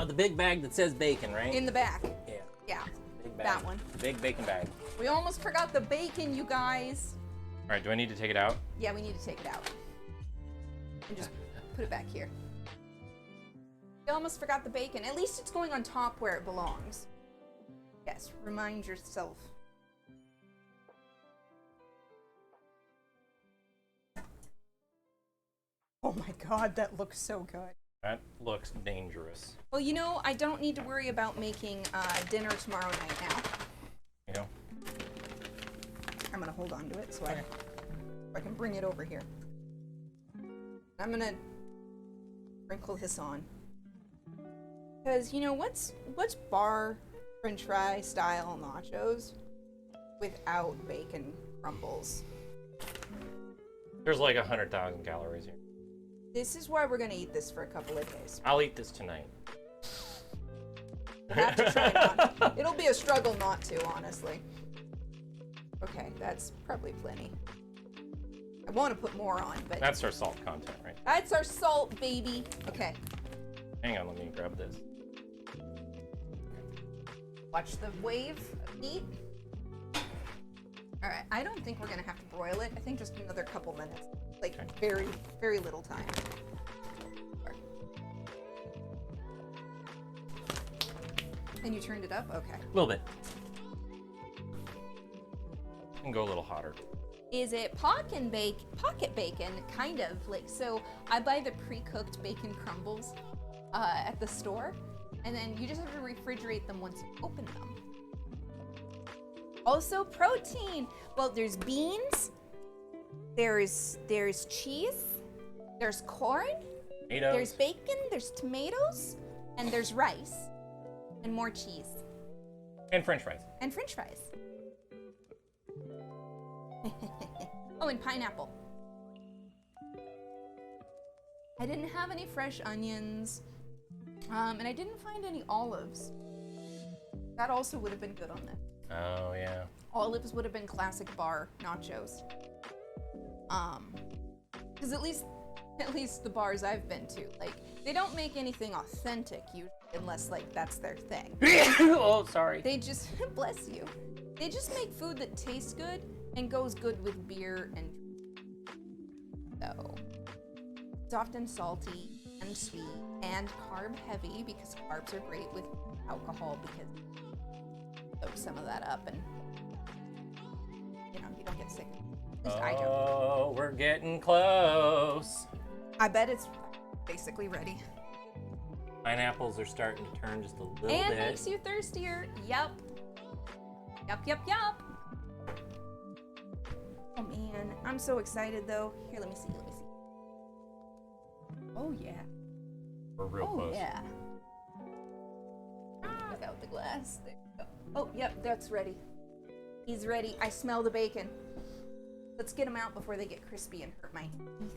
The big bag that says bacon, right? In the back. Yeah. Yeah, Big bag. that one. The big bacon bag. We almost forgot the bacon, you guys. All right, do I need to take it out? Yeah, we need to take it out. And just put it back here. We almost forgot the bacon. At least it's going on top where it belongs. Yes, remind yourself. Oh my god, that looks so good. That looks dangerous. Well, you know, I don't need to worry about making dinner tomorrow night now. You know? I'm gonna hold on to it so I can bring it over here. I'm gonna sprinkle this on. Because, you know, what's bar french fry style nachos without bacon crumbles? There's like 100,000 calories here. This is why we're gonna eat this for a couple of days. I'll eat this tonight. We'll have to try not. It'll be a struggle not to, honestly. Okay, that's probably plenty. I want to put more on, but That's our salt content, right? that's our salt, baby. Okay, Hang on, let me grab this. watch the wave of heat. All right, I don't think we're gonna have to broil it. I think just another couple minutes, like Okay. very, very little time. And you turned it up? Okay. A little bit. And go a little hotter. Is it pocket bacon? Kind of. Like, so I buy the pre-cooked bacon crumbles at the store, and then you just have to refrigerate them once you open them. Also protein. Well, there's beans, there's cheese, there's corn, Tomatoes. there's bacon, there's tomatoes, and there's rice, and more cheese, And french fries. and french fries. Oh, and pineapple. I didn't have any fresh onions, and I didn't find any olives. That also would have been good on this. Oh, yeah. Olives would have been classic bar nachos. Because at least the bars I've been to, like, they don't make anything authentic usually, unless like that's their thing. Oh, sorry. They just bless you. They just make food that tastes good and goes good with beer and so it's often salty and sweet and carb heavy because carbs are great with alcohol because soak some of that up and you know you don't get sick. At least I don't. Oh, we're getting close. I bet it's basically ready. Pineapples are starting to turn just a little And bit. makes you thirstier. Yup. Yup. Oh man, I'm so excited though. Here, let me see. Oh yeah. We're real Oh close. yeah. Without the glass. There we go. Oh, yep, that's ready. He's ready. I smell the bacon. Let's get them out before they get crispy and hurt my teeth.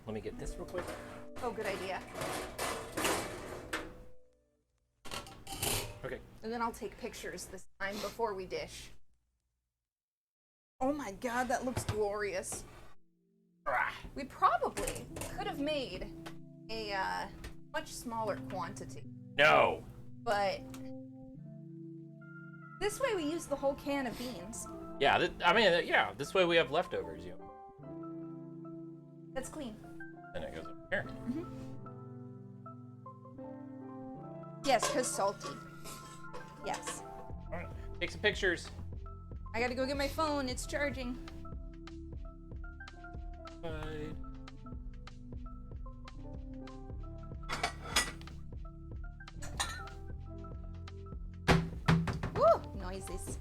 Let me get this real quick. Oh, good idea. Okay. And then I'll take pictures this time before we dish. Oh my god, that looks glorious. We probably could have made a much smaller quantity, No. but this way we use the whole can of beans. Yeah, yeah, this way we have leftovers, you know. That's clean. Then it goes up here. Yes, because salty. Yes. All right. Take some pictures. I gotta go get my phone, it's charging. Bye. Woo! Noises.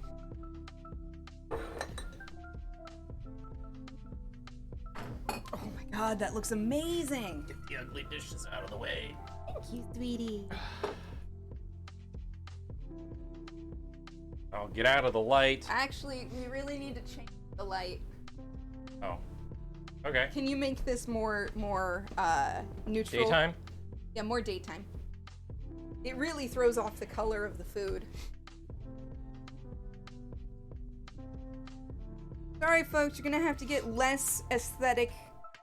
Oh my god, that looks amazing! Get the ugly dishes out of the way. Thank you, sweetie. I'll get out of the light. Actually, we really need to change the light. Oh. Okay. Can you make this more neutral? Daytime? Yeah, more daytime. It really throws off the color of the food. Sorry, folks, you're gonna have to get less aesthetic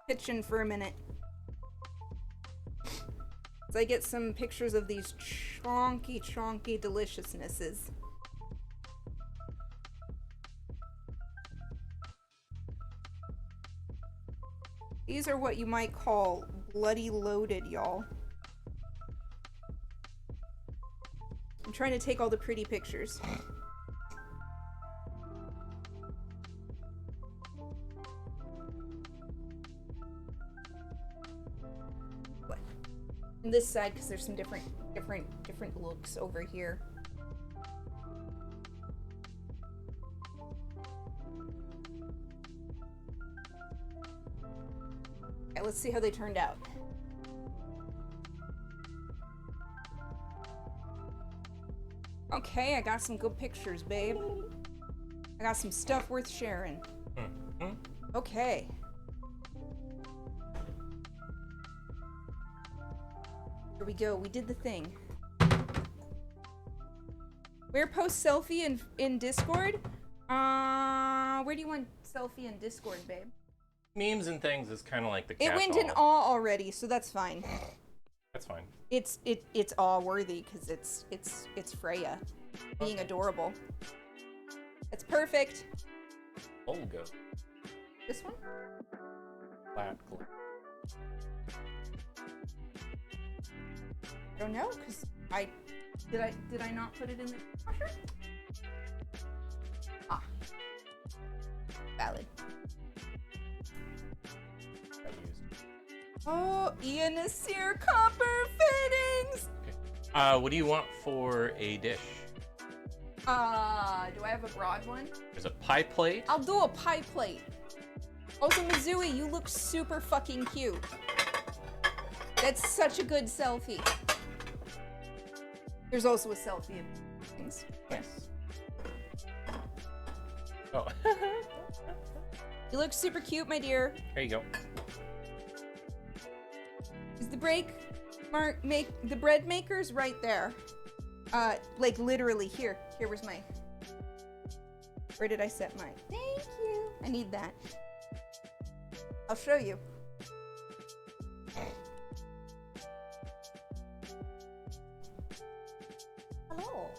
kitchen for a minute. So I get some pictures of these chonky deliciousnesses. These are what you might call bloody loaded, y'all. I'm trying to take all the pretty pictures. On this side, because there's some different looks over here. let's see how they turned out. Okay, I got some good pictures, babe. I got some stuff worth sharing. Okay. Here we go. We did the thing. Where post selfie in Discord? Where do you want selfie in Discord, babe? Memes and things is kind of like the cat It went in awe already, so that's fine. That's fine. It's awe worthy because it's Freya being adorable. It's perfect. Oh, go. This one? Flat clip. I don't know because did I not put it in the washer? Ah, valid. Got used. Oh, Ian Nasir copper fittings. Okay. What do you want for a dish? Do I have a broad one? There's a pie plate. I'll do a pie plate. Also, Mizui, you look super fucking cute. That's such a good selfie. There's also a selfie in things. Nice. Oh. You look super cute, my dear. There you go. Is the the bread maker's right there? Like literally here. Here was my. Where did I set mine? Thank you. I need that. I'll show you. Hello.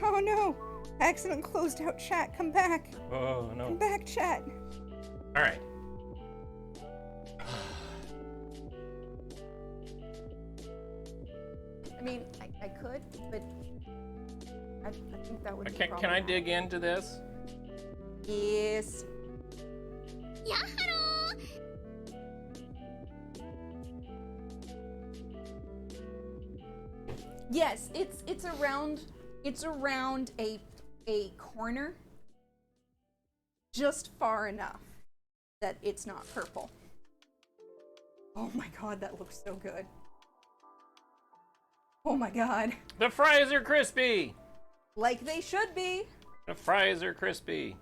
Oh no! I accidentally closed out chat. Come back. Oh no. Come back, chat. All right. I mean, I could, but I think that would be Can I dig into this? Yes. Yes, it's around a corner, just far enough that it's not purple. Oh my god, that looks so good. Oh my god. The fries are crispy. Like they should be. The fries are crispy.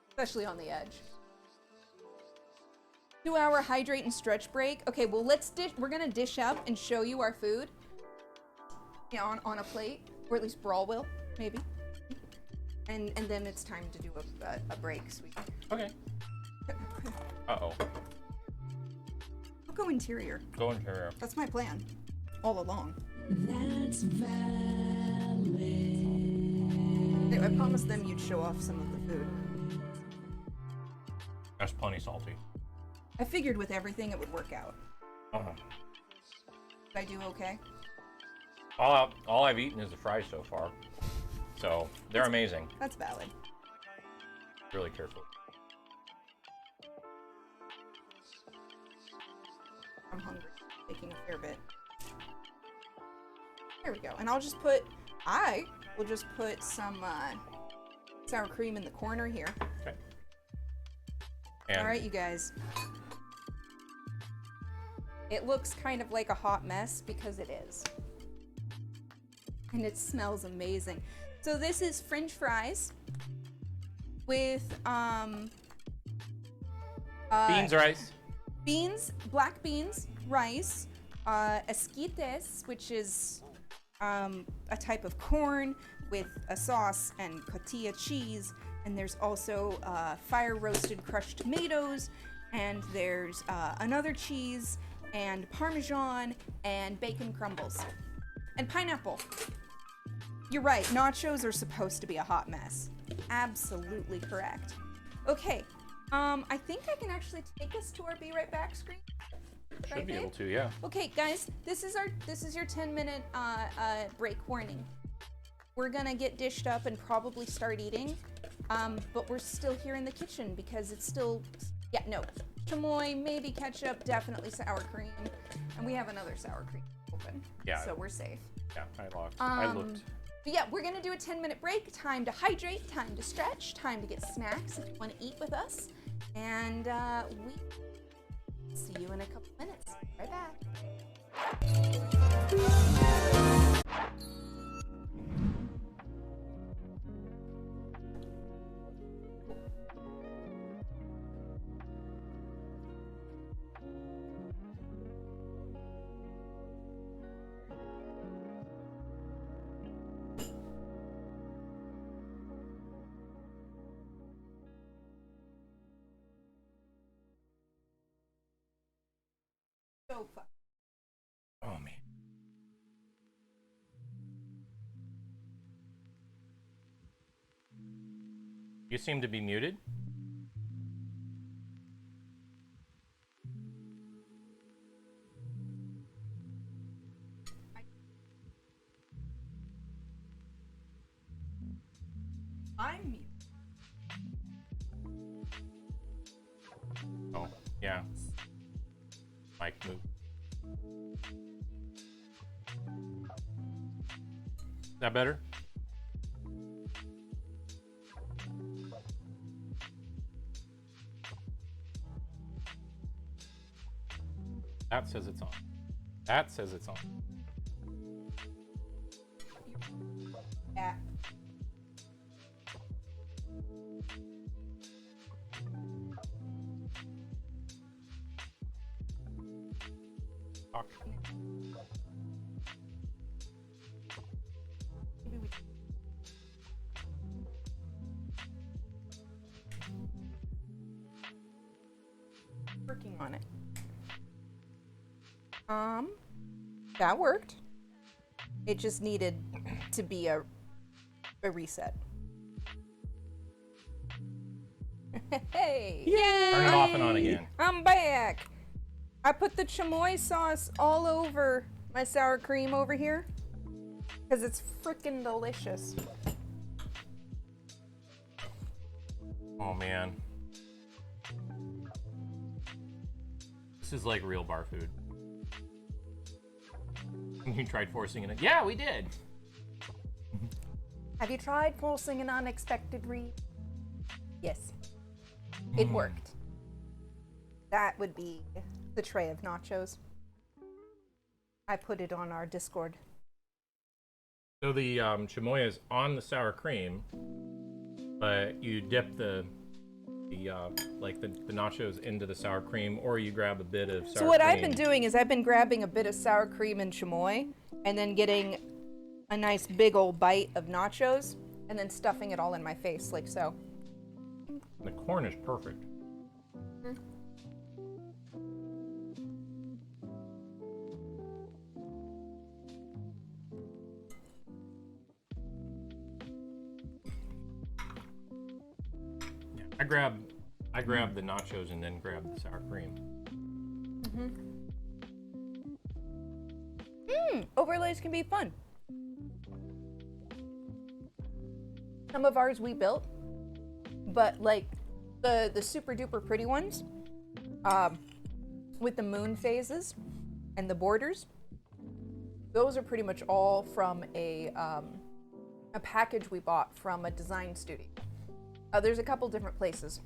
Especially on the edge. 2-hour hydrate and stretch break. Okay, well we're gonna dish up and show you our food. Yeah, on a plate, or at least Brawl will, maybe. And then it's time to do a break, sweetie. Okay. Uh-oh. I'll go interior. Go interior. That's my plan, all along. That's valid. Anyway, I promised them you'd show off some of the food. That's plenty salty. I figured with everything it would work out. Uh-huh. Did I do okay? All I've eaten is the fries so far. So, they're amazing. That's valid. Really careful. I'm hungry. Taking a fair bit. There we go. And I will just put some sour cream in the corner here. Okay. And All right, you guys. It looks kind of like a hot mess because it is. And it smells amazing. So this is French fries with beans, rice. beans, black beans, rice, esquites, which is a type of corn with a sauce, and cotija cheese, and there's also fire roasted crushed tomatoes, and there's another cheese, and Parmesan, and bacon crumbles, and pineapple. You're right, nachos are supposed to be a hot mess. Absolutely correct. Okay, I think I can actually take us to our Be Right Back screen. Should Right, be babe? able to, yeah. Okay, guys, this is your 10-minute break warning. We're gonna get dished up and probably start eating, but we're still here in the kitchen because it's still, chamoy, maybe ketchup, definitely sour cream, and we have another sour cream open. Yeah. So we're safe. Yeah, I looked. But yeah, we're gonna do a 10-minute break. Time to hydrate, time to stretch, time to get snacks if you want to eat with us. And we see you in a couple minutes. Right back. So fun. Oh man. You seem to be muted. I'm mute. Oh, yeah. Mic move. Is that better? That says it's on. That says it's on. Yeah. Talk. Maybe we working on it. That worked. It just needed to be a reset. Hey! Yay! Turn it off and on again. I'm back. I put the chamoy sauce all over my sour cream over here because it's freaking delicious. Oh man. This is like real bar food. You tried forcing it. Yeah, we did. Have you tried forcing an unexpected read? Yes. It worked. That would be the tray of nachos. I put it on our Discord. So the chamoy is on the sour cream, but you dip the nachos into the sour cream, or you grab a bit of sour cream. So what I've been doing is I've been grabbing a bit of sour cream and chamoy, and then getting a nice big old bite of nachos, and then stuffing it all in my face, like so. The corn is perfect. Yeah, I grab the nachos and then grab the sour cream. Overlays can be fun. Some of ours we built, but like the super duper pretty ones, with the moon phases and the borders, those are pretty much all from a package we bought from a design studio. There's a couple different places.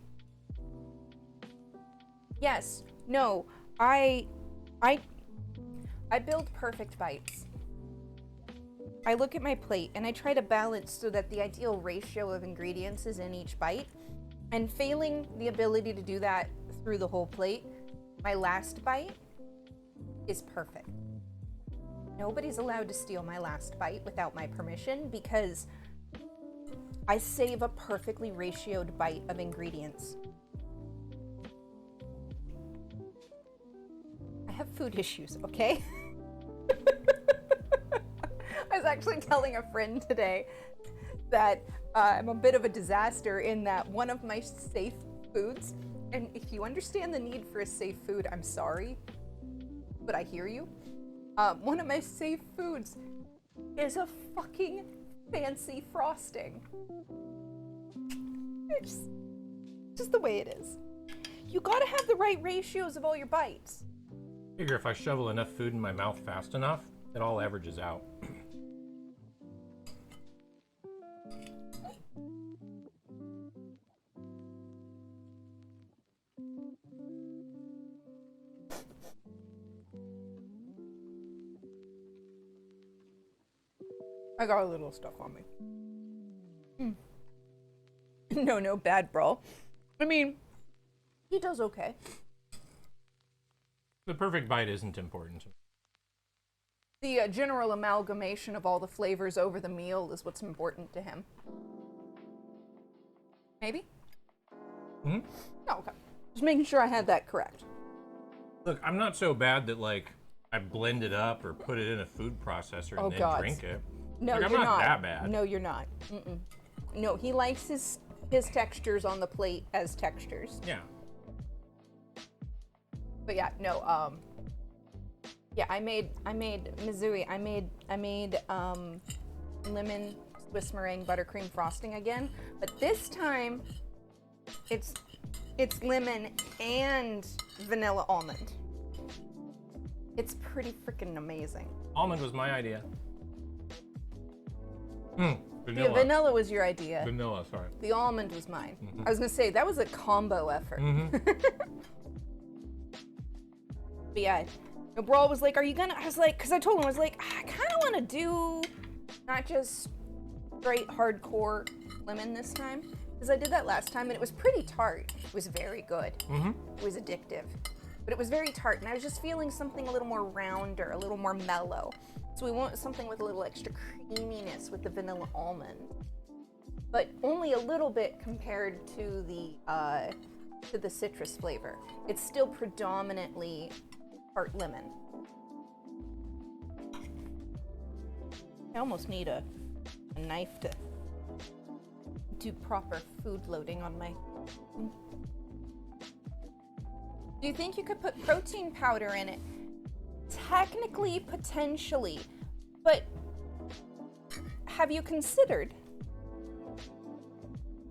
Yes, no, I build perfect bites. I look at my plate and I try to balance so that the ideal ratio of ingredients is in each bite. And failing the ability to do that through the whole plate, my last bite is perfect. Nobody's allowed to steal my last bite without my permission because I save a perfectly ratioed bite of ingredients. I have food issues, okay? I was actually telling a friend today that I'm a bit of a disaster in that one of my safe foods, and if you understand the need for a safe food, I'm sorry, but I hear you. One of my safe foods is a fucking fancy frosting. It's just the way it is. You gotta have the right ratios of all your bites. Figure if I shovel enough food in my mouth fast enough, it all averages out. I got a little stuff on me. No, bad, bro. I mean, he does okay. The perfect bite isn't important to me. The general amalgamation of all the flavors over the meal is what's important to him. Maybe? Hmm? Oh, okay. Just making sure I had that correct. Look, I'm not so bad that, like, I blend it up or put it in a food processor and then drink it. No, like, I'm you're not that bad. No, you're not. Mm-mm. No, he likes his textures on the plate as textures. Yeah. But yeah, no, yeah, I made Missouri. I made lemon Swiss meringue buttercream frosting again, but this time it's lemon and vanilla almond. It's pretty freaking amazing. Almond was my idea. The Vanilla. vanilla was your idea. Vanilla, sorry. The almond was mine. I was gonna say that was a combo effort. But yeah, Brawl was like, "Are you gonna?" I was like, because I told him I was like, I kind of want to do not just straight hardcore lemon this time, because I did that last time and it was pretty tart. It was very good. It was addictive, but it was very tart, and I was just feeling something a little more rounder, a little more mellow. So we want something with a little extra creaminess with the vanilla almond, but only a little bit compared to the citrus flavor. It's still predominantly tart lemon. I almost need a knife to do proper food loading on my... Do you think you could put protein powder in it? Technically, potentially, but have you considered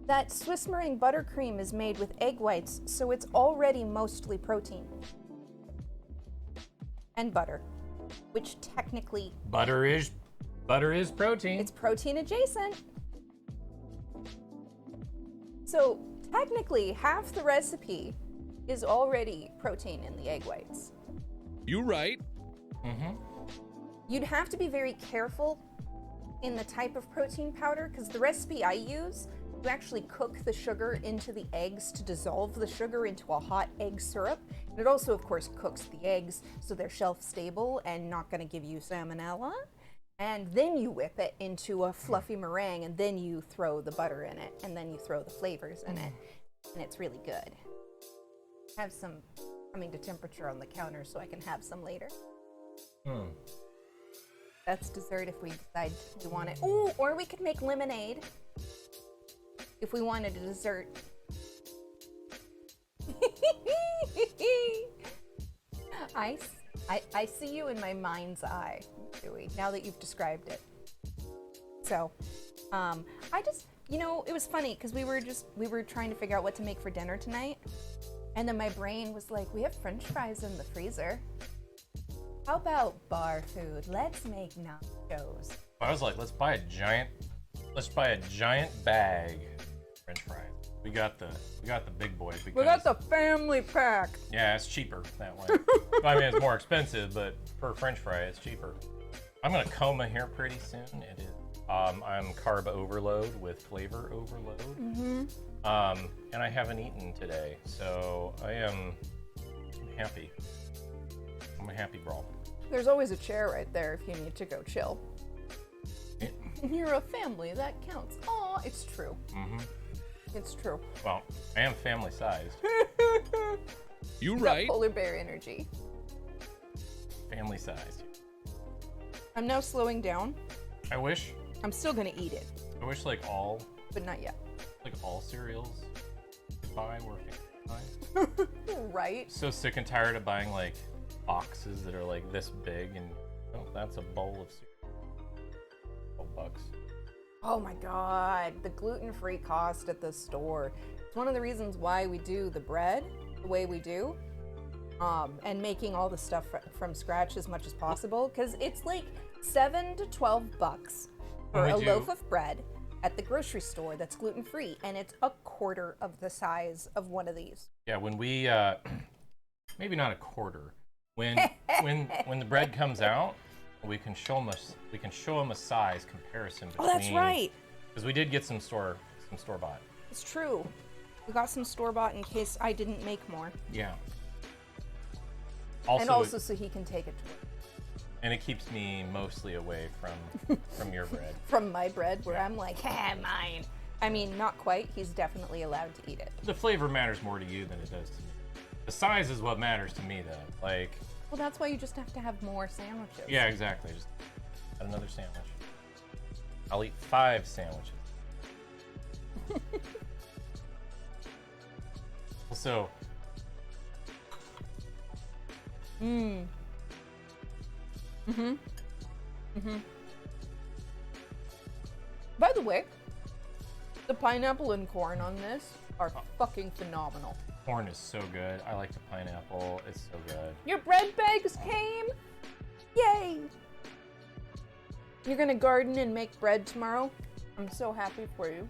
that Swiss meringue buttercream is made with egg whites, so it's already mostly protein? And butter, which technically... Butter is protein. It's protein adjacent. So technically, half the recipe is already protein in the egg whites. You right. You'd have to be very careful in the type of protein powder, because the recipe I use, you actually cook the sugar into the eggs to dissolve the sugar into a hot egg syrup. And it also, of course, cooks the eggs so they're shelf stable and not going to give you salmonella. And then you whip it into a fluffy meringue, and then you throw the butter in it, and then you throw the flavors in it, and it's really good. Have some coming to temperature on the counter so I can have some later. That's dessert if we decide we want it. Ooh, or we could make lemonade if we wanted a dessert. I see you in my mind's eye, Dewey, now that you've described it. So, I just, it was funny because we were trying to figure out what to make for dinner tonight. And then my brain was like, we have French fries in the freezer. How about bar food? Let's make nachos. I was like, let's buy a giant bag of French fries. We got the big boys. Because, We got the family pack. Yeah, it's cheaper that way. I mean, it's more expensive, but per French fry, it's cheaper. I'm gonna coma here pretty soon. It is. I'm carb overload with flavor overload. And I haven't eaten today, so I'm happy. I'm a happy brawl. There's always a chair right there if you need to go chill. Yeah. You're a family, that counts. Aw, it's true. It's true. Well, I am family sized. You Got right. polar bear energy. Family sized. I'm now slowing down. I wish I'm still gonna eat it, like all but not yet. cereals you buy were family sized. Right? So sick and tired of buying like boxes that are like this big, and that's a bowl of cereal. $12. Oh my god, the gluten-free cost at the store. It's one of the reasons why we do the bread the way we do, and making all the stuff from scratch as much as possible, because it's like $7 to $12 for a loaf of bread at the grocery store that's gluten-free, and it's a quarter of the size of one of these. Yeah, when we maybe not a quarter. When the bread comes out, We can show them a size comparison between. Oh, that's right. Because we did get some store bought. It's true. We got some store-bought in case I didn't make more. Yeah. And also so he can take it to work. And it keeps me mostly away from your bread. From my bread, where I'm like, mine. I mean, not quite. He's definitely allowed to eat it. The flavor matters more to you than it does to me. The size is what matters to me, though. Like. Well, that's why you just have to have more sandwiches. Yeah, exactly. Just add another sandwich. I'll eat 5 sandwiches. So. By the way, the pineapple and corn on this are fucking phenomenal. Corn is so good. I like the pineapple. It's so good. Your bread bags came! Yay! You're gonna garden and make bread tomorrow? I'm so happy for you.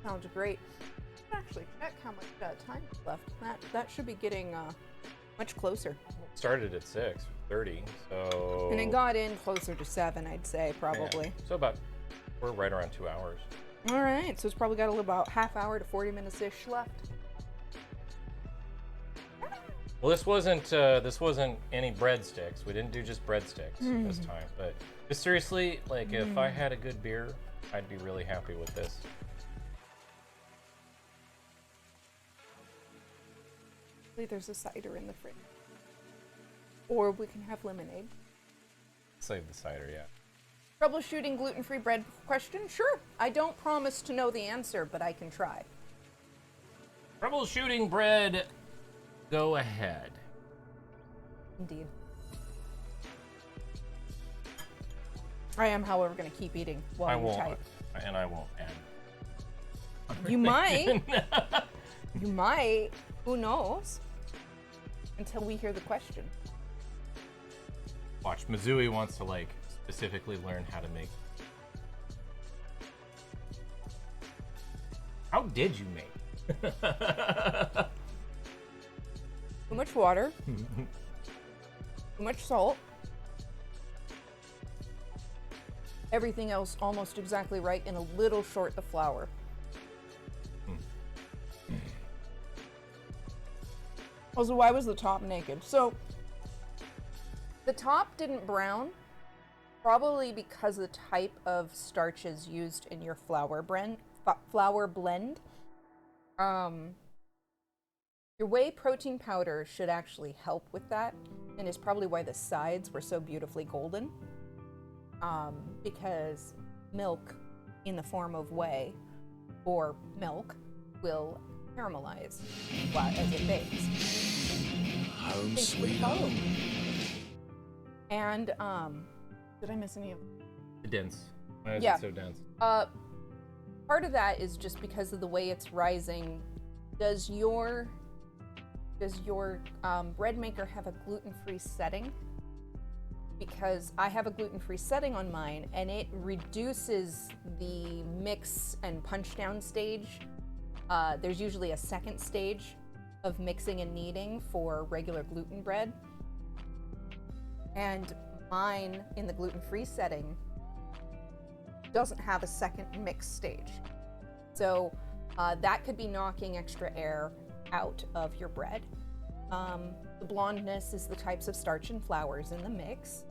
Sounds great. Actually, check how much time is left. That should be getting much closer. Started at 6:30, so. And it got in closer to 7, I'd say, probably. Yeah. So we're right around 2 hours. All right, so it's probably got about half hour to 40 minutes-ish left. Well, this wasn't any breadsticks. We didn't do just breadsticks this time. But seriously, like if I had a good beer, I'd be really happy with this. There's a cider in the fridge. Or we can have lemonade. Save the cider, yeah. Troubleshooting gluten-free bread question? Sure. I don't promise to know the answer, but I can try. Troubleshooting bread, go ahead. Indeed. I am, however, going to keep eating while you type. And I won't add. You might. You might. Who knows? Until we hear the question. Watch, Mizui wants to like specifically learn how to make. How did you make? Too much water. Too much salt. Everything else almost exactly right, and a little short the flour. Also, why was the top naked? So, the top didn't brown, probably because the type of starches used in your flour blend. Your whey protein powder should actually help with that, and is probably why the sides were so beautifully golden. Because milk in the form of whey or milk will caramelize as it bakes. Home sweet home. And did I miss any of them? Dense. Why is Yeah. it so dense? Part of that is just because of the way it's rising. Does your bread maker have a gluten-free setting? Because I have a gluten-free setting on mine, and it reduces the mix and punch down stage. There's usually a second stage of mixing and kneading for regular gluten bread. And mine, in the gluten-free setting, doesn't have a second mix stage. So that could be knocking extra air out of your bread. The blondness is the types of starch and flours in the mix,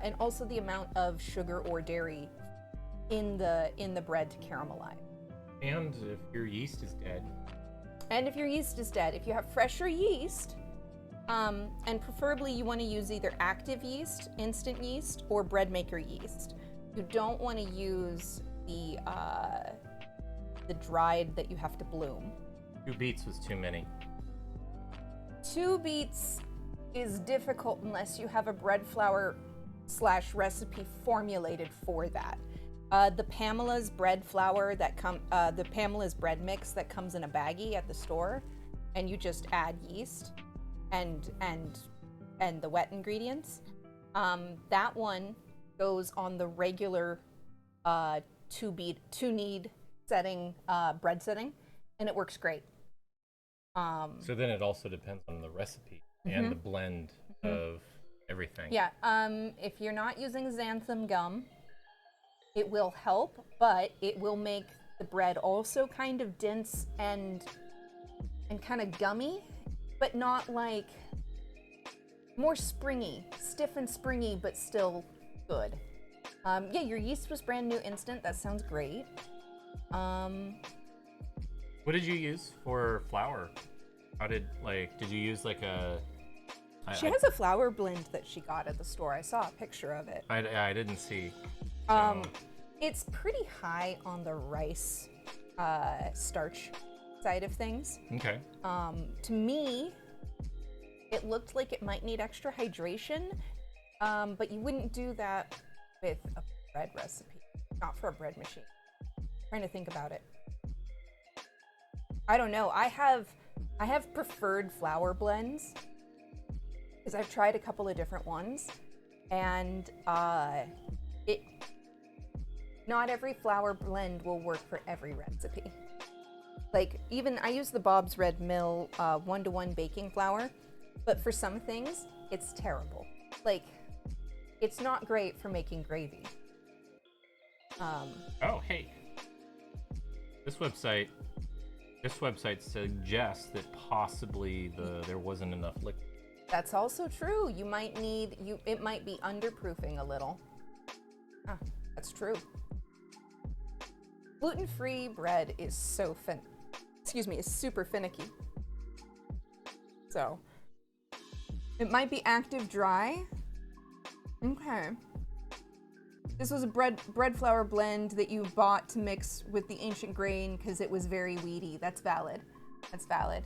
and also the amount of sugar or dairy in the bread to caramelize. And if your yeast is dead. And if your yeast is dead, if you have fresher yeast, and preferably you want to use either active yeast, instant yeast, or bread maker yeast. You don't want to use the dried that you have to bloom. 2 beets was too many. 2 beets is difficult unless you have a bread flour / recipe formulated for that. The Pamela's bread flour the Pamela's bread mix that comes in a baggie at the store, and you just add yeast and the wet ingredients. That one goes on the regular 2 knead setting, bread setting, and it works great. So then it also depends on the recipe. and the blend of everything. Yeah, if you're not using xanthan gum, it will help, but it will make the bread also kind of dense and kind of gummy, but not like more springy, stiff and springy, but still good. Yeah, your yeast was brand new instant. That sounds great. What did you use for flour? Did you use like a... She has a flour blend that she got at the store. I saw a picture of it. I didn't see. It's pretty high on the rice starch side of things. Okay. To me, it looked like it might need extra hydration, but you wouldn't do that with a bread recipe, not for a bread machine. Trying to think about it. I don't know. I have preferred flour blends because I've tried a couple of different ones, and not every flour blend will work for every recipe. Like, even I use the Bob's Red Mill 1-to-1 baking flour, but for some things, it's terrible. Like, it's not great for making gravy. Oh, hey. This website suggests that possibly there wasn't enough liquid. That's also true. You might need, it might be underproofing a little. That's true. Gluten-free bread is is super finicky. So, it might be active dry. Okay. This was a bread flour blend that you bought to mix with the ancient grain because it was very wheaty. That's valid. That's valid.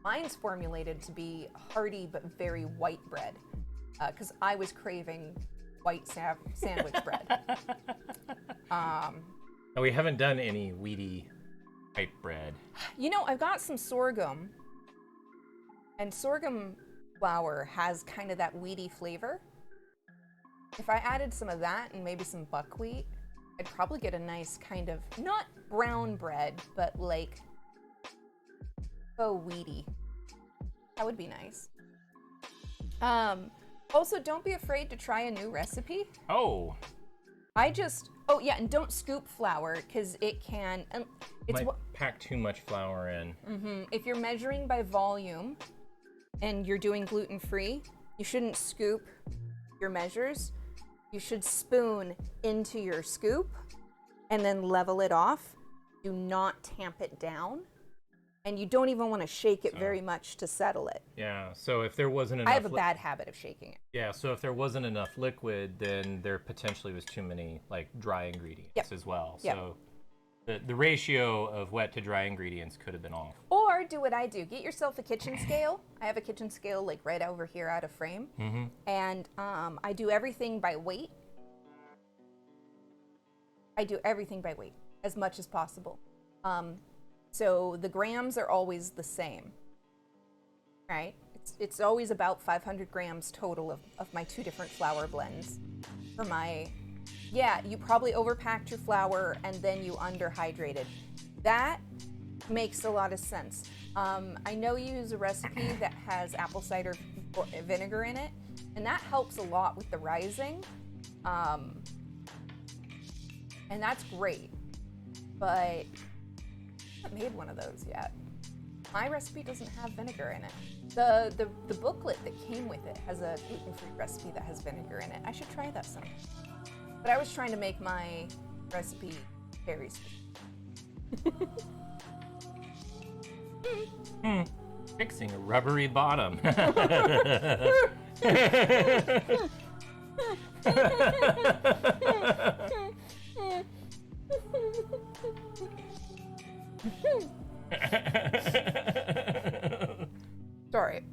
Mine's formulated to be hearty but very white bread because I was craving white sandwich bread. No, we haven't done any wheaty type bread. You know, I've got some sorghum, and sorghum flour has kind of that wheaty flavor. If I added some of that and maybe some buckwheat, I'd probably get a nice kind of, not brown bread, but like wheaty. That would be nice. Also, don't be afraid to try a new recipe. Oh. Oh yeah, and don't scoop flour because it can, Might pack too much flour in. If you're measuring by volume and you're doing gluten-free, you shouldn't scoop your measures. You should spoon into your scoop and then level it off. Do not tamp it down. And you don't even want to shake it very much to settle it. Yeah, so if there wasn't enough... I have a bad habit of shaking it. Yeah, so if there wasn't enough liquid, then there potentially was too many like dry ingredients as well. Yep. So the ratio of wet to dry ingredients could have been off. Or do what I do. Get yourself a kitchen scale. I have a kitchen scale like right over here out of frame. And I do everything by weight. I do everything by weight as much as possible. So the grams are always the same, right? It's always about 500 grams total of my two different flour blends. For my, yeah, you probably overpacked your flour and then you underhydrated. That makes a lot of sense. I know you use a recipe that has apple cider vinegar in it, and that helps a lot with the rising. And that's great, but I haven't made one of those yet. My recipe doesn't have vinegar in it. The booklet that came with it has a gluten-free recipe that has vinegar in it. I should try that sometime. But I was trying to make my recipe very sweet. Fixing a rubbery bottom. Sorry.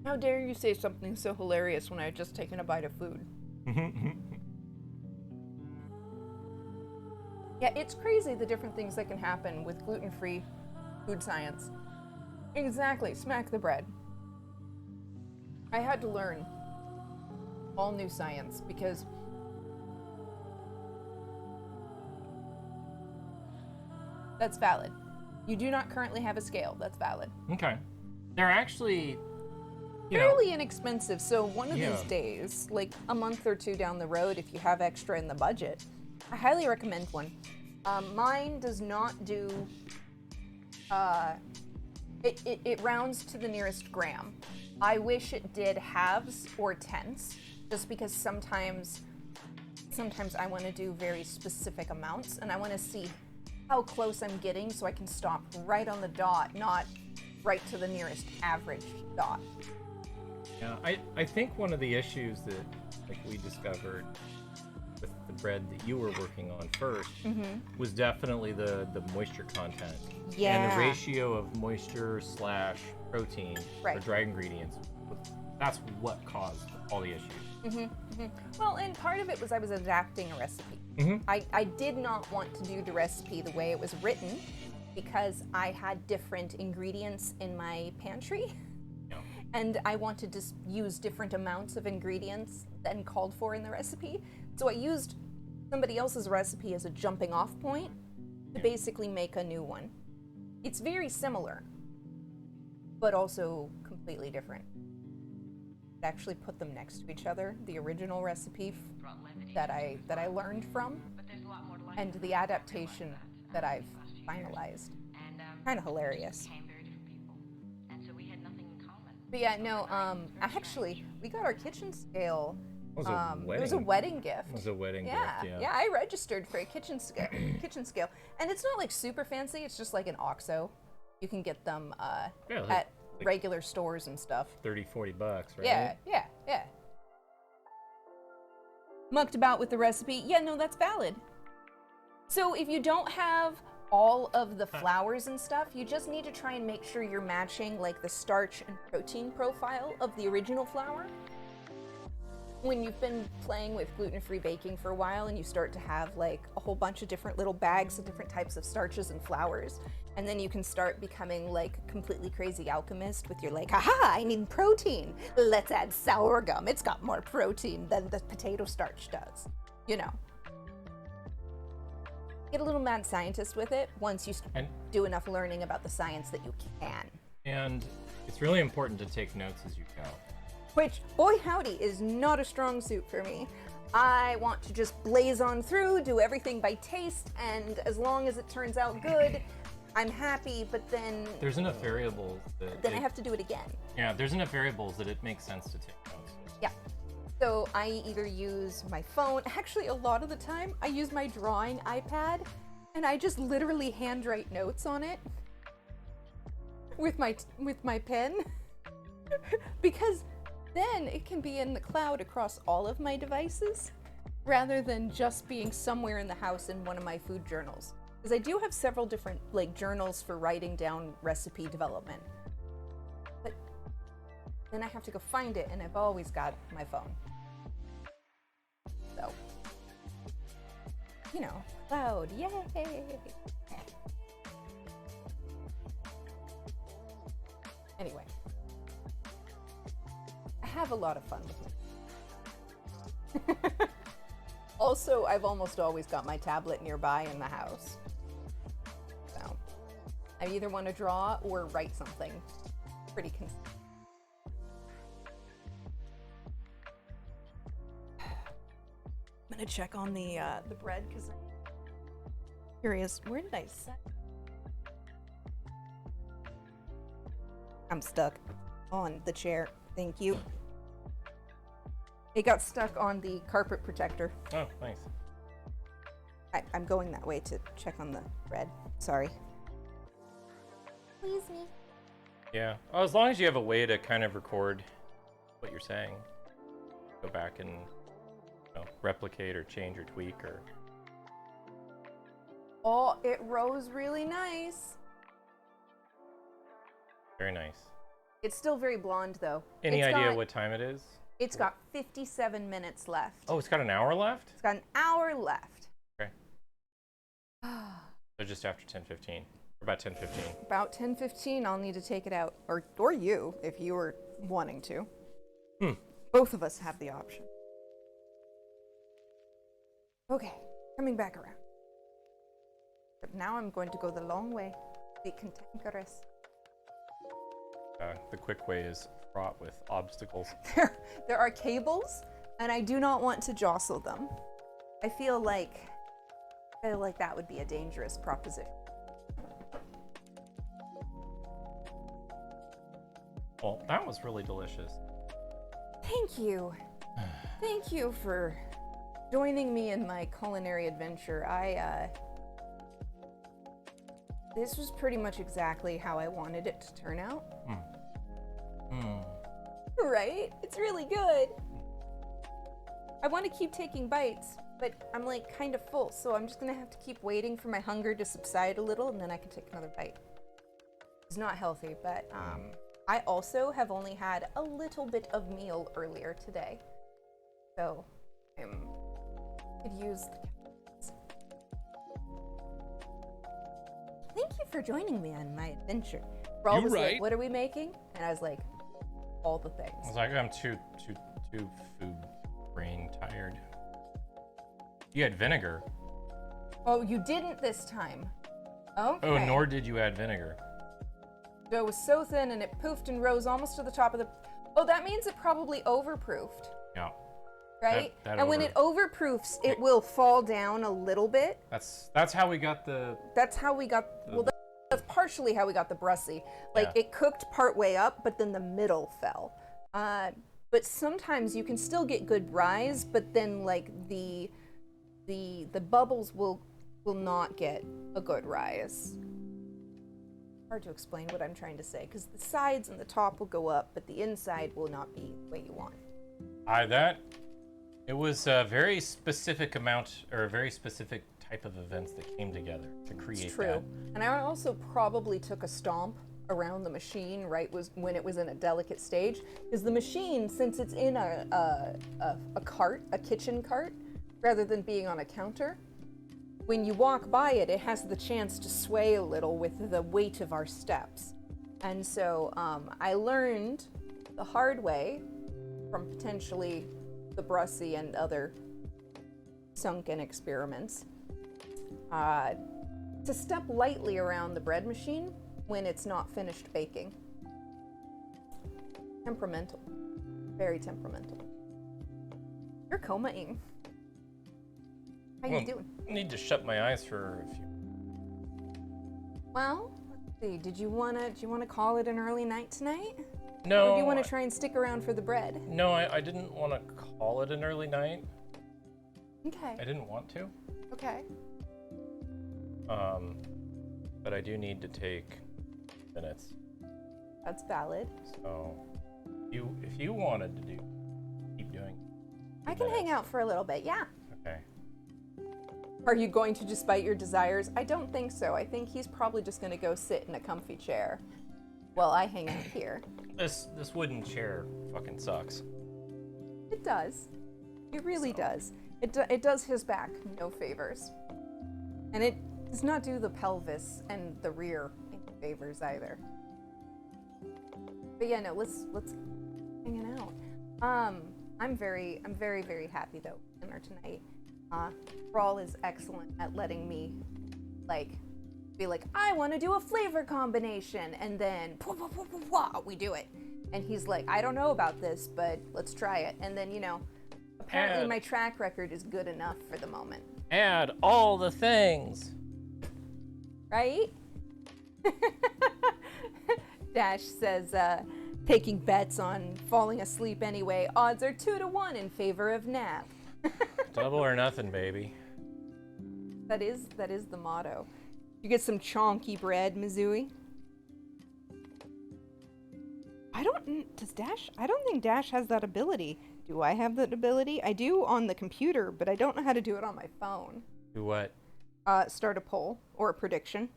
How dare you say something so hilarious when I had just taken a bite of food? Yeah, it's crazy the different things that can happen with gluten-free food science. Exactly, smack the bread. I had to learn all new science because that's valid. You do not currently have a scale. That's valid. Okay. They're actually, you know, Fairly inexpensive. So one of Yeah. these days, like a month or two down the road, if you have extra in the budget, I highly recommend one. Mine does not do. It rounds to the nearest gram. I wish it did halves or tenths, just because sometimes I want to do very specific amounts, and I want to see how close I'm getting so I can stop right on the dot, not right to the nearest average dot. yeah. I think one of the issues that like we discovered with the bread that you were working on 1st was definitely the moisture content. And Yeah. the ratio of moisture / protein Right. or dry ingredients. That's what caused all the issues. Well, and part of it was I was adapting a recipe. I did not want to do the recipe the way it was written because I had different ingredients in my pantry. Yeah. And I wanted to use different amounts of ingredients than called for in the recipe. So I used somebody else's recipe as a jumping off point to basically make a new one. It's very similar, but also completely different. I actually put them next to each other, the original recipe that I learned from, and the adaptation that I've finalized. Kind of hilarious. But yeah, no, actually, we got our kitchen scale. It was a wedding. It was a wedding gift. It was a wedding Yeah, gift. yeah, I registered for a kitchen scale, and it's not like super fancy. It's just like an OXO. You can get them Yeah, like- at like regular stores and stuff. $30-40, right? Yeah. Mucked about with the recipe. Yeah, no, that's valid. So if you don't have all of the flours and stuff, you just need to try and make sure you're matching like the starch and protein profile of the original flour. When you've been playing with gluten-free baking for a while and you start to have like a whole bunch of different little bags of different types of starches and flours, and then you can start becoming like completely crazy alchemist with your like, aha, I need protein. Let's add sorghum. It's got more protein than the potato starch does. You know. Get a little mad scientist with it once you do enough learning about the science that you can. And it's really important to take notes as you go. Which, boy howdy, is not a strong suit for me. I want to just blaze on through, do everything by taste, and as long as it turns out good, I'm happy, but then There's enough variables that I have to do it again. Yeah, there's enough variables that it makes sense to take notes. Yeah. So I either use my phone, actually a lot of the time, I use my drawing iPad, and I just literally handwrite notes on it with my pen, because then it can be in the cloud across all of my devices, rather than just being somewhere in the house in one of my food journals. Because I do have several different like journals for writing down recipe development. But then I have to go find it, and I've always got my phone. So, you know, cloud, yay! Anyway. I have a lot of fun with it. Also, I've almost always got my tablet nearby in the house. So, I either want to draw or write something pretty consistent. I'm gonna check on the bread because I'm curious. Where did I set? I'm stuck on the chair. Thank you. It got stuck on the carpet protector. Oh, nice. I'm going that way to check on the bread. Sorry. Please me. Yeah. Well, as long as you have a way to kind of record what you're saying, go back and replicate or change or tweak or. Oh, it rose really nice. Very nice. It's still very blonde though. Any idea what time it is? It's got 57 minutes left. Oh, it's got an hour left? It's got an hour left. Okay. So just after 10:15. Or about 10:15. About 10:15, I'll need to take it out. Or you, if you were wanting to. Both of us have the option. Okay, coming back around. But now I'm going to go the long way. the cantankerous. The quick way is fraught with obstacles. There are cables, and I do not want to jostle them. I feel like that would be a dangerous proposition. Well, that was really delicious. Thank you. Thank you for joining me in my culinary adventure. This was pretty much exactly how I wanted it to turn out. Right? It's really good. I want to keep taking bites, but I'm like kind of full, so I'm just gonna have to keep waiting for my hunger to subside a little, and then I can take another bite. It's not healthy, but I also have only had a little bit of meal earlier today, so I could use the calories. Thank you for joining me on my adventure. Raul was like, "What are we making?" And I was like, "All the things." I was like, I'm too food brain tired. You had vinegar. Oh, you didn't this time. Okay. Oh, nor did you add vinegar. Dough was so thin and it poofed and rose almost to the top of the... Oh, that means it probably overproofed, Yeah. right? That and when it overproofs, it will fall down a little bit. That's how we got the... That's how we got... Well, that's partially how we got the brussy. Like, Yeah. it cooked part way up, but then the middle fell. But sometimes you can still get good rise, but then, like, the bubbles will not get a good rise. Hard to explain what I'm trying to say, because the sides and the top will go up, but the inside will not be the way you want. It was a very specific amount, or a very specific type of events that came together to create It's true. that. And I also probably took a stomp around the machine when it was in a delicate stage, because the machine, since it's in a cart, a kitchen cart, rather than being on a counter, when you walk by it, it has the chance to sway a little with the weight of our steps. And so I learned the hard way from potentially the Brussy and other sunken experiments to step lightly around the bread machine when it's not finished baking. Temperamental. Very temperamental. You're coma-ing. How you doing? I need to shut my eyes for a few. Well, let's see. Do you wanna call it an early night tonight? No. Or do you want to try and stick around for the bread? No, I didn't want to call it an early night. Okay. I didn't want to. Okay. But I do need to take minutes. That's valid. So, if you wanted to keep doing. I can hang out for a little bit. Yeah. Okay. Are you going to despite your desires? I don't think so. I think he's probably just going to go sit in a comfy chair while I hang out here. This wooden chair fucking sucks. It does. It really does. It does his back no favors. And it does not do the pelvis and the rear any favors either. But yeah, no, let's hanging out. I'm very, very happy though with dinner tonight. Rawl is excellent at letting me be like, I want to do a flavor combination, and then we do it. And he's like, I don't know about this, but let's try it. And then, apparently my track record is good enough for the moment. Add all the things. Right? Dash says, taking bets on falling asleep anyway, odds are 2-1 in favor of nap. Double or nothing, baby. That is the motto. You get some chonky bread, Mizui. I don't think Dash has that ability. Do I have that ability? I do on the computer, but I don't know how to do it on my phone. Do what? Start a poll or a prediction.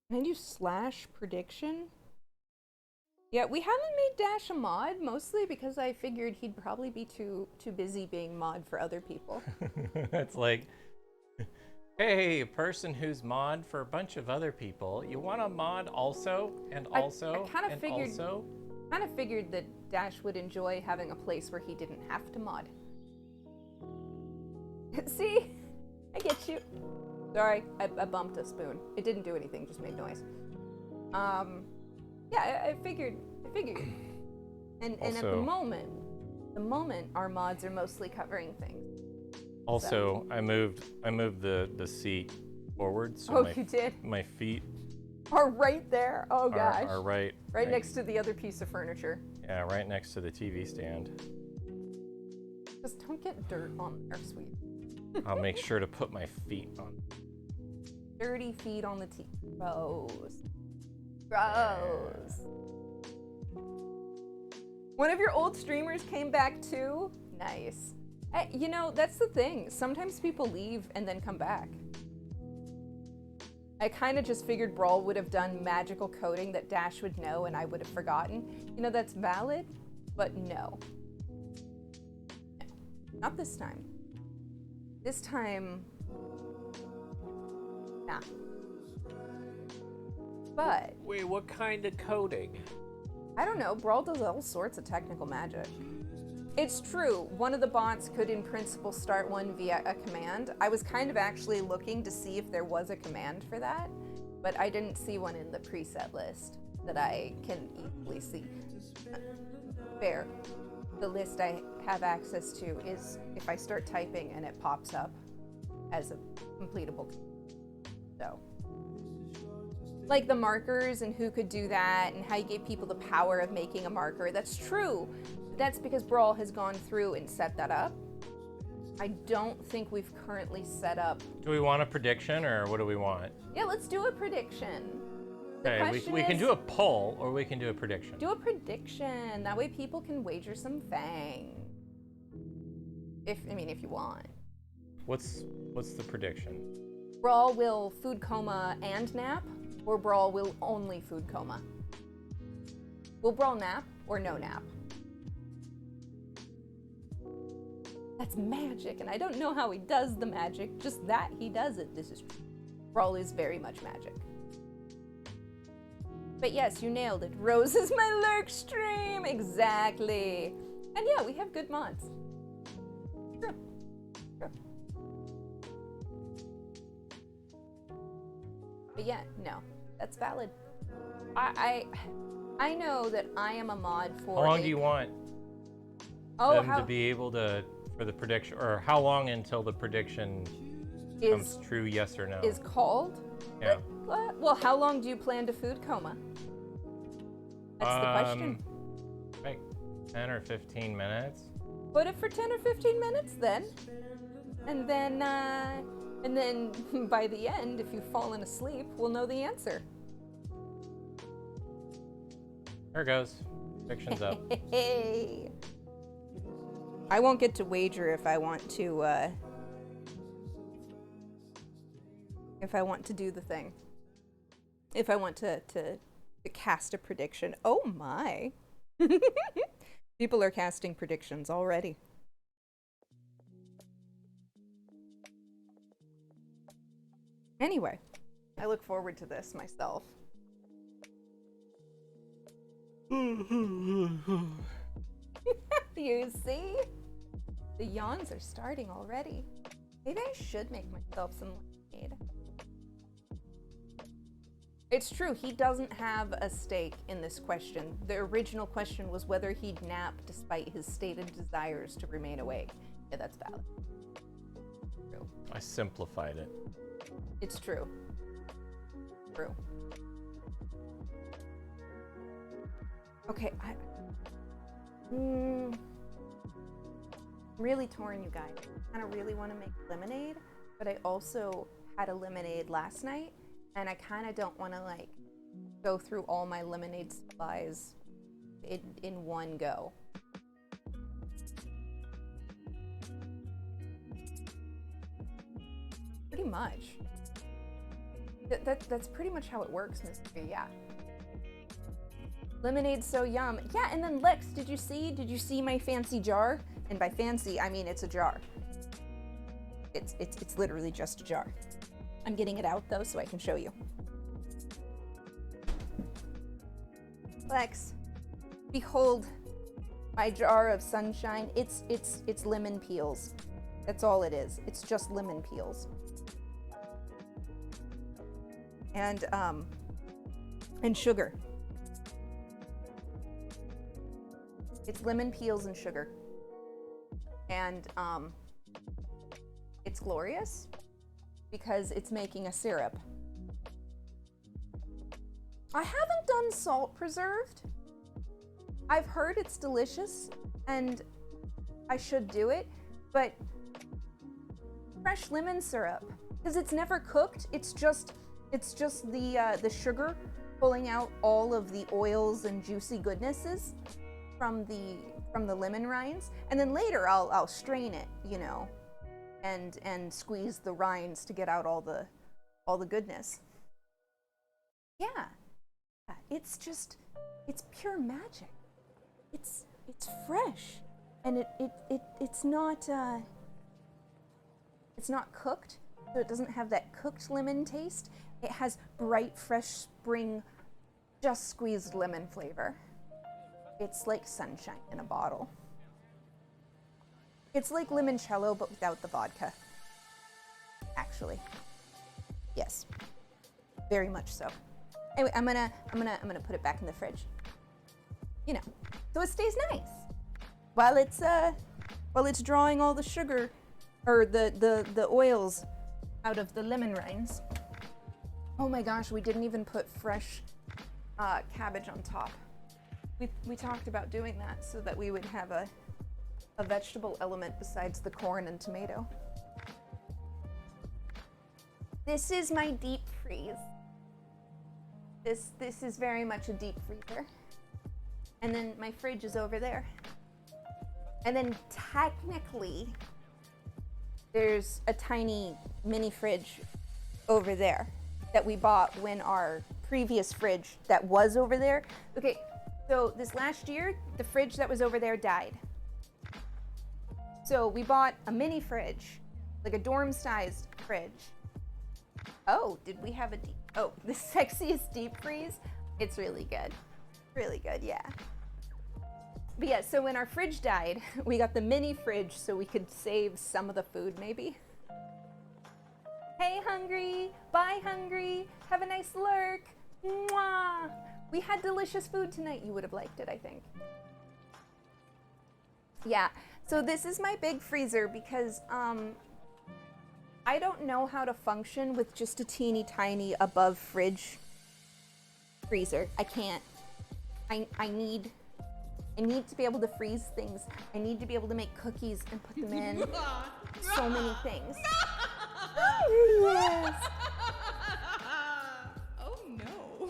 Can I do /prediction? Yeah, we haven't made Dash a mod, mostly because I figured he'd probably be too busy being mod for other people. It's like, hey, person who's mod for a bunch of other people, you want to mod also and also I kind of and figured, also? kind of figured that Dash would enjoy having a place where he didn't have to mod. See? I get you. Sorry, I bumped a spoon. It didn't do anything, just made noise. Yeah, I figured. And at the moment, our mods are mostly covering things. Also, so. I moved the seat forward, so you did? My feet are right there. Oh gosh. Are right next to the other piece of furniture. Yeah, right next to the TV stand. Just don't get dirt on there, sweet. I'll make sure to put my feet on. Dirty feet on the TV. Gross. One of your old streamers came back too? Nice. You know, that's the thing. Sometimes people leave and then come back. I kind of just figured Brawl would have done magical coding that Dash would know and I would have forgotten. You know, that's valid, but no. Not this time. This time, nah. But... Wait, what kind of coding? I don't know. Brawl does all sorts of technical magic. It's true. One of the bots could, in principle, start one via a command. I was kind of actually looking to see if there was a command for that, but I didn't see one in the preset list that I can easily see. Fair. The list I have access to is if I start typing and it pops up as a completable. So, like the markers and who could do that and how you gave people the power of making a marker. That's true. That's because Brawl has gone through and set that up. I don't think we've currently set up. Do we want a prediction or what do we want? Yeah, let's do a prediction. Okay, we can do a poll or we can do a prediction. Do a prediction. That way people can wager some fang. If you want. What's the prediction? Brawl will food coma and nap, or Brawl will only food coma? Will Brawl nap or no nap? That's magic, and I don't know how he does the magic, just that he does it. This is true. Brawl is very much magic. But yes, you nailed it. Rose is my lurk stream! Exactly. And yeah, we have good mods. True. But yeah, no, that's valid. I know that I am a mod for. How long do you want them to be able to for the prediction, or how long until the prediction comes true? Yes or no? Is called. Yeah. Well, how long do you plan to food coma? That's the question. Like 10 or 15 minutes. Put it for 10 or 15 minutes then. And then by the end, if you've fallen asleep, we'll know the answer. There it goes. Prediction's up. Hey. I won't get to wager if I want to do the thing. If I want to cast a prediction. Oh my. People are casting predictions already. Anyway, I look forward to this myself. You see? The yawns are starting already. Maybe I should make myself some lemonade. It's true, he doesn't have a stake in this question. The original question was whether he'd nap despite his stated desires to remain awake. Yeah, that's valid. True. I simplified it. It's true. True. Okay, I'm really torn, you guys. I kind of really want to make lemonade, but I also had a lemonade last night, and I kind of don't want to like go through all my lemonade supplies in one go. Pretty much. That's pretty much how it works, Mr. Yeah. Lemonade's so yum. Yeah, and then Lex, did you see my fancy jar? And by fancy, I mean it's a jar. It's literally just a jar. I'm getting it out though so I can show you. Lex, behold my jar of sunshine. It's lemon peels. That's all it is. It's just lemon peels. and sugar. It's lemon peels and sugar. And it's glorious because it's making a syrup. I haven't done salt preserved. I've heard it's delicious and I should do it, but fresh lemon syrup, because it's never cooked. It's just the sugar pulling out all of the oils and juicy goodnesses from the lemon rinds, and then later I'll strain it, you know, and squeeze the rinds to get out all the goodness. Yeah, it's pure magic. It's fresh, and it's not cooked, so it doesn't have that cooked lemon taste. It has bright, fresh spring, just squeezed lemon flavor. It's like sunshine in a bottle. It's like limoncello, but without the vodka. Actually, yes, very much so. Anyway, I'm gonna put it back in the fridge. You know, so it stays nice while it's drawing all the sugar or the oils out of the lemon rinds. Oh my gosh, we didn't even put fresh cabbage on top. We talked about doing that so that we would have a vegetable element besides the corn and tomato. This is my deep freeze. This is very much a deep freezer. And then my fridge is over there. And then technically, there's a tiny mini fridge over there that we bought when our previous fridge that was over there. Okay, so this last year, the fridge that was over there died. So we bought a mini fridge, like a dorm-sized fridge. Oh, did we have the sexiest deep freeze? It's really good. Really good, yeah. But yeah, so when our fridge died, we got the mini fridge so we could save some of the food, maybe. Hey, Hungry! Bye, Hungry! Have a nice lurk! Mwah! We had delicious food tonight. You would have liked it, I think. Yeah, so this is my big freezer because I don't know how to function with just a teeny tiny above fridge freezer. I can't. I need to be able to freeze things. I need to be able to make cookies and put them in. So many things. Yes. Oh no.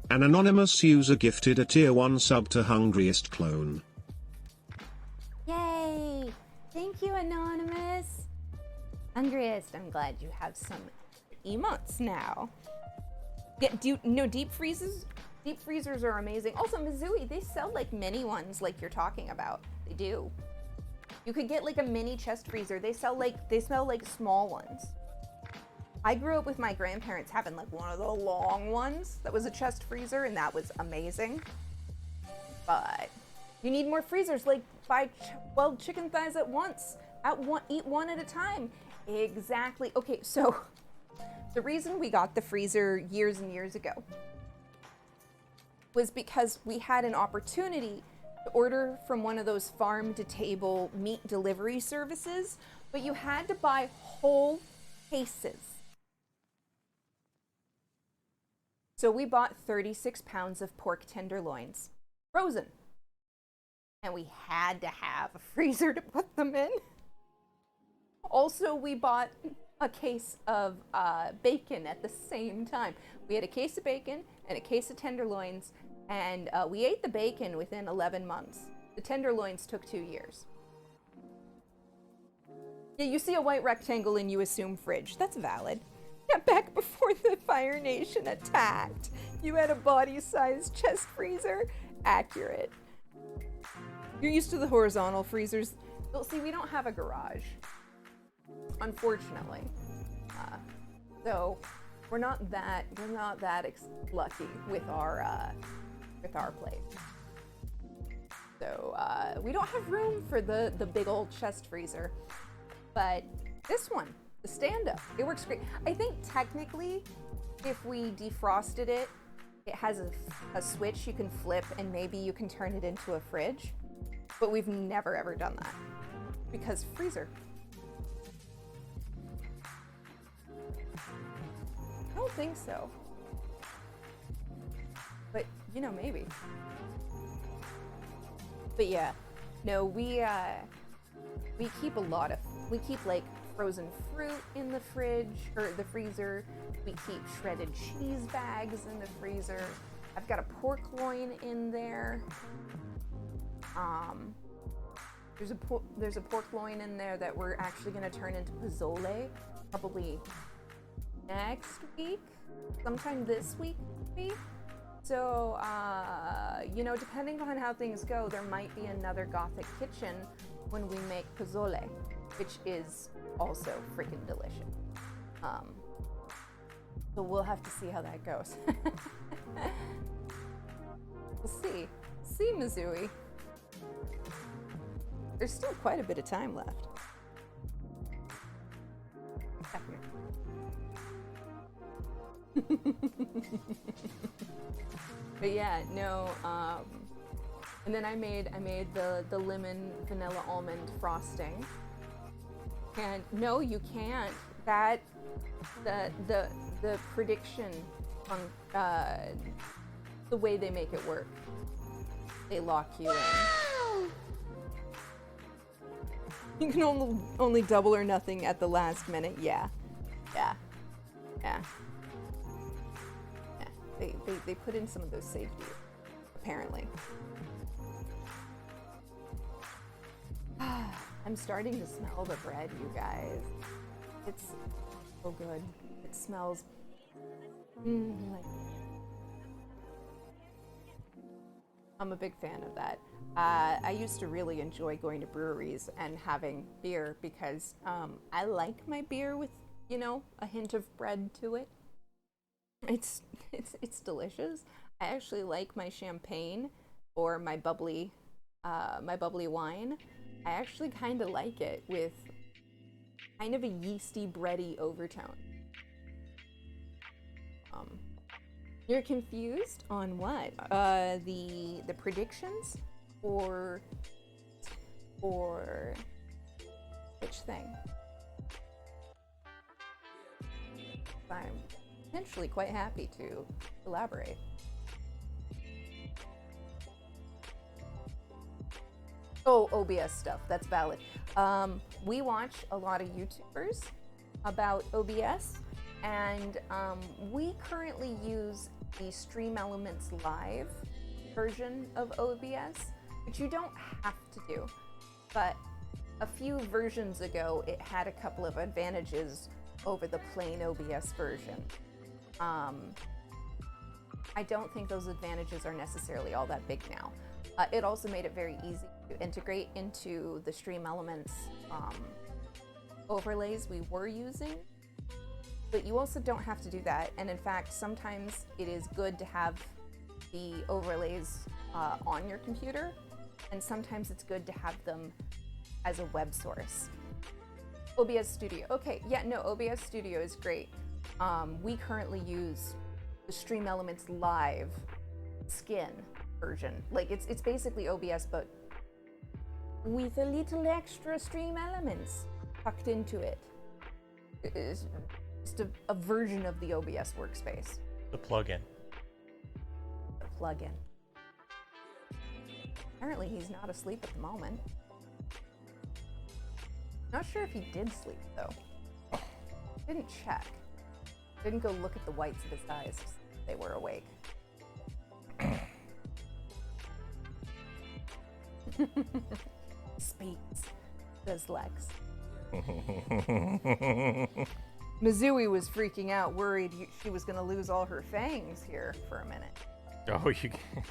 An anonymous user gifted a tier 1 sub to Hungriest Clone. Yay! Thank you, Anonymous. Hungriest, I'm glad you have some emotes now. Yeah, do you know deep freezers? Deep freezers are amazing. Also, Mizui, they sell like mini ones like you're talking about. They do. You could get like a mini chest freezer. They sell like small ones. I grew up with my grandparents having like one of the long ones that was a chest freezer, and that was amazing. But you need more freezers, like buy 12 chicken thighs at once. Eat one at a time. Exactly. Okay, so the reason we got the freezer years and years ago was because we had an opportunity to order from one of those farm-to-table meat delivery services, but you had to buy whole cases. So we bought 36 pounds of pork tenderloins, frozen. And we had to have a freezer to put them in. Also, we bought a case of bacon at the same time. We had a case of bacon and a case of tenderloins, and we ate the bacon within 11 months. The tenderloins took 2 years. Yeah, you see a white rectangle and you assume fridge. That's valid. Yeah, back before the Fire Nation attacked, you had a body-sized chest freezer. Accurate. You're used to the horizontal freezers. Well, see, we don't have a garage, unfortunately. So we're not that lucky with our place. So we don't have room for the big old chest freezer. But this one, the stand-up, it works great. I think technically if we defrosted it, it has a switch you can flip and maybe you can turn it into a fridge. But we've never ever done that because freezer. I don't think so. But, you know, maybe. But yeah, no, we keep we keep like frozen fruit in the fridge, or the freezer. We keep shredded cheese bags in the freezer. I've got a pork loin in there. There's a pork loin in there that we're actually gonna turn into pozole, probably next week, sometime this week, maybe. So, you know, depending on how things go, there might be another Gothic Kitchen when we make pozole, which is also freaking delicious. So we'll have to see how that goes. We'll see. See, Mizui. There's still quite a bit of time left. Back here. But yeah, no, and then I made the lemon vanilla almond frosting. And no, you can't. That the prediction on the way they make it work, they lock you in. You can only double or nothing at the last minute. Yeah. They put in some of those safeties, apparently. I'm starting to smell the bread, you guys. It's so good. It smells like. I'm a big fan of that. I used to really enjoy going to breweries and having beer because I like my beer with, you know, a hint of bread to it. It's delicious. I actually like my champagne or my bubbly wine. I actually kind of like it with kind of a yeasty, bready overtone. You're confused on what? The predictions or which thing? I'm potentially quite happy to elaborate. Oh, OBS stuff, that's valid. We watch a lot of YouTubers about OBS, and we currently use the Stream Elements Live version of OBS, which you don't have to do, but a few versions ago it had a couple of advantages over the plain OBS version. I don't think those advantages are necessarily all that big now. It also made it very easy to integrate into the Stream Elements overlays we were using. But you also don't have to do that. And in fact, sometimes it is good to have the overlays on your computer. And sometimes it's good to have them as a web source. OBS Studio. Okay, yeah, no, OBS Studio is great. We currently use the Stream Elements Live skin version. Like, it's basically OBS, but with a little extra Stream Elements tucked into it. It's just a version of the OBS workspace. The plugin. The plugin. Apparently he's not asleep at the moment. Not sure if he did sleep though. Didn't check. Didn't go look at the whites of his eyes. They were awake. Speaks, says Lex. Mizui was freaking out, worried she was going to lose all her fangs here for a minute. Oh, you can.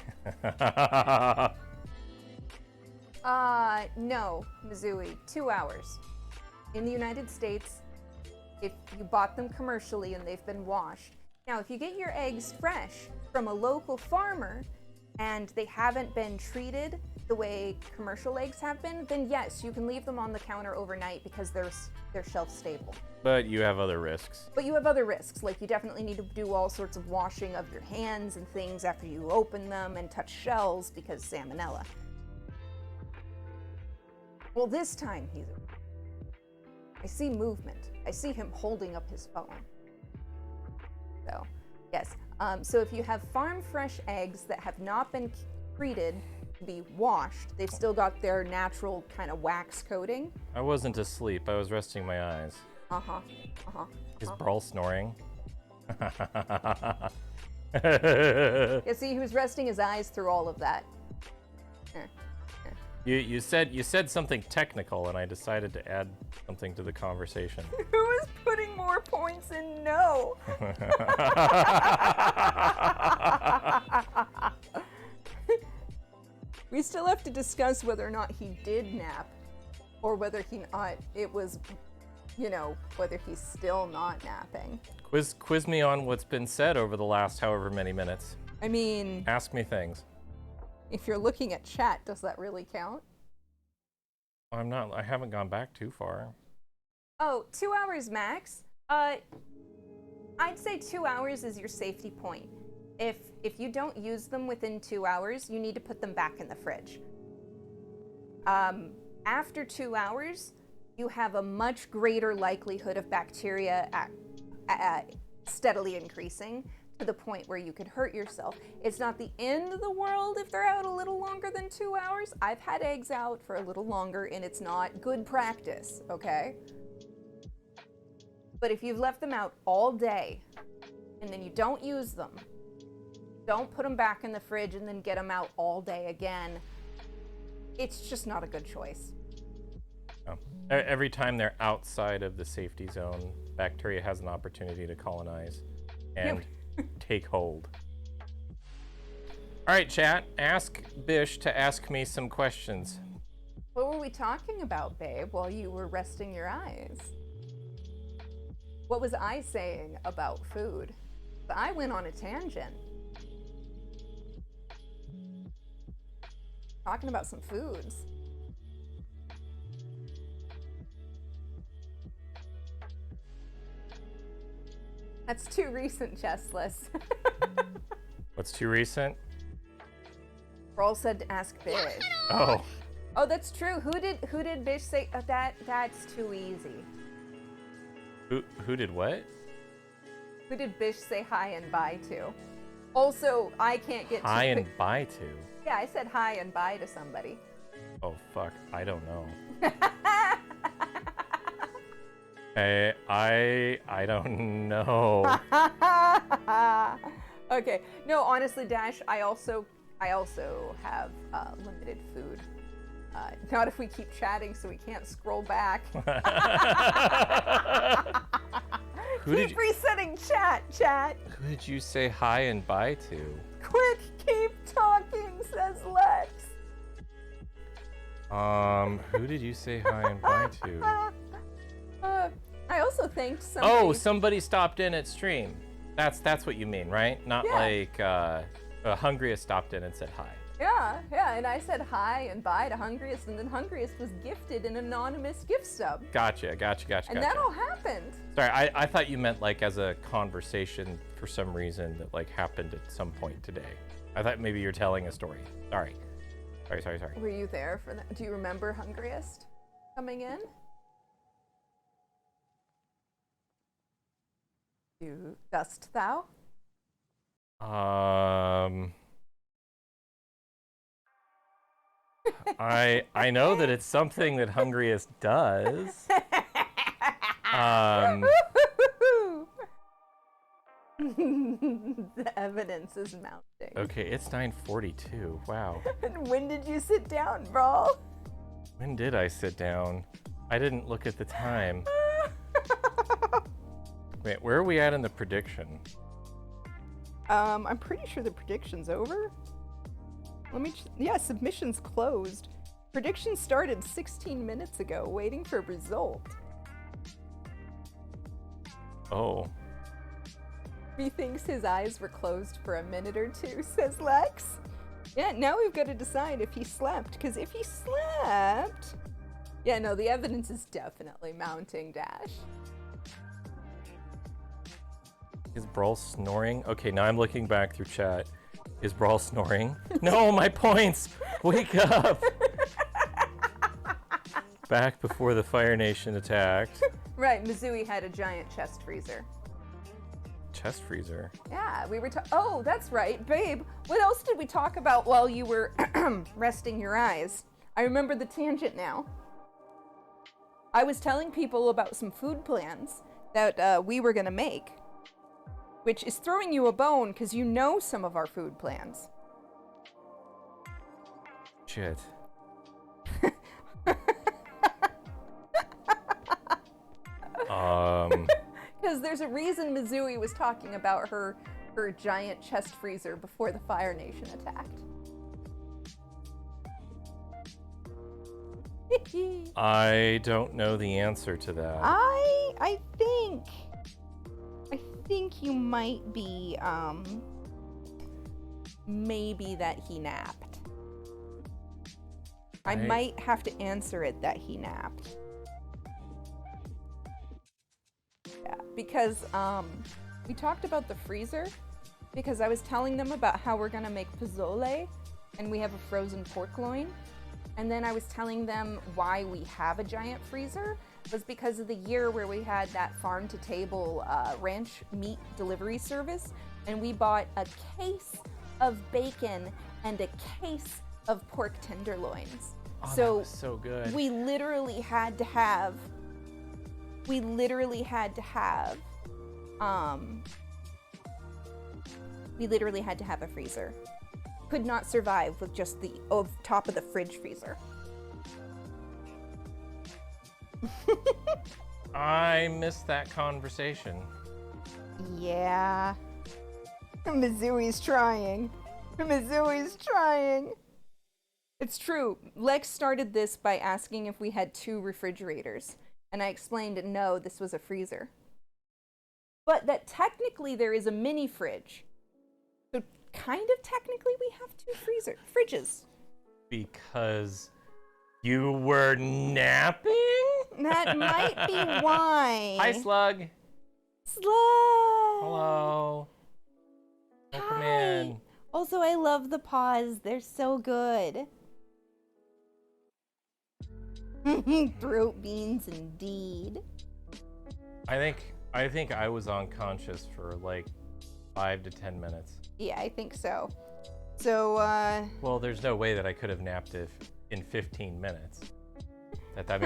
No, Mizui, 2 hours. In the United States, if you bought them commercially and they've been washed. Now, if you get your eggs fresh from a local farmer and they haven't been treated the way commercial eggs have been, then yes, you can leave them on the counter overnight because they're shelf stable. But you have other risks. But you have other risks, like you definitely need to do all sorts of washing of your hands and things after you open them and touch shells because salmonella. Well, this time I see movement. I see him holding up his phone. So, yes. So if you have farm fresh eggs that have not been treated to be washed, they've still got their natural kind of wax coating. I wasn't asleep. I was resting my eyes. Is Brawl snoring? Yeah, see, he was resting his eyes through all of that. You said something technical, and I decided to add something to the conversation. Who is putting more points in no? We still have to discuss whether or not he did nap, or whether it was, whether he's still not napping. Quiz me on what's been said over the last however many minutes. I mean, Ask me things. if you're looking at chat, does that really count? I'm not. I haven't gone back too far. Oh, 2 hours max. I'd say 2 hours is your safety point. If you don't use them within 2 hours, you need to put them back in the fridge. After 2 hours, you have a much greater likelihood of bacteria steadily increasing to the point where you could hurt yourself. It's not the end of the world if they're out a little longer than 2 hours. I've had eggs out for a little longer, and it's not good practice, okay? But if you've left them out all day, and then you don't use them, don't put them back in the fridge and then get them out all day again, it's just not a good choice. No. Every time they're outside of the safety zone, bacteria has an opportunity to colonize and take hold. All right, chat. Ask Bish to ask me some questions. What were we talking about, babe, while you were resting your eyes? What was I saying about food? I went on a tangent. Talking about some foods. That's too recent, Chessless. What's too recent? Brawl said to ask Bish. Oh. Oh, that's true. Who did Bish say that's too easy? Who did what? Who did Bish say hi and bye to? Also, I can't get Hi and bye to. Yeah, I said hi and bye to somebody. Oh fuck, I don't know. I don't know. Okay. No, honestly, Dash, I also have limited food. Not if we keep chatting, so we can't scroll back. Keep resetting chat. Who did you say hi and bye to? Quick, keep talking, says Lex. Who did you say hi and bye to? I also thanked somebody. Oh, somebody stopped in at stream. That's what you mean, right? Not like Hungriest stopped in and said hi. Yeah, and I said hi and bye to Hungriest, and then Hungriest was gifted an anonymous gift stub. Gotcha. And that all happened. Sorry, I thought you meant like as a conversation for some reason that like happened at some point today. I thought maybe you're telling a story. Sorry. Were you there for that? Do you remember Hungriest coming in? Dost thou? I know that it's something that Hungriest does. The evidence is mounting. Okay, it's 9:42. Wow. And when did you sit down, Brawl? When did I sit down? I didn't look at the time. Wait, where are we at in the prediction? I'm pretty sure the prediction's over. Yeah, submission's closed. Prediction started 16 minutes ago, waiting for a result. Oh. He thinks his eyes were closed for a minute or two, says Lex. Yeah, now we've got to decide if he slept, because if he slept... Yeah, no, the evidence is definitely mounting, Dash. Is Brawl snoring? Okay, now I'm looking back through chat. Is Brawl snoring? No, my points! Wake up! Back before the Fire Nation attacked. Right, Mizui had a giant chest freezer. Chest freezer? Yeah, we were oh, that's right. Babe, what else did we talk about while you were resting your eyes? I remember the tangent now. I was telling people about some food plans that we were gonna make. Which is throwing you a bone, because you know some of our food plans. Shit. Because there's a reason Mizui was talking about her giant chest freezer before the Fire Nation attacked. I don't know the answer to that. I think you might be, maybe that he napped. I might have to answer it that he napped. Yeah, because, we talked about the freezer, because I was telling them about how we're gonna make pozole, and we have a frozen pork loin. And then I was telling them why we have a giant freezer was because of the year where we had that farm-to-table ranch meat delivery service, and we bought a case of bacon and a case of pork tenderloins. Oh, so that was so good. we literally had to have a freezer. Could not survive with just the top of the fridge freezer. I missed that conversation. Yeah. Mizui's trying. Mizui's trying. It's true. Lex started this by asking if we had 2 refrigerators, and I explained no, this was a freezer. But that technically there is a mini fridge. So kind of technically we have 2 fridges. Because you were napping? That might be why. Hi, Slug. Slug! Hello. Welcome Hi. in. Also, I love the paws. They're so good. Throat beans, indeed. I think I was unconscious for like 5 to 10 minutes. Yeah, I think so. So, Well, there's no way that I could have napped in 15 minutes. That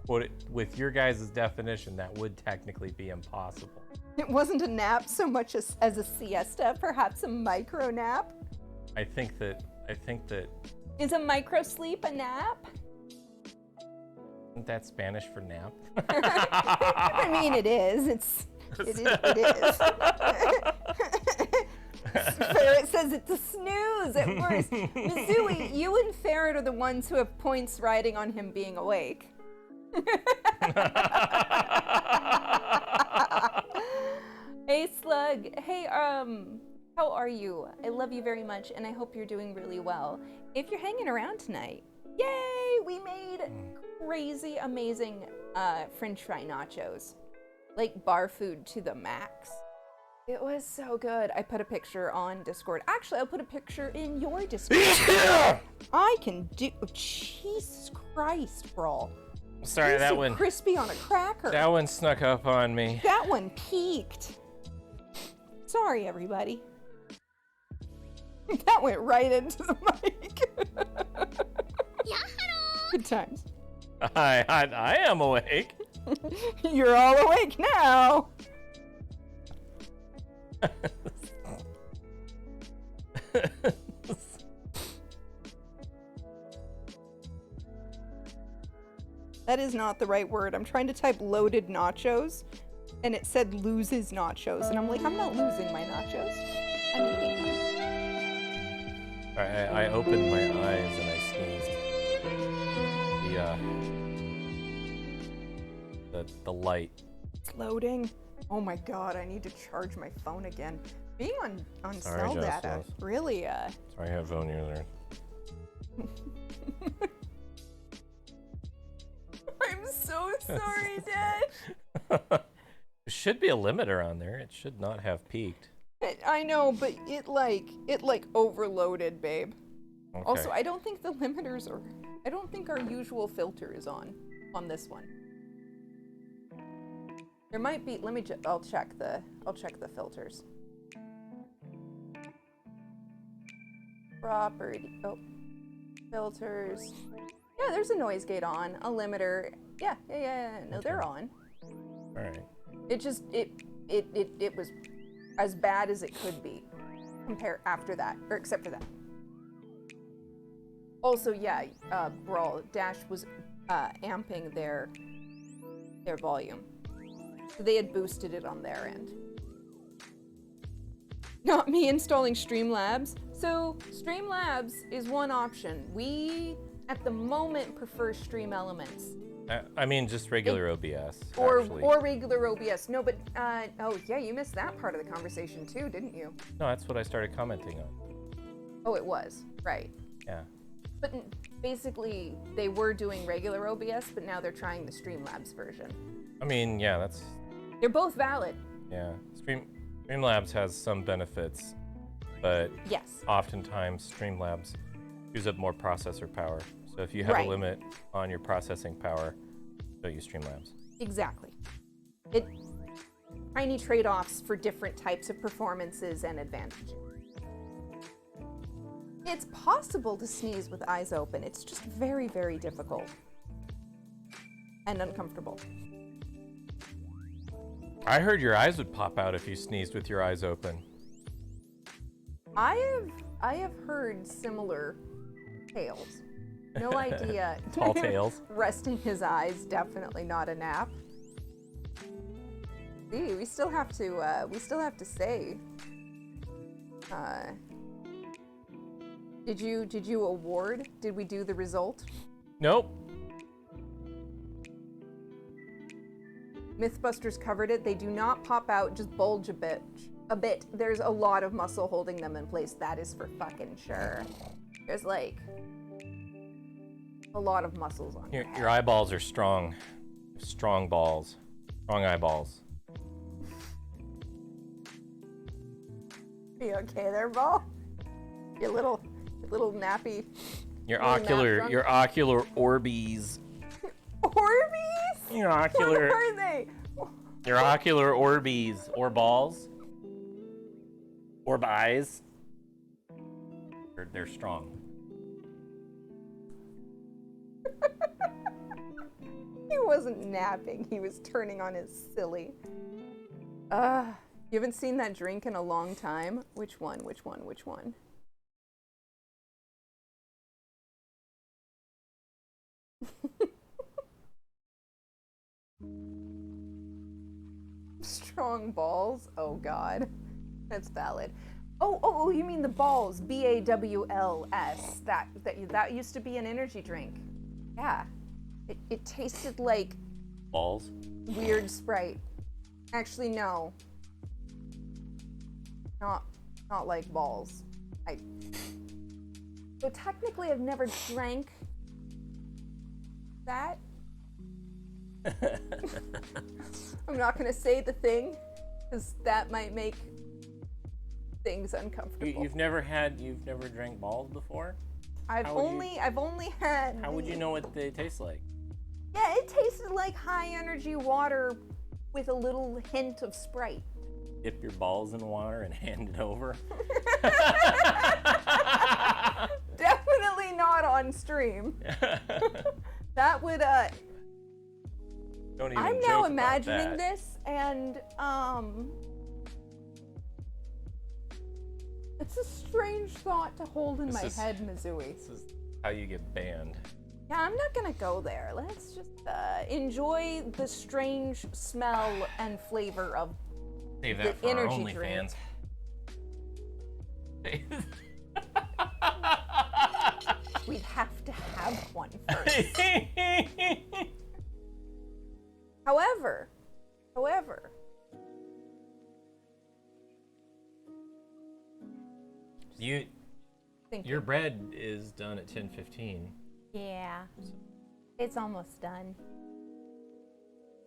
would, with your guys' definition, that would technically be impossible. it wasn't a nap so much as a siesta, perhaps a micro nap. I think that Is a micro sleep a nap? isn't that Spanish for nap? I mean, it is. It is. Ferret says it's a snooze at worst. Mizui, you and Ferret are the ones who have points riding on him being awake. Hey, Slug. Hey, how are you? I love you very much, and I hope you're doing really well. If you're hanging around tonight, yay! We made crazy, amazing French fry nachos. Like bar food to the max. It was so good. I put a picture on Discord. Actually, I'll put a picture in your Discord. I can do. Oh, Jesus Christ, bro. Sorry, You're that so one. crispy on a cracker. That one snuck up on me. That one peaked. Sorry, everybody. That went right into the mic. Good times. I am awake. You're all awake now. That is not the right word. I'm trying to type loaded nachos, and it said loses nachos, and I'm like, I'm not losing my nachos. I'm eating them. I opened my eyes and I sneezed. The light. It's loading. Oh my god, I need to charge my phone again. Being on Sorry, cell Jess, data yes. really Sorry, I have phone user. I'm so sorry, Dad. There should be a limiter on there. It should not have peaked. I know, but it overloaded, babe. Okay. Also, I don't think the limiters are. I don't think our usual filter is on this one. There might be. I'll check the filters. Property. Oh, filters. Yeah, there's a noise gate on. A limiter. Yeah. No, they're on. All right. It just it was as bad as it could be. Except for that. Also, yeah, Brawl Dash was amping their volume. So they had boosted it on their end. Not me installing Streamlabs. So Streamlabs is one option. We, at the moment, prefer Stream Elements. I mean, just regular OBS. Or actually. regular OBS. No, but, oh yeah, you missed that part of the conversation too, didn't you? No, that's what I started commenting on. Oh, it was. Right. Yeah. But basically, they were doing regular OBS, but now they're trying the Streamlabs version. I mean, yeah, that's... They're both valid. Yeah. Streamlabs has some benefits, but Yes. oftentimes Streamlabs use up more processor power. So if you have Right. a limit on your processing power, don't use Streamlabs. Exactly. Tiny trade-offs for different types of performances and advantages. It's possible to sneeze with eyes open. It's just very, very difficult. And uncomfortable. I heard your eyes would pop out if you sneezed with your eyes open. I have heard similar tales. No idea. Tall tales. Resting his eyes, definitely not a nap. See, we still have to say. Did you award? Did we do the result? Nope. Mythbusters covered it. They do not pop out, just bulge a bit. There's a lot of muscle holding them in place. That is for fucking sure. There's like a lot of muscles on your head. Your eyeballs are strong. Strong balls. Strong eyeballs. Are you okay there, Ball? Your little nappy. Your little nap ocular orbies. Orbeez? Your What ocular are they? Your ocular orbies or balls. Orb eyes. They're strong. He wasn't napping. He was turning on his silly. You haven't seen that drink in a long time? Which one? Strong balls? Oh god. That's valid. Oh, you mean the balls. BAWLS. That used to be an energy drink. Yeah. It tasted like Balls. weird Sprite. Actually, no. Not like balls. So technically I've never drank that. I'm not gonna say the thing, because that might make things uncomfortable. You've never drank balls before? I've only had. How would you know what they taste like? Yeah, it tasted like high energy water with a little hint of Sprite. Dip your balls in water and hand it over? Definitely not on stream. That would Don't even I'm joke now about imagining that. this, and it's a strange thought to hold in my head, Mizui. This is how you get banned. Yeah, I'm not gonna go there. Let's just enjoy the strange smell and flavor of Save the that for our energy drink. OnlyFans. We'd have to have one first. However, Thinking. Your bread is done at 10:15. Yeah. It's almost done.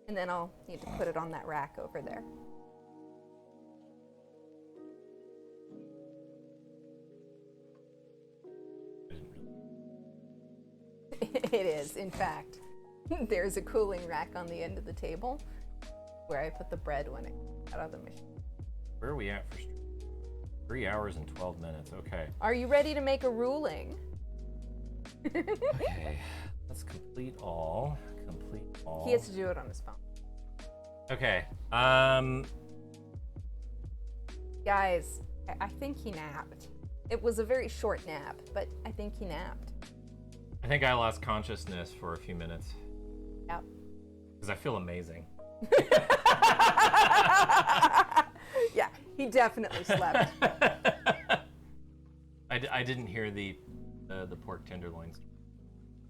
And then I'll need to put it on that rack over there. It is, in fact. There's a cooling rack on the end of the table where I put the bread when it comes out of the machine. Where are we at for 3 hours and 12 minutes? Okay. Are you ready to make a ruling? Okay. Let's complete all. Complete all. He has to do it on his phone. Okay. Guys, I think he napped. It was a very short nap, but I think he napped. I think I lost consciousness for a few minutes. Yep. Because I feel amazing. Yeah, he definitely slept. I didn't hear the pork tenderloins.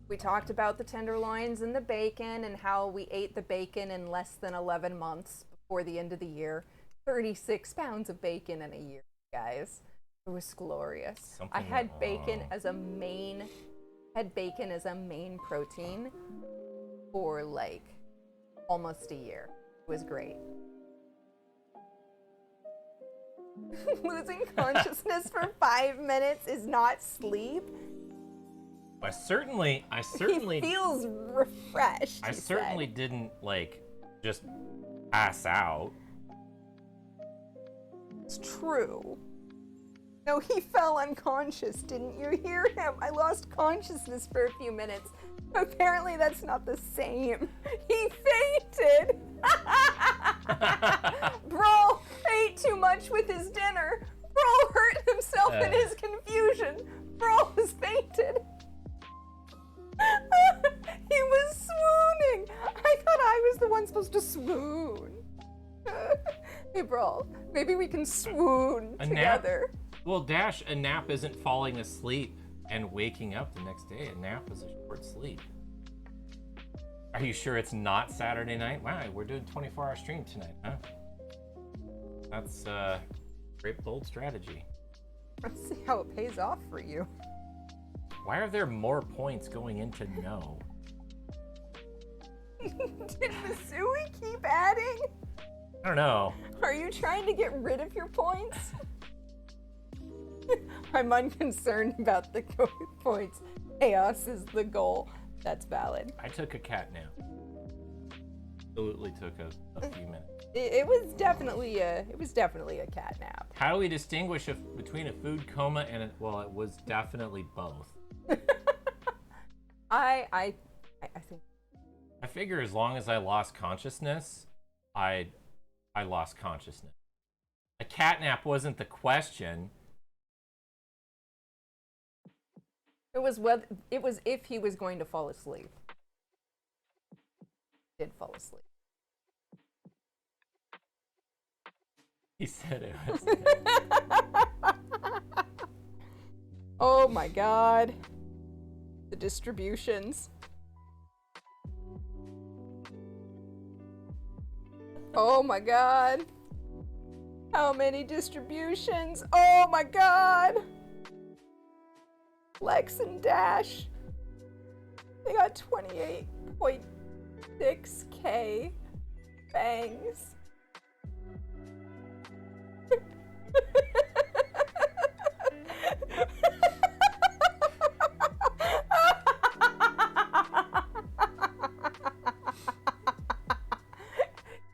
We talked about the tenderloins and the bacon and how we ate the bacon in less than 11 months before the end of the year. 36 pounds of bacon in a year, guys. It was glorious. I had bacon as a main protein for like almost a year. It was great. Losing consciousness for 5 minutes is not sleep. I certainly He feels refreshed. I certainly didn't like just pass out. It's true. No, he fell unconscious. Didn't you hear him? I lost consciousness for a few minutes. Apparently that's not the same. He fainted. Bro ate too much with his dinner. Bro hurt himself in his confusion. Bro was fainted. He was swooning. I thought I was the one supposed to swoon. Hey, bro, maybe we can swoon together. Well, Dash, a nap isn't falling asleep and waking up the next day. A nap is a short sleep. Are you sure it's not Saturday night? Wow, we're doing 24-hour stream tonight, huh? That's great, bold strategy. Let's see how it pays off for you. Why are there more points going into no? Did Misui keep adding? I don't know. Are you trying to get rid of your points? I'm unconcerned about the points. Chaos is the goal. That's valid. I took a cat nap. Absolutely took a few minutes. It was definitely a cat nap. How do we distinguish between a food coma and a, well, it was definitely both. I think. I figure as long as I lost consciousness, I lost consciousness. A cat nap wasn't the question. It was if he was going to fall asleep. He did fall asleep. He said it was. Oh my god. The distributions. Oh my god. How many distributions? Oh my god. Lex and Dash. They got 28.6k bangs.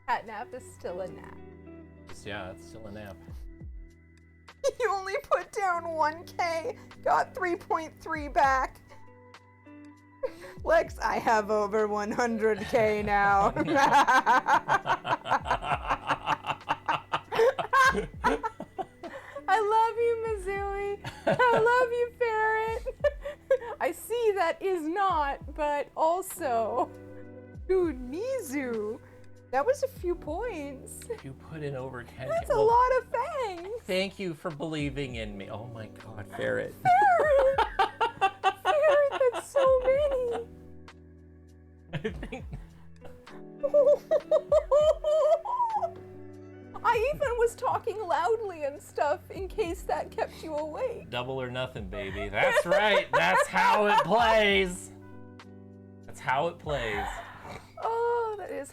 Cat nap is still a nap. Yeah, it's still a nap. You only put down 1k, got 3.3 back. Lex, I have over 100k now. I love you, Mizui. I love you, Ferret. I see that is not, but also, dude, Mizu. That was a few points. You put in over 10. That's a lot of fangs. Thank you for believing in me. Oh my god, Ferret. Ferret! Ferret, that's so many. I think. I even was talking loud loudly and stuff in case that kept you awake. Double or nothing, baby. That's right. That's how it plays. That's how it plays. Oh, that's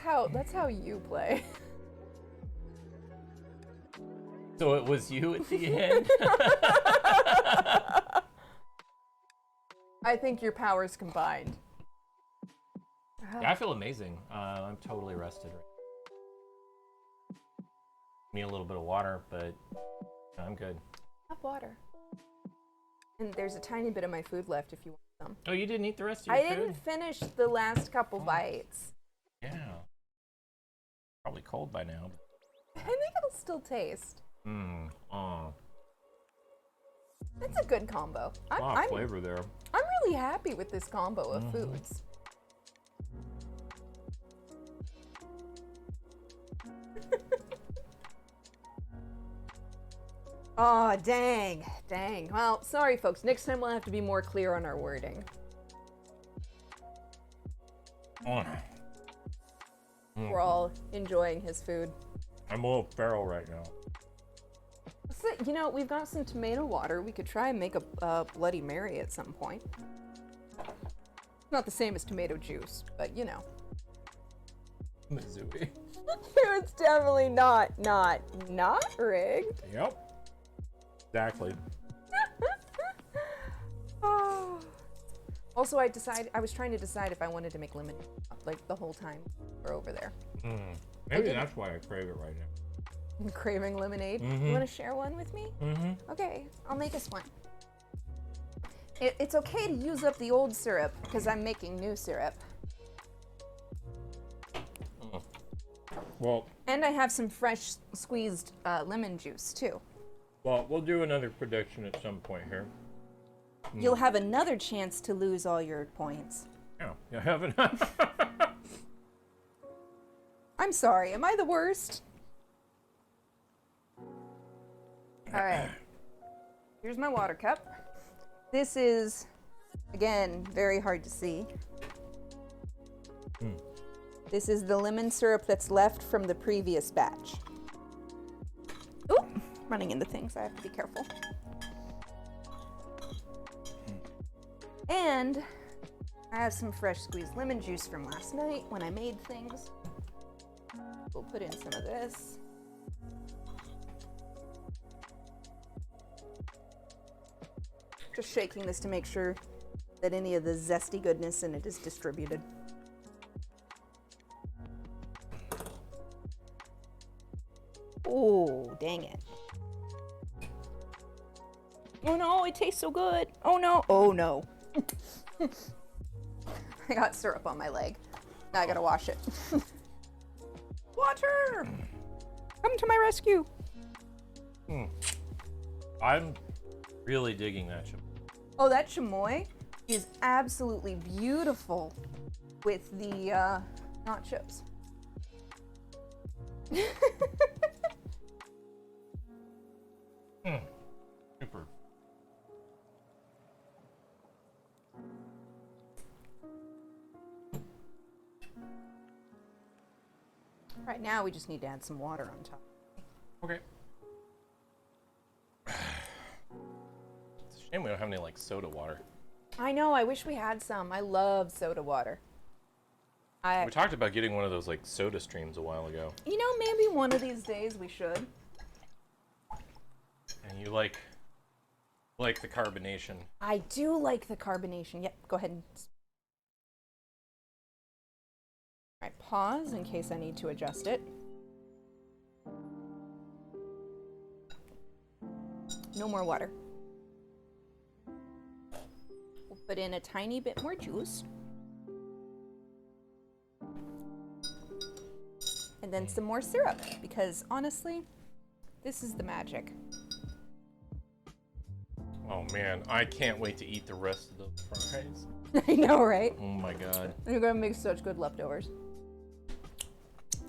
how you play. So it was you at the end? I think your powers combined. Yeah, I feel amazing. I'm totally rested right now. Need a little bit of water, but I'm good. Have water. And there's a tiny bit of my food left if you want some. Oh, you didn't eat the rest of your I food? didn't finish the last couple bites. Yeah. Probably cold by now. I think it'll still taste. Oh. It's a good combo. A lot of flavor there. I'm really happy with this combo of foods. Oh, dang. Well, sorry, folks. Next time we'll have to be more clear on our wording. Oh. We're all enjoying his food. I'm a little feral right now. So, you know, we've got some tomato water. We could try and make a Bloody Mary at some point. Not the same as tomato juice, but you know. Mizooey. It's definitely not rigged. Yep. Exactly. Oh. Also, I was trying to decide if I wanted to make lemonade, like the whole time we're over there. Maybe that's why I crave it right now. I'm craving lemonade. You want to share one with me? Okay, I'll make us one. It's okay to use up the old syrup because I'm making new syrup. Well, And I have some fresh squeezed lemon juice too. well, we'll do another prediction at some point here. You'll have another chance to lose all your points. Yeah, you haven't. I'm sorry, am I the worst? All right, here's my water cup. This is, again, very hard to see. This is the lemon syrup that's left from the previous batch. Oop, running into things, I have to be careful. And I have some fresh squeezed lemon juice from last night when I made things. We'll put in some of this. Just shaking this to make sure that any of the zesty goodness in it is distributed. Oh, dang it. Oh no, it tastes so good. Oh no, oh no. I got syrup on my leg. Now I gotta wash it. Water! Come to my rescue. I'm really digging that chip. Oh, that chamoy is absolutely beautiful with the nachos. Super. Right now, we just need to add some water on top. Okay. It's a shame we don't have any like soda water. I know, I wish we had some. I love soda water. We talked about getting one of those like soda streams a while ago. You know, maybe one of these days we should. And you like the carbonation. I do like the carbonation. Yep, go ahead and... All right, pause in case I need to adjust it. No more water. We'll put in a tiny bit more juice. And then some more syrup, because honestly, this is the magic. Oh man, I can't wait to eat the rest of those fries. I know, right? Oh my god. You're gonna make such good leftovers.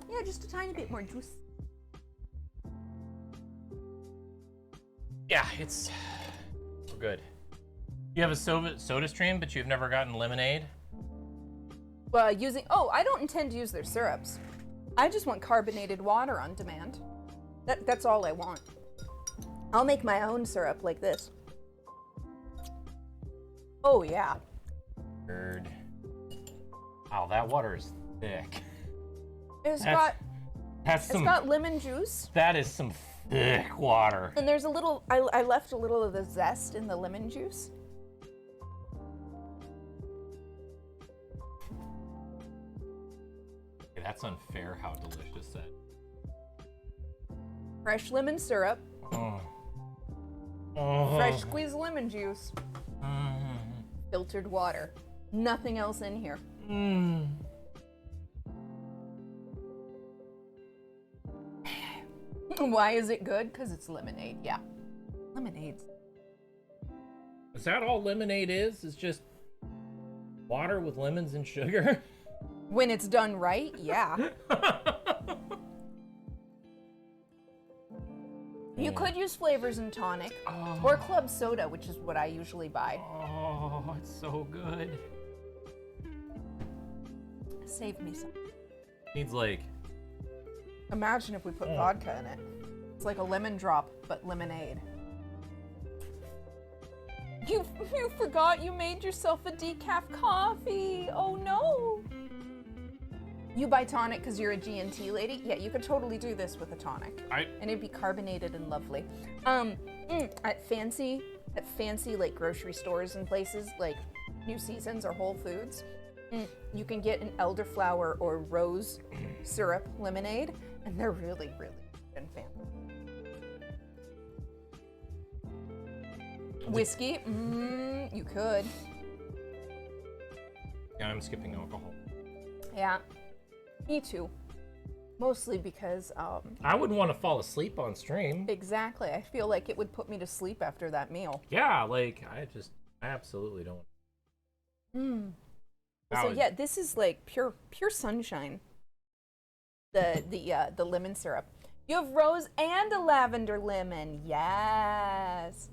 Yeah, just a tiny bit more juice. Yeah, we're good. You have a soda stream, but you've never gotten lemonade? I don't intend to use their syrups. I just want carbonated water on demand. That's all I want. I'll make my own syrup like this. Oh yeah. Weird. Wow, that water is thick. It's That's got lemon juice. That is some thick water. And there's a little, I left a little of the zest in the lemon juice. Okay, that's unfair how delicious that. Fresh lemon syrup. Oh. Fresh squeezed lemon juice. Filtered water. Nothing else in here. Why is it good? Because it's lemonade. Yeah. Lemonade's. Is that all lemonade is? It's just water with lemons and sugar? When it's done right, yeah. You could use flavors in tonic or club soda, which is what I usually buy. Oh, it's so good. Save me some. Needs like... Imagine if we put vodka in it. It's like a lemon drop, but lemonade. You forgot you made yourself a decaf coffee. Oh no. You buy tonic because you're a G&T lady? Yeah, you could totally do this with a tonic. And it'd be carbonated and lovely. At fancy like grocery stores and places like New Seasons or Whole Foods, you can get an elderflower or rose syrup lemonade, and they're really, really good and fancy. Whiskey? You could. Yeah, I'm skipping alcohol. Yeah. Me too. Mostly because, I wouldn't want to fall asleep on stream. exactly. I feel like it would put me to sleep after that meal. Yeah, like, I absolutely don't. So yeah, this is like pure sunshine. The lemon syrup. You have rose and a lavender lemon. Yes.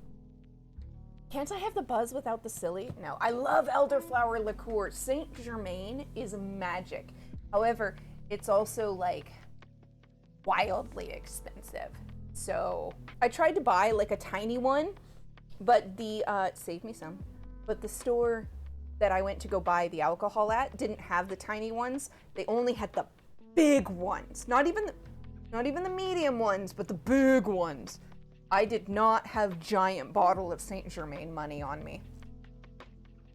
Can't I have the buzz without the silly? No. I love elderflower liqueur. Saint Germain is magic. However, it's also like wildly expensive. So I tried to buy like a tiny one, but the save me some. But the store that I went to go buy the alcohol at didn't have the tiny ones. They only had the big ones. Not even the medium ones, but the big ones. I did not have giant bottle of Saint Germain money on me.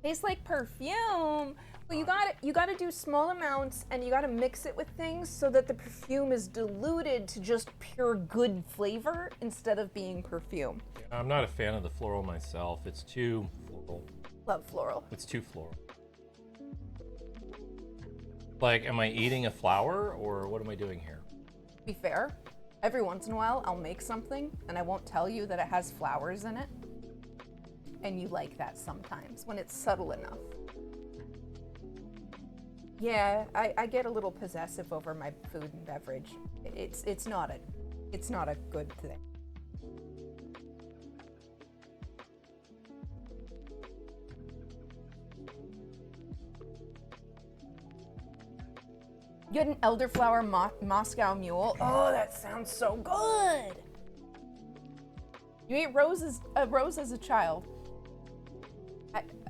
Tastes like perfume. Well, you gotta do small amounts and you gotta mix it with things so that the perfume is diluted to just pure good flavor instead of being perfume. I'm not a fan of the floral myself. It's too floral. Love floral. It's too floral. Like, am I eating a flower or what am I doing here? To be fair, every once in a while I'll make something and I won't tell you that it has flowers in it. And you like that sometimes when it's subtle enough. Yeah, I get a little possessive over my food and beverage. It's not a good thing. You had an elderflower Moscow Mule. Oh, that sounds so good. You ate a rose as a child.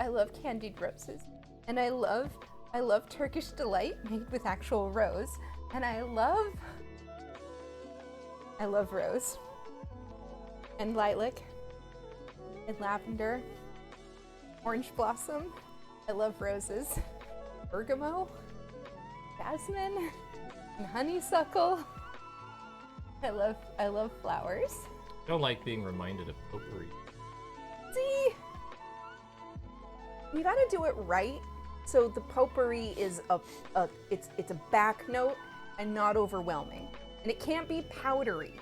I love candied roses, and I love Turkish delight made with actual rose, and I love rose and lilac and lavender, orange blossom. I love roses, bergamot, jasmine, and honeysuckle. I love flowers. I don't like being reminded of potpourri. See, you gotta do it right. So the potpourri is it's a back note and not overwhelming. And it can't be powdery.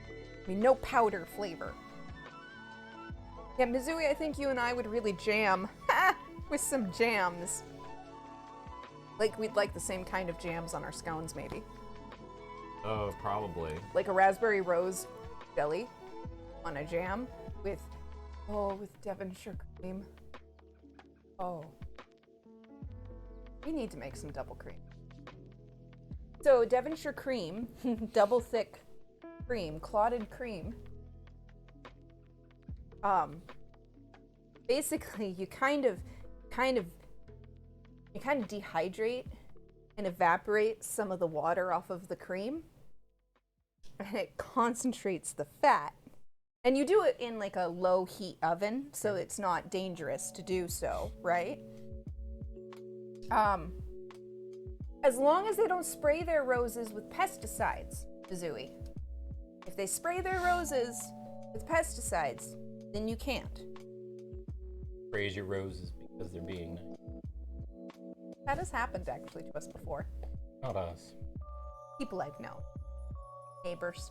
I mean, no powder flavor. Yeah, Mizui, I think you and I would really jam with some jams. Like, we'd like the same kind of jams on our scones, maybe. Oh, probably. Like a raspberry rose jelly on a jam with Devonshire cream. Oh. We need to make some double cream. So Devonshire cream, double thick cream, clotted cream, basically you kind of dehydrate and evaporate some of the water off of the cream, and it concentrates the fat. And you do it in like a low heat oven, so it's not dangerous to do so, right? As long as they don't spray their roses with pesticides, Zooey. If they spray their roses with pesticides, then you can't. Praise your roses because they're being nice. That has happened actually to us before. Not us. People I've known. Neighbors.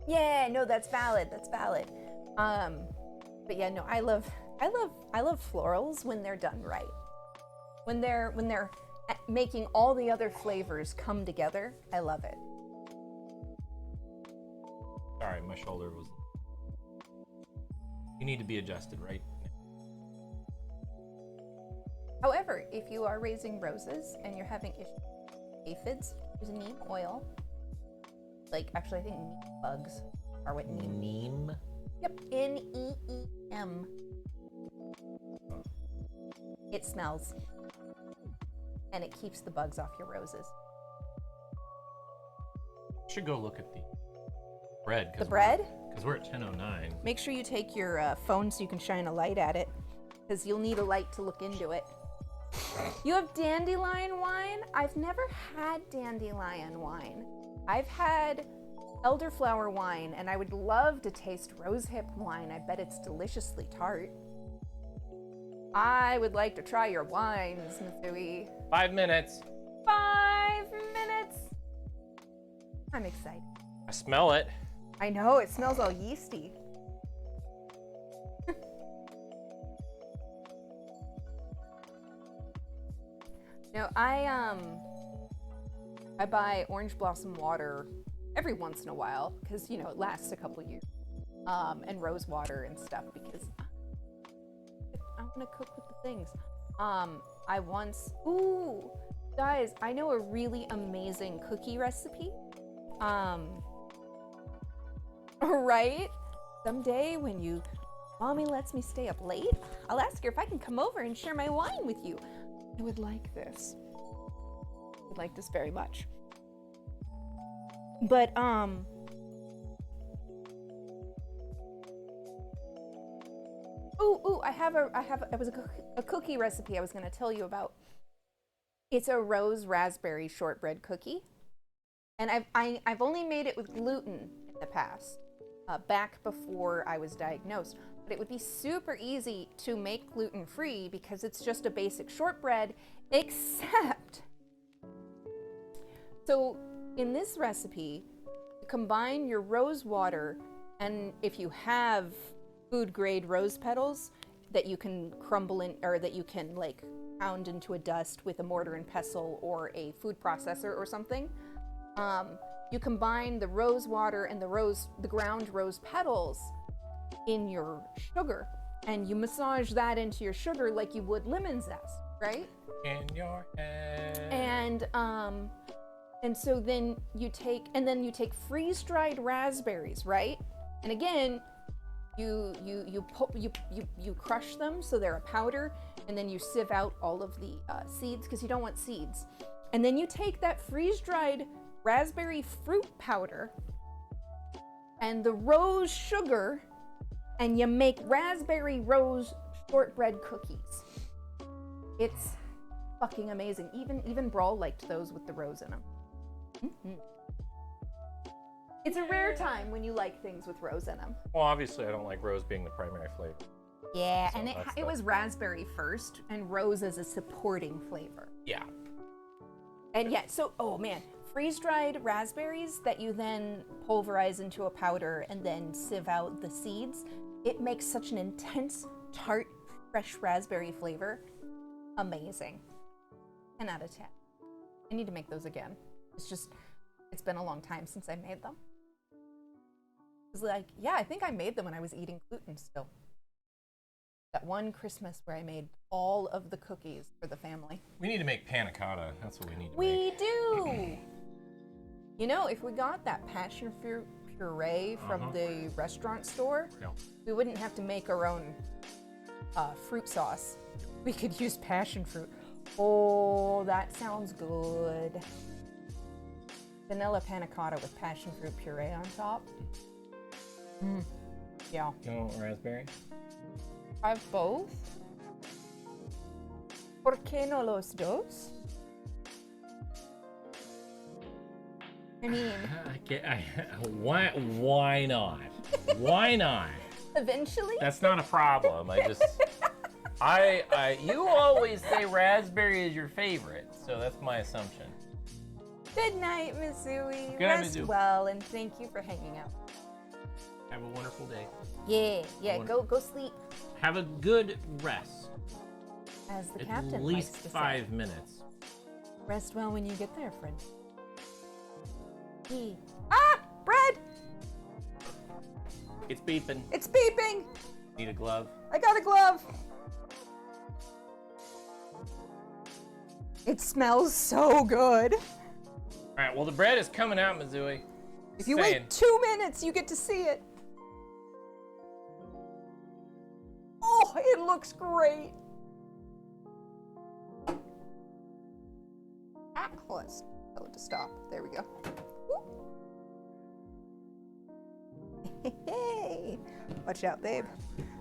Yeah, no, that's valid. That's valid. But yeah, no, I love florals when they're done right. When they're making all the other flavors come together, I love it. Sorry, my shoulder was. You need to be adjusted, right? However, if you are raising roses and you're having issues with aphids, use neem oil. Like, actually, I think neem bugs are what neem. Neem? Yep, Neem. It smells. And it keeps the bugs off your roses. Should go look at the bread. The bread? Because we're at 10:09. Make sure you take your phone so you can shine a light at it, because you'll need a light to look into it. You have dandelion wine? I've never had dandelion wine. I've had elderflower wine, and I would love to taste rosehip wine. I bet it's deliciously tart. I would like to try your wines, Mitsui. 5 minutes. 5 minutes. I'm excited. I smell it. I know, it smells all yeasty. No, I buy orange blossom water every once in a while because, you know, it lasts a couple years. And rose water and stuff because I want to cook with the things. Ooh, guys, I know a really amazing cookie recipe. Right? Someday when Mommy lets me stay up late, I'll ask her if I can come over and share my wine with you. I would like this. I would like this very much. But, it was a cookie recipe I was going to tell you about. It's a rose raspberry shortbread cookie. And I've only made it with gluten in the past, back before I was diagnosed. But it would be super easy to make gluten-free because it's just a basic shortbread, except. So in this recipe, you combine your rose water, and if you have food-grade rose petals that you can crumble in, or that you can like pound into a dust with a mortar and pestle or a food processor or something. You combine the rose water and the ground rose petals in your sugar, and you massage that into your sugar like you would lemon zest, right? In your head. And so then you take freeze-dried raspberries, right? And again, you crush them so they're a powder, and then you sieve out all of the seeds because you don't want seeds. And then you take that freeze-dried raspberry fruit powder and the rose sugar, and you make raspberry rose shortbread cookies. It's fucking amazing. Even Brawl liked those with the rose in them. Mm-hmm. It's a rare time when you like things with rose in them. Well, obviously I don't like rose being the primary flavor. Yeah, So and it was raspberry first, and rose as a supporting flavor. Yeah. And yeah, so, oh man, freeze-dried raspberries that you then pulverize into a powder and then sieve out the seeds, it makes such an intense, tart, fresh raspberry flavor. Amazing. 10 out of 10. I need to make those again. It's been a long time since I made them. It's like, yeah, I think I made them when I was eating gluten still. That one Christmas where I made all of the cookies for the family. We need to make panna cotta. That's what we need to make. We do! You know, if we got that passion fruit puree from the restaurant store, Yeah. we wouldn't have to make our own fruit sauce. We could use passion fruit. Oh, that sounds good. Vanilla panna cotta with passion fruit puree on top. Yeah. You want raspberry? I have both. ¿Por qué no los dos? I mean, Why not? Why not? eventually. That's not a problem. You always say raspberry is your favorite, so that's my assumption. Good night, Missouri. Good night, Rest Mizzou. well, and thank you for hanging out. Have a wonderful day. Yeah. Go sleep, Have a good rest. as the At captain least likes to 5 say. minutes. Rest well when you get there, friend. Ah, bread! It's beeping. It's beeping. Need a glove? I got a glove. It smells so good. All right. Well, the bread is coming out, Missouri. If you Saying. wait 2 minutes, you get to see it. Oh, it looks great. Ah, let's tell it to stop. There we go. Woo. Hey, watch out, babe.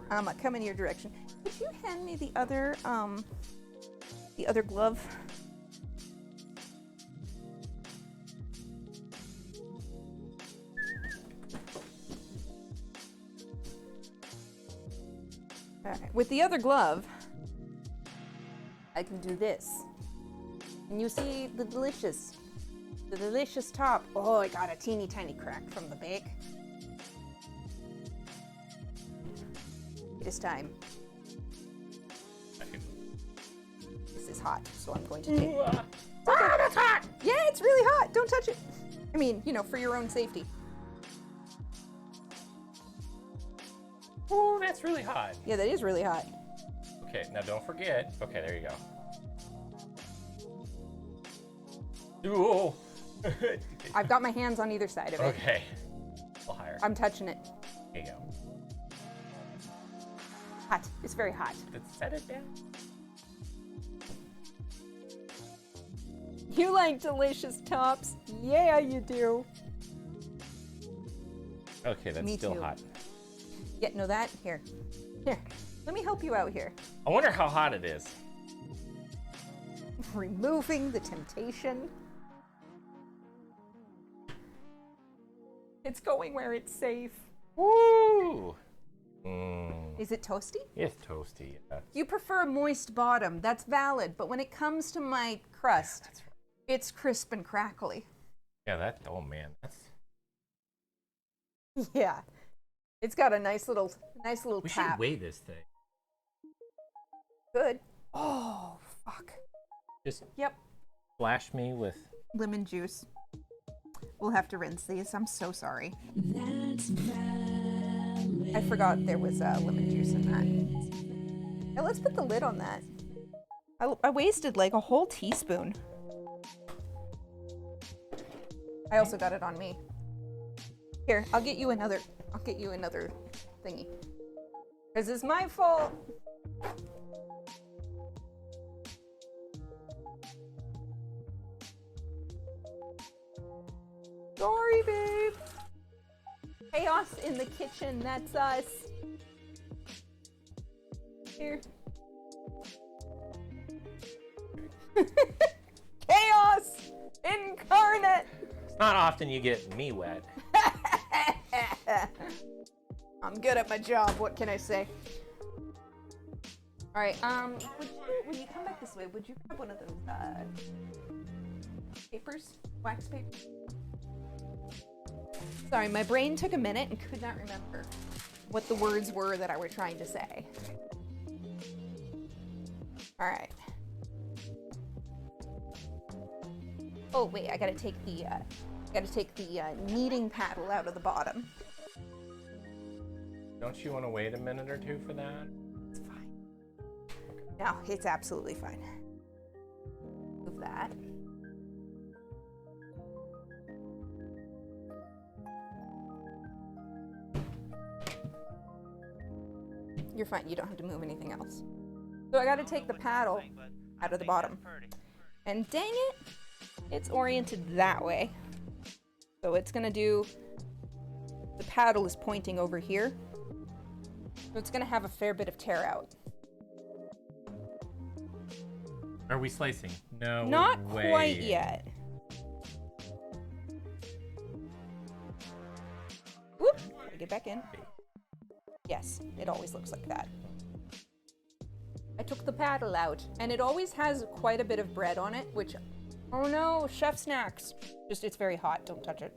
I'm coming your direction. Could you hand me the other glove? All right. With the other glove, I can do this. And you see the delicious top. Oh, I got a teeny tiny crack from the bake. It is time. This is hot, so I'm going to take. Ah, that's hot! Yeah, it's really hot. Don't touch it. I mean, for your own safety. Ooh, that's really hot. Yeah, that is really hot. Okay, now don't forget. Okay, there you go. Ooh. I've got my hands on either side of it. Okay. A little higher. I'm touching it. There you go. Hot. It's very hot. Let's set it down. You like delicious tops? Yeah, you do. Okay, that's Me still too. hot. Yeah, no, that. Here. Let me help you out here. I wonder how hot it is. Removing the temptation. It's going where it's safe. Woo! Is it toasty? It's toasty. Yeah. You prefer a moist bottom. That's valid. But when it comes to my crust, That's right. it's crisp and crackly. Yeah, oh man, that's. Yeah. It's got a nice little We tap. should weigh this thing. Good. Oh, fuck. Just Yep. flash me with. Lemon juice. We'll have to rinse these. I'm so sorry. I forgot there was lemon juice in that. Now let's put the lid on that. I wasted like a whole teaspoon. I also got it on me. Here, I'll get you another thingy. This is my fault. Sorry, babe. Chaos in the kitchen, that's us. Here. Chaos incarnate. It's not often you get me wet. I'm good at my job, what can I say? Alright, when you come back this way, would you grab one of those, papers? Wax paper? Sorry, my brain took a minute and could not remember what the words were that I were trying to say. Alright. Oh, wait, I gotta take the kneading paddle out of the bottom. Don't you want to wait a minute or two for that? It's fine. No, it's absolutely fine. Move that. You're fine. You don't have to move anything else. So I gotta take the paddle out of the bottom. And dang it, it's oriented that way. So it's gonna do, the paddle is pointing over here. So it's gonna have a fair bit of tear out. Are we slicing? No. Not way. quite yet. Whoop, gotta get back in. Yes, it always looks like that. I took the paddle out, and it always has quite a bit of bread on it, which, oh no, chef snacks. Just, it's very hot, don't touch it.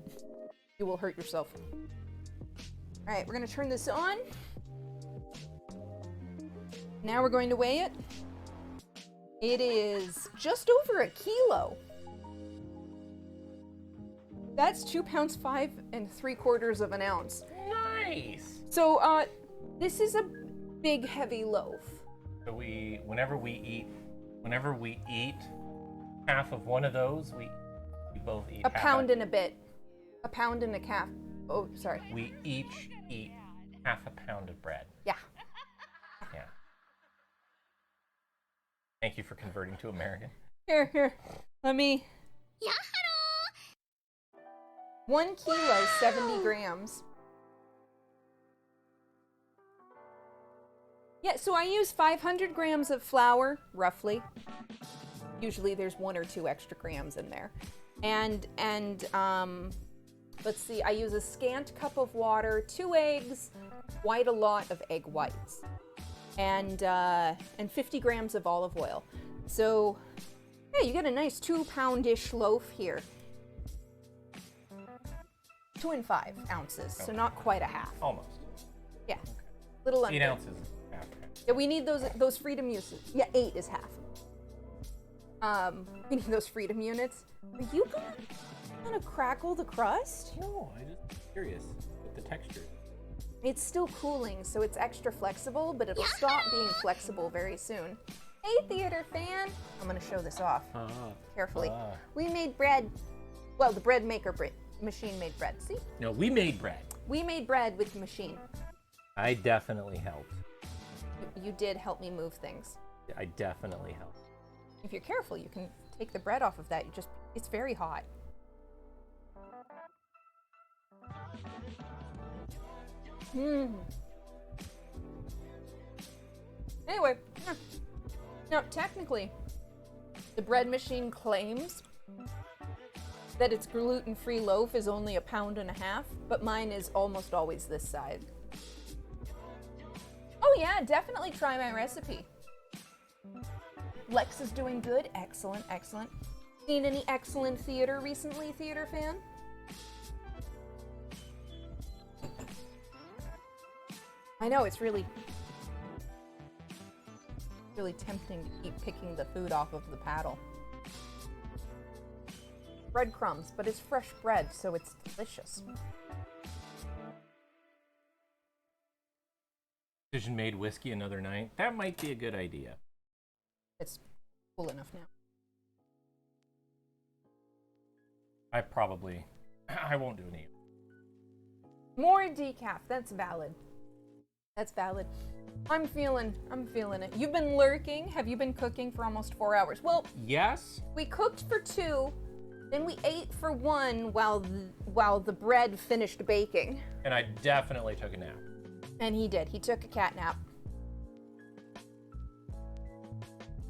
You will hurt yourself. All right, we're gonna turn this on. Now we're going to weigh it. It is just over a kilo. That's 2 pounds, 5 3/4 of an ounce. Nice. So, this is a big, heavy loaf. So whenever we eat half of one of those, we both eat A pound and a bit. A pound and a calf. Oh, sorry. We each eat half a pound of bread. Yeah. Yeah. Thank you for converting to American. Here. Let me. 1 kilo, 70 grams. Yeah, so I use 500 grams of flour, roughly. Usually there's 1 or 2 extra grams in there. And let's see, I use a scant cup of water, 2 eggs, quite a lot of egg whites, and 50 grams of olive oil. So, yeah, you get a nice 2-pound-ish loaf here. 2 and 5 ounces, so not quite a half. Almost. Yeah, little under. 8 ounces. Half. Yeah, we need those freedom units. Yeah, 8 is half. We need those freedom units. Are you gonna crackle the crust? No, I'm just curious with the texture. It's still cooling, so it's extra flexible, but it'll stop being flexible very soon. Hey, theater fan! I'm gonna show this off carefully. We made bread. Well, the bread maker machine made bread. See? No, we made bread. We made bread with the machine. I definitely helped. You did help me move things. I definitely helped. If you're careful, you can take the bread off of that. It's very hot. Anyway, now technically, the bread machine claims that its gluten-free loaf is only 1.5 pounds, but mine is almost always this size. Oh yeah, definitely try my recipe. Lex is doing good. Excellent, excellent. Seen any excellent theater recently, theater fan? I know, it's really tempting to keep picking the food off of the paddle. Breadcrumbs, but it's fresh bread, so it's delicious. Decision-made whiskey another night. That might be a good idea. It's cool enough now. I won't do any. More decaf, that's valid. That's valid. I'm feeling it. You've been lurking. Have you been cooking for almost 4 hours? Well, Yes? we cooked for 2, then we ate for 1 while the bread finished baking. And I definitely took a nap. And he did. He took a cat nap.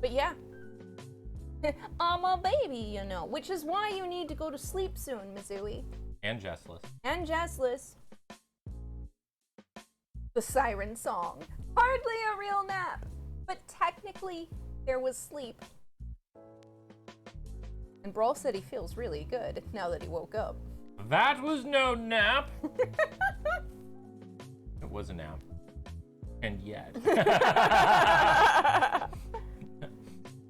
But yeah. I'm a baby, you know, which is why you need to go to sleep soon, Mizui. And Jessless. And Jessless. The siren song. Hardly a real nap, but technically there was sleep. And Brawl said he feels really good now that he woke up. That was no nap. It was a nap. And yet.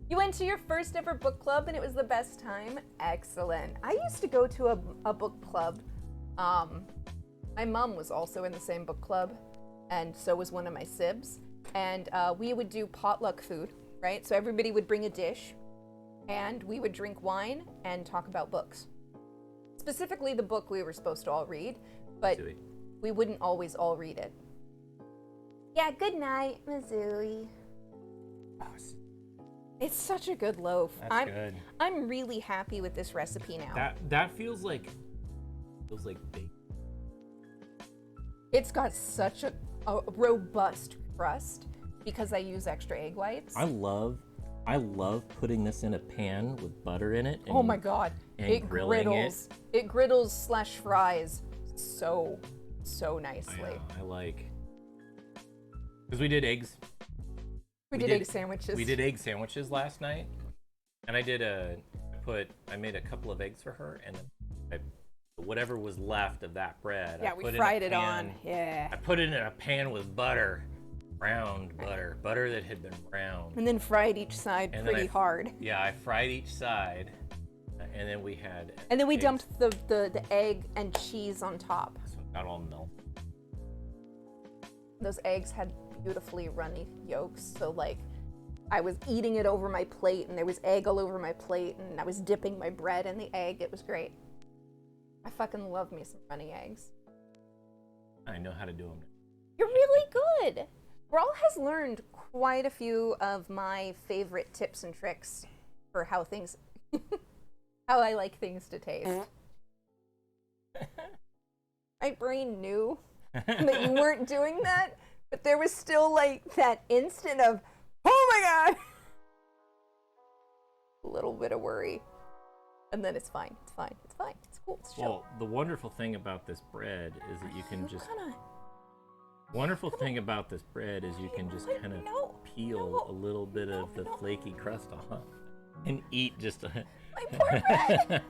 You went to your first ever book club and it was the best time? Excellent. I used to go to a book club. My mom was also in the same book club, and so was one of my sibs. And we would do potluck food, right? So everybody would bring a dish, and we would drink wine and talk about books. Specifically the book we were supposed to all read, but we wouldn't always all read it. Yeah, good night, Missouri. Oh, It's such a good loaf. that's good. I'm really happy with this recipe now. That feels like bacon. It's got such a robust crust because I use extra egg whites. I love putting this in a pan with butter in it. Oh my god. and It grilling griddles. It griddles / fries so nicely. I like, because we did eggs. We did egg sandwiches. We did egg sandwiches last night, and I made a couple of eggs for her, and then whatever was left of that bread. Yeah, I we put fried in it a on. pan. Yeah. I put it in a pan with butter, browned butter that had been browned. And then fried each side And then pretty hard. Yeah, I fried each side, and then we had. And then we eggs, dumped the egg and cheese on top. so it got all melted. Those eggs had beautifully runny yolks, so like I was eating it over my plate and there was egg all over my plate and I was dipping my bread in the egg. It was great. I fucking love me some runny eggs. I know how to do them. You're really good. Raul has learned quite a few of my favorite tips and tricks for how things how I like things to taste. My brain knew that you weren't doing that, but there was still like that instant of, oh my god! A little bit of worry. And then it's fine. It's fine. It's fine. It's cool. It's chill. Well, the wonderful thing about this bread is that you can just. Kinda, Wonderful thing about this bread is you can just kind of peel a little bit of the flaky crust off and eat just a. My poor bread!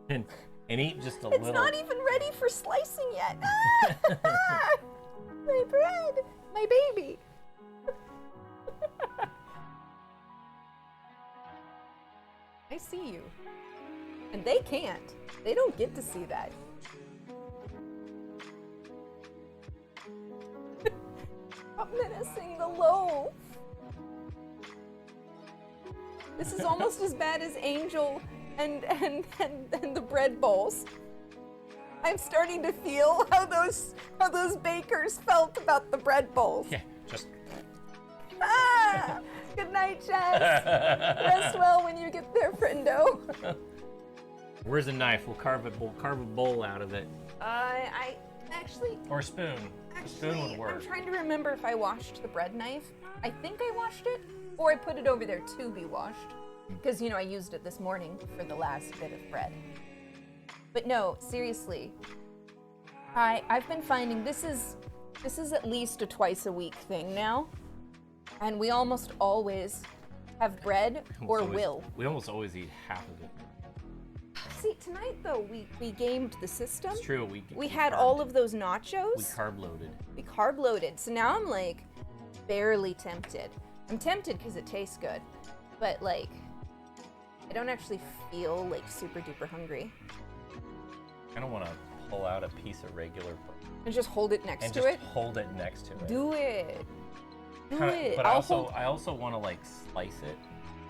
and eat just a It's little. not even ready for slicing yet. Ah! My bread! My baby! I see you. And they can't. They don't get to see that. Stop menacing the loaf. This is almost as bad as Angel and the bread bowls. I'm starting to feel how those bakers felt about the bread bowls. Yeah, just. Ah! Good night, Jess. Rest well when you get there, friendo. Where's a knife? We'll carve a bowl out of it. I actually. Or a spoon. A spoon would work. I'm trying to remember if I washed the bread knife. I think I washed it, or I put it over there to be washed. Because, I used it this morning for the last bit of bread. But no, seriously. I've been finding this is at least a twice a week thing now. And we almost always have bread or will. We almost always eat half of it. See, tonight though, we gamed the system. It's true. We had all of those nachos. We carb loaded. We carb loaded. So now I'm like barely tempted. I'm tempted because it tastes good. But like, I don't actually feel like super duper hungry. I don't want to pull out a piece of regular bread. And just hold it next and to just it? hold it next to it. Do it. Do Kinda, it. but I also want to like slice it.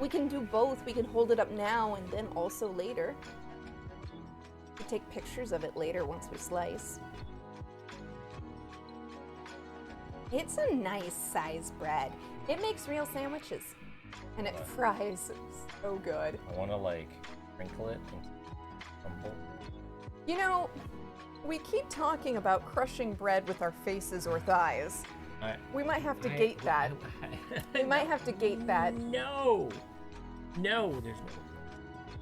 We can do both. We can hold it up now and then also later. We take pictures of it later once we slice. It's a nice size bread. It makes real sandwiches. And it fries so good. I want to like crinkle it and crumble. We keep talking about crushing bread with our faces or thighs. We might have to gate that. We might have to gate that. No, there's no.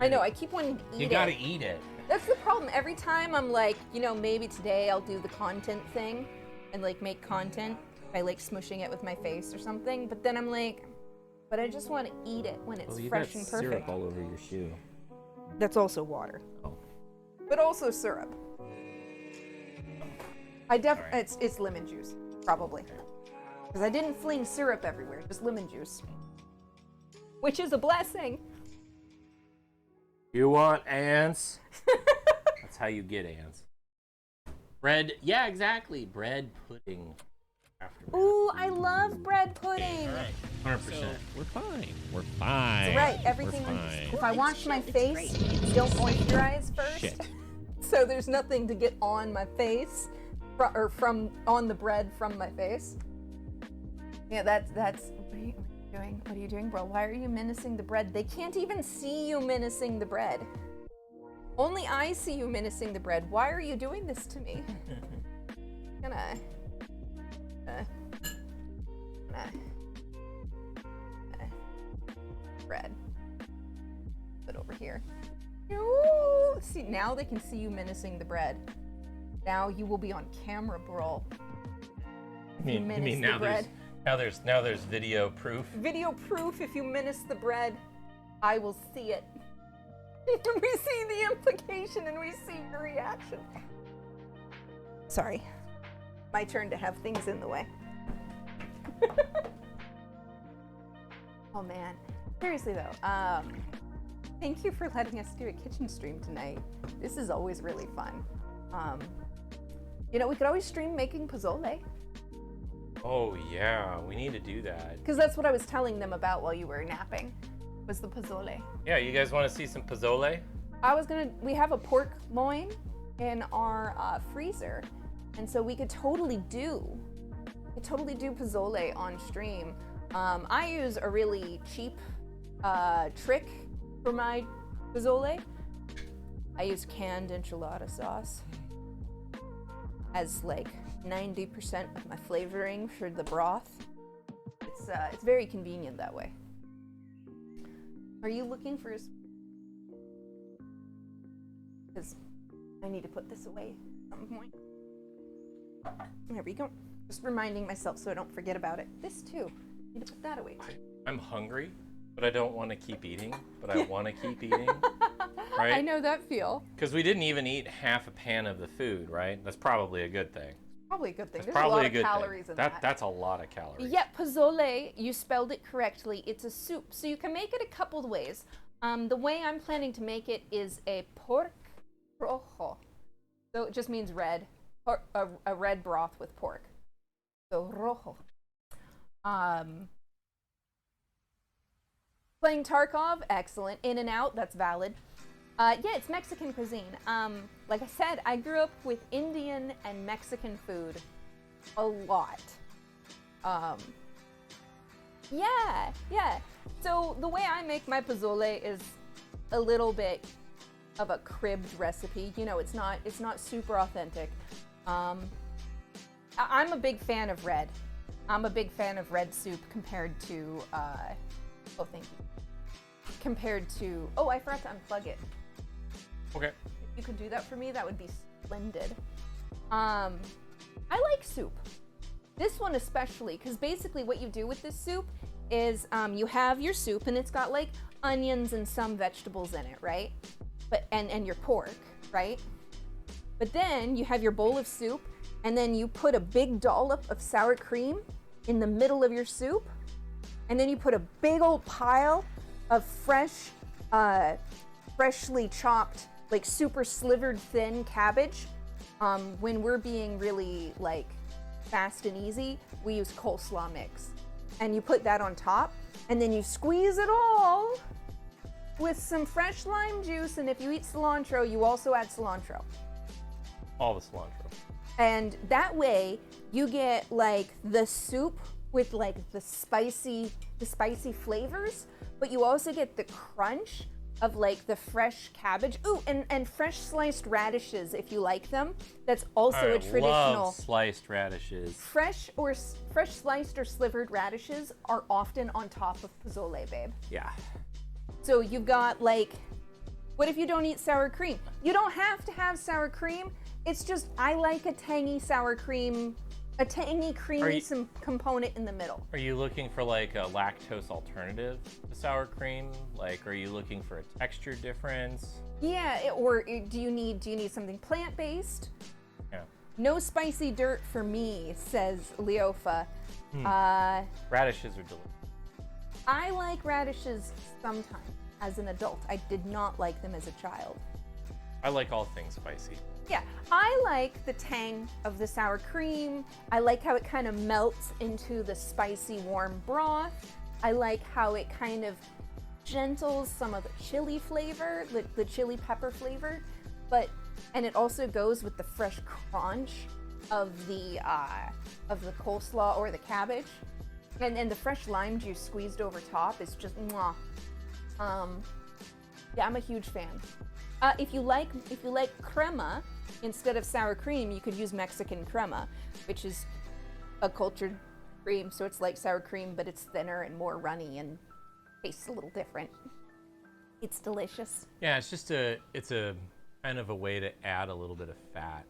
I know, I keep wanting to eat it. You gotta eat it. That's the problem. Every time I'm like, maybe today I'll do the content thing and like make content by like smushing it with my face or something. But then I'm like, but I just want to eat it when it's fresh and perfect. Syrup all over your shoe. That's also water. Oh. But also syrup. It's lemon juice, probably. Because I didn't fling syrup everywhere, just lemon juice. Which is a blessing. You want ants? That's how you get ants. Bread, yeah, exactly. Bread pudding. Ooh, I love bread pudding. 100%. We're fine. We're fine. That's right, everything. We're fine. If I wash my face, don't moisturize first. Shit. So there's nothing to get on my face, or on the bread from my face. Yeah, that's what are you doing? What are you doing, bro? Why are you menacing the bread? They can't even see you menacing the bread. Only I see you menacing the bread. Why are you doing this to me? Bread. Put over here. No! See, now they can see you menacing the bread. Now you will be on camera, bro. You mean now there's video proof? Video proof if you menace the bread. I will see it. We see the implication and we see your reaction. Sorry. My turn to have things in the way. Oh man. Seriously though, thank you for letting us do a kitchen stream tonight. This is always really fun. You know, we could always stream making pozole. Oh yeah, we need to do that. Because that's what I was telling them about while you were napping, was the pozole. Yeah, you guys want to see some pozole? We have a pork loin in our freezer, and so we could totally do pozole on stream. I use a really cheap trick for my pozole. I use canned enchilada sauce as like 90% of my flavoring for the broth. It's very convenient that way. Are you looking for a... Because I need to put this away at some point. There we go. Just reminding myself so I don't forget about it. This too. I need to put that away too. I'm hungry, but I don't want to keep eating, but I want to keep eating. Right? I know that feel. Because we didn't even eat half a pan of the food, right? That's probably a good thing. Probably a good thing. That's There's probably a lot a of good calories thing. in that. That's a lot of calories. Yeah, pozole, you spelled it correctly. It's a soup. So you can make it a couple of ways. The way I'm planning to make it is a pork rojo. So it just means red. A red broth with pork. So rojo. Playing Tarkov, excellent. In and Out, that's valid. Yeah, it's Mexican cuisine. Like I said, I grew up with Indian and Mexican food a lot. Yeah. So the way I make my pozole is a little bit of a cribbed recipe. You know, it's not super authentic. I'm a big fan of red. I'm a big fan of red soup compared to, oh, thank you. Compared to, oh, I forgot to unplug it. Okay. If you could do that for me, that would be splendid. I like soup. This one especially, because basically what you do with this soup is you have your soup and it's got like onions and some vegetables in it, right? And your pork, right? But then you have your bowl of soup and then you put a big dollop of sour cream in the middle of your soup. And then you put a big old pile of freshly chopped, like super slivered thin cabbage. When we're being really like fast and easy, we use coleslaw mix. And you put that on top, and then you squeeze it all with some fresh lime juice, and if you eat cilantro, you also add cilantro. All the cilantro. And that way, you get like the soup with like the spicy flavors, but you also get the crunch of like the fresh cabbage. Ooh, and fresh sliced radishes if you like them. That's also a traditional. I love sliced radishes. Fresh sliced or slivered radishes are often on top of pozole, babe. Yeah. So you've got like, what if you don't eat sour cream? You don't have to have sour cream. It's just I like a tangy sour cream, a tangy creamy some component in the middle. Are you looking for like a lactose alternative to sour cream? Like, are you looking for a texture difference? Yeah, or do you need something plant-based? Yeah. No spicy dirt for me, says Leofa. Radishes are delicious. I like radishes sometimes as an adult. I did not like them as a child. I like all things spicy. Yeah, I like the tang of the sour cream. I like how it kind of melts into the spicy, warm broth. I like how it kind of gentles some of the chili flavor, the chili pepper flavor, and it also goes with the fresh crunch of the coleslaw or the cabbage. And the fresh lime juice squeezed over top is just mwah. Yeah, I'm a huge fan. If you like crema instead of sour cream, you could use Mexican crema, which is a cultured cream, so it's like sour cream, but it's thinner and more runny and tastes a little different. It's delicious. Yeah, it's a kind of a way to add a little bit of fat.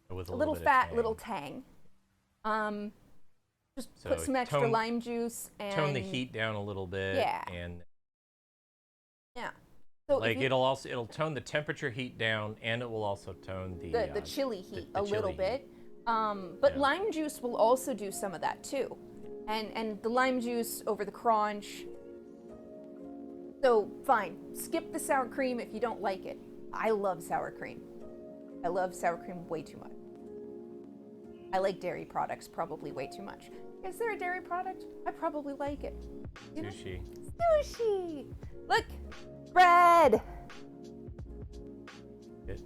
With a little bit fat, of tang. little tang. Just So put some extra lime juice and tone the heat down a little bit. Yeah. And yeah. So like it'll tone the temperature heat down, and it will also tone the chili heat the a little chili bit. But lime juice will also do some of that too, and the lime juice over the crunch. So fine, skip the sour cream if you don't like it. I love sour cream. I love sour cream way too much. I like dairy products probably way too much. Is there a dairy product? I probably like it. You know? Sushi. Sushi! Look! Bread! Good.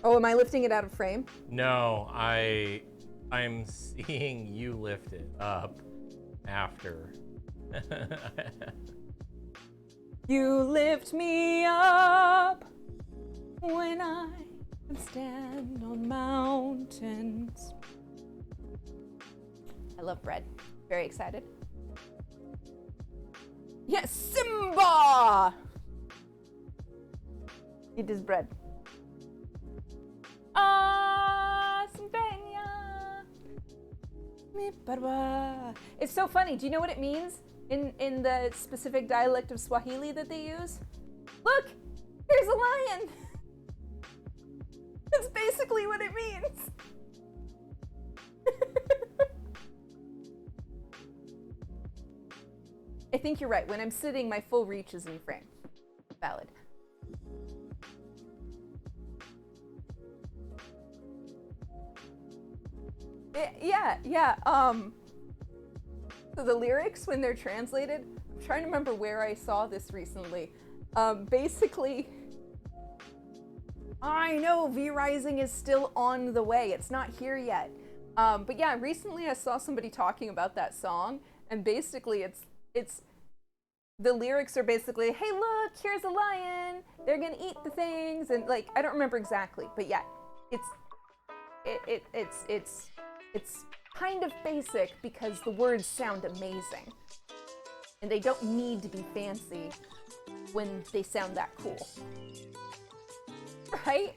Oh, am I lifting it out of frame? No, I'm seeing you lift it up after. You lift me up when I can stand on mountains. I love bread. Very excited. Yes, Simba! Eat this bread. Ah, Simpeña. Mi barba. It's so funny. Do you know what it means in the specific dialect of Swahili that they use? Look, here's a lion. That's basically what it means. I think you're right. When I'm sitting, my full reach is in frame. Valid. Yeah. So the lyrics, when they're translated, I'm trying to remember where I saw this recently. Basically, I know V-Rising is still on the way. It's not here yet. But yeah, recently I saw somebody talking about that song, and basically it's the lyrics are basically, hey look, here's a lion, they're gonna eat the things, and like, I don't remember exactly, but yeah, it's kind of basic because the words sound amazing. And they don't need to be fancy when they sound that cool. Right?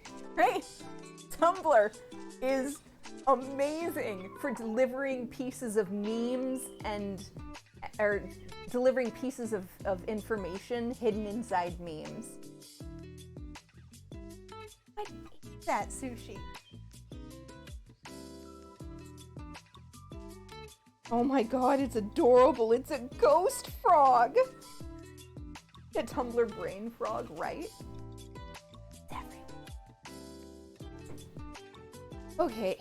Tumblr is amazing for delivering pieces of memes or delivering pieces of information hidden inside memes. I ate that sushi. Oh my god, it's adorable. It's a ghost frog. A Tumblr brain frog, right? Okay.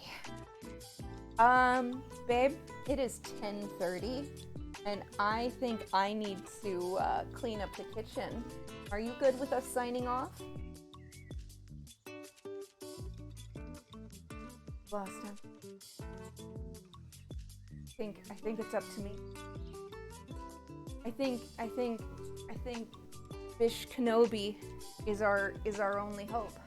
Babe, it is 10:30, and I think I need to clean up the kitchen. Are you good with us signing off? Last time. I think it's up to me. I think Bish Kenobi is our only hope.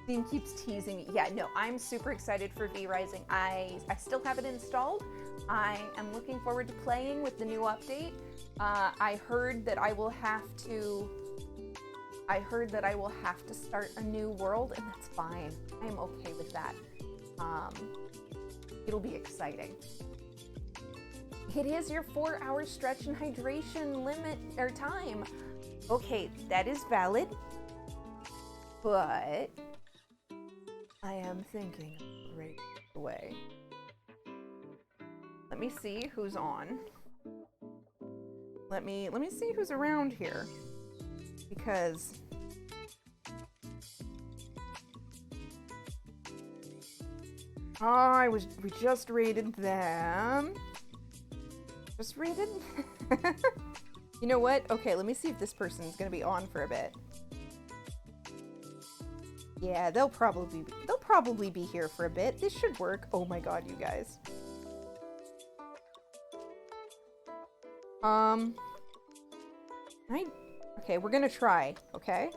Dean keeps teasing me. Yeah, no, I'm super excited for V-Rising. I still have it installed. I am looking forward to playing with the new update. I heard that I will have to start a new world, and that's fine. I'm okay with that. It'll be exciting. It is your 4-hour stretch and hydration limit or time. Okay, that is valid, but I am thinking right away. Let me see who's on. Let me see who's around here, because we just raided them. Just raided? You know what? Okay, let me see if this person's gonna be on for a bit. Yeah, they'll probably be here for a bit. This should work. Oh my god, you guys. Okay, we're gonna try, okay?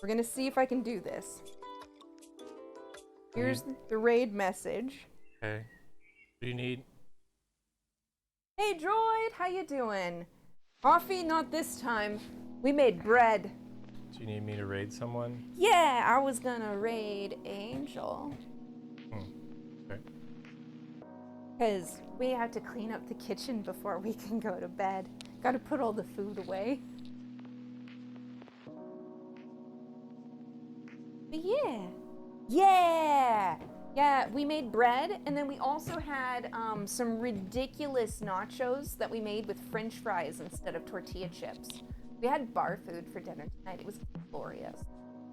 We're gonna see if I can do this. Here's the raid message. Okay. What do you need? Hey droid, how you doing? Coffee, not this time. We made bread. Do you need me to raid someone? Yeah, I was gonna raid Angel. Okay. Because we have to clean up the kitchen before we can go to bed. Gotta put all the food away. But yeah. Yeah! Yeah, we made bread, and then we also had some ridiculous nachos that we made with French fries instead of tortilla chips. We had bar food for dinner tonight. It was glorious.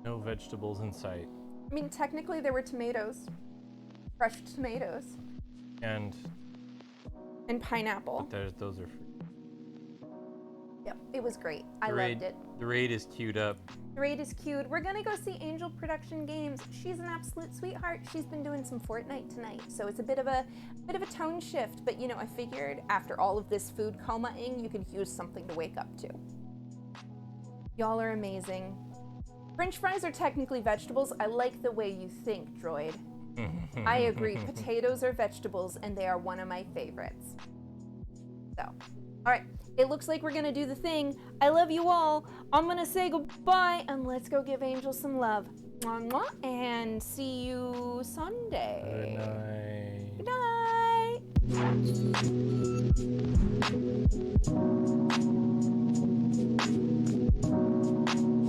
No vegetables in sight. I mean, technically there were tomatoes. Crushed tomatoes. And Pineapple. those are free. Yep, it was great. I loved it. The raid is queued up. The raid is cute. We're gonna go see Angel Production Games. She's an absolute sweetheart. She's been doing some Fortnite tonight, so it's a bit of a tone shift. But you know, I figured after all of this food coma-ing, you could use something to wake up to. Y'all are amazing. French fries are technically vegetables. I like the way you think, droid. I agree. Potatoes are vegetables, and they are one of my favorites. So, all right. It looks like we're gonna do the thing. I love you all. I'm gonna say goodbye, and let's go give Angel some love. Mwah, mwah, and see you Sunday. Good night. Good night.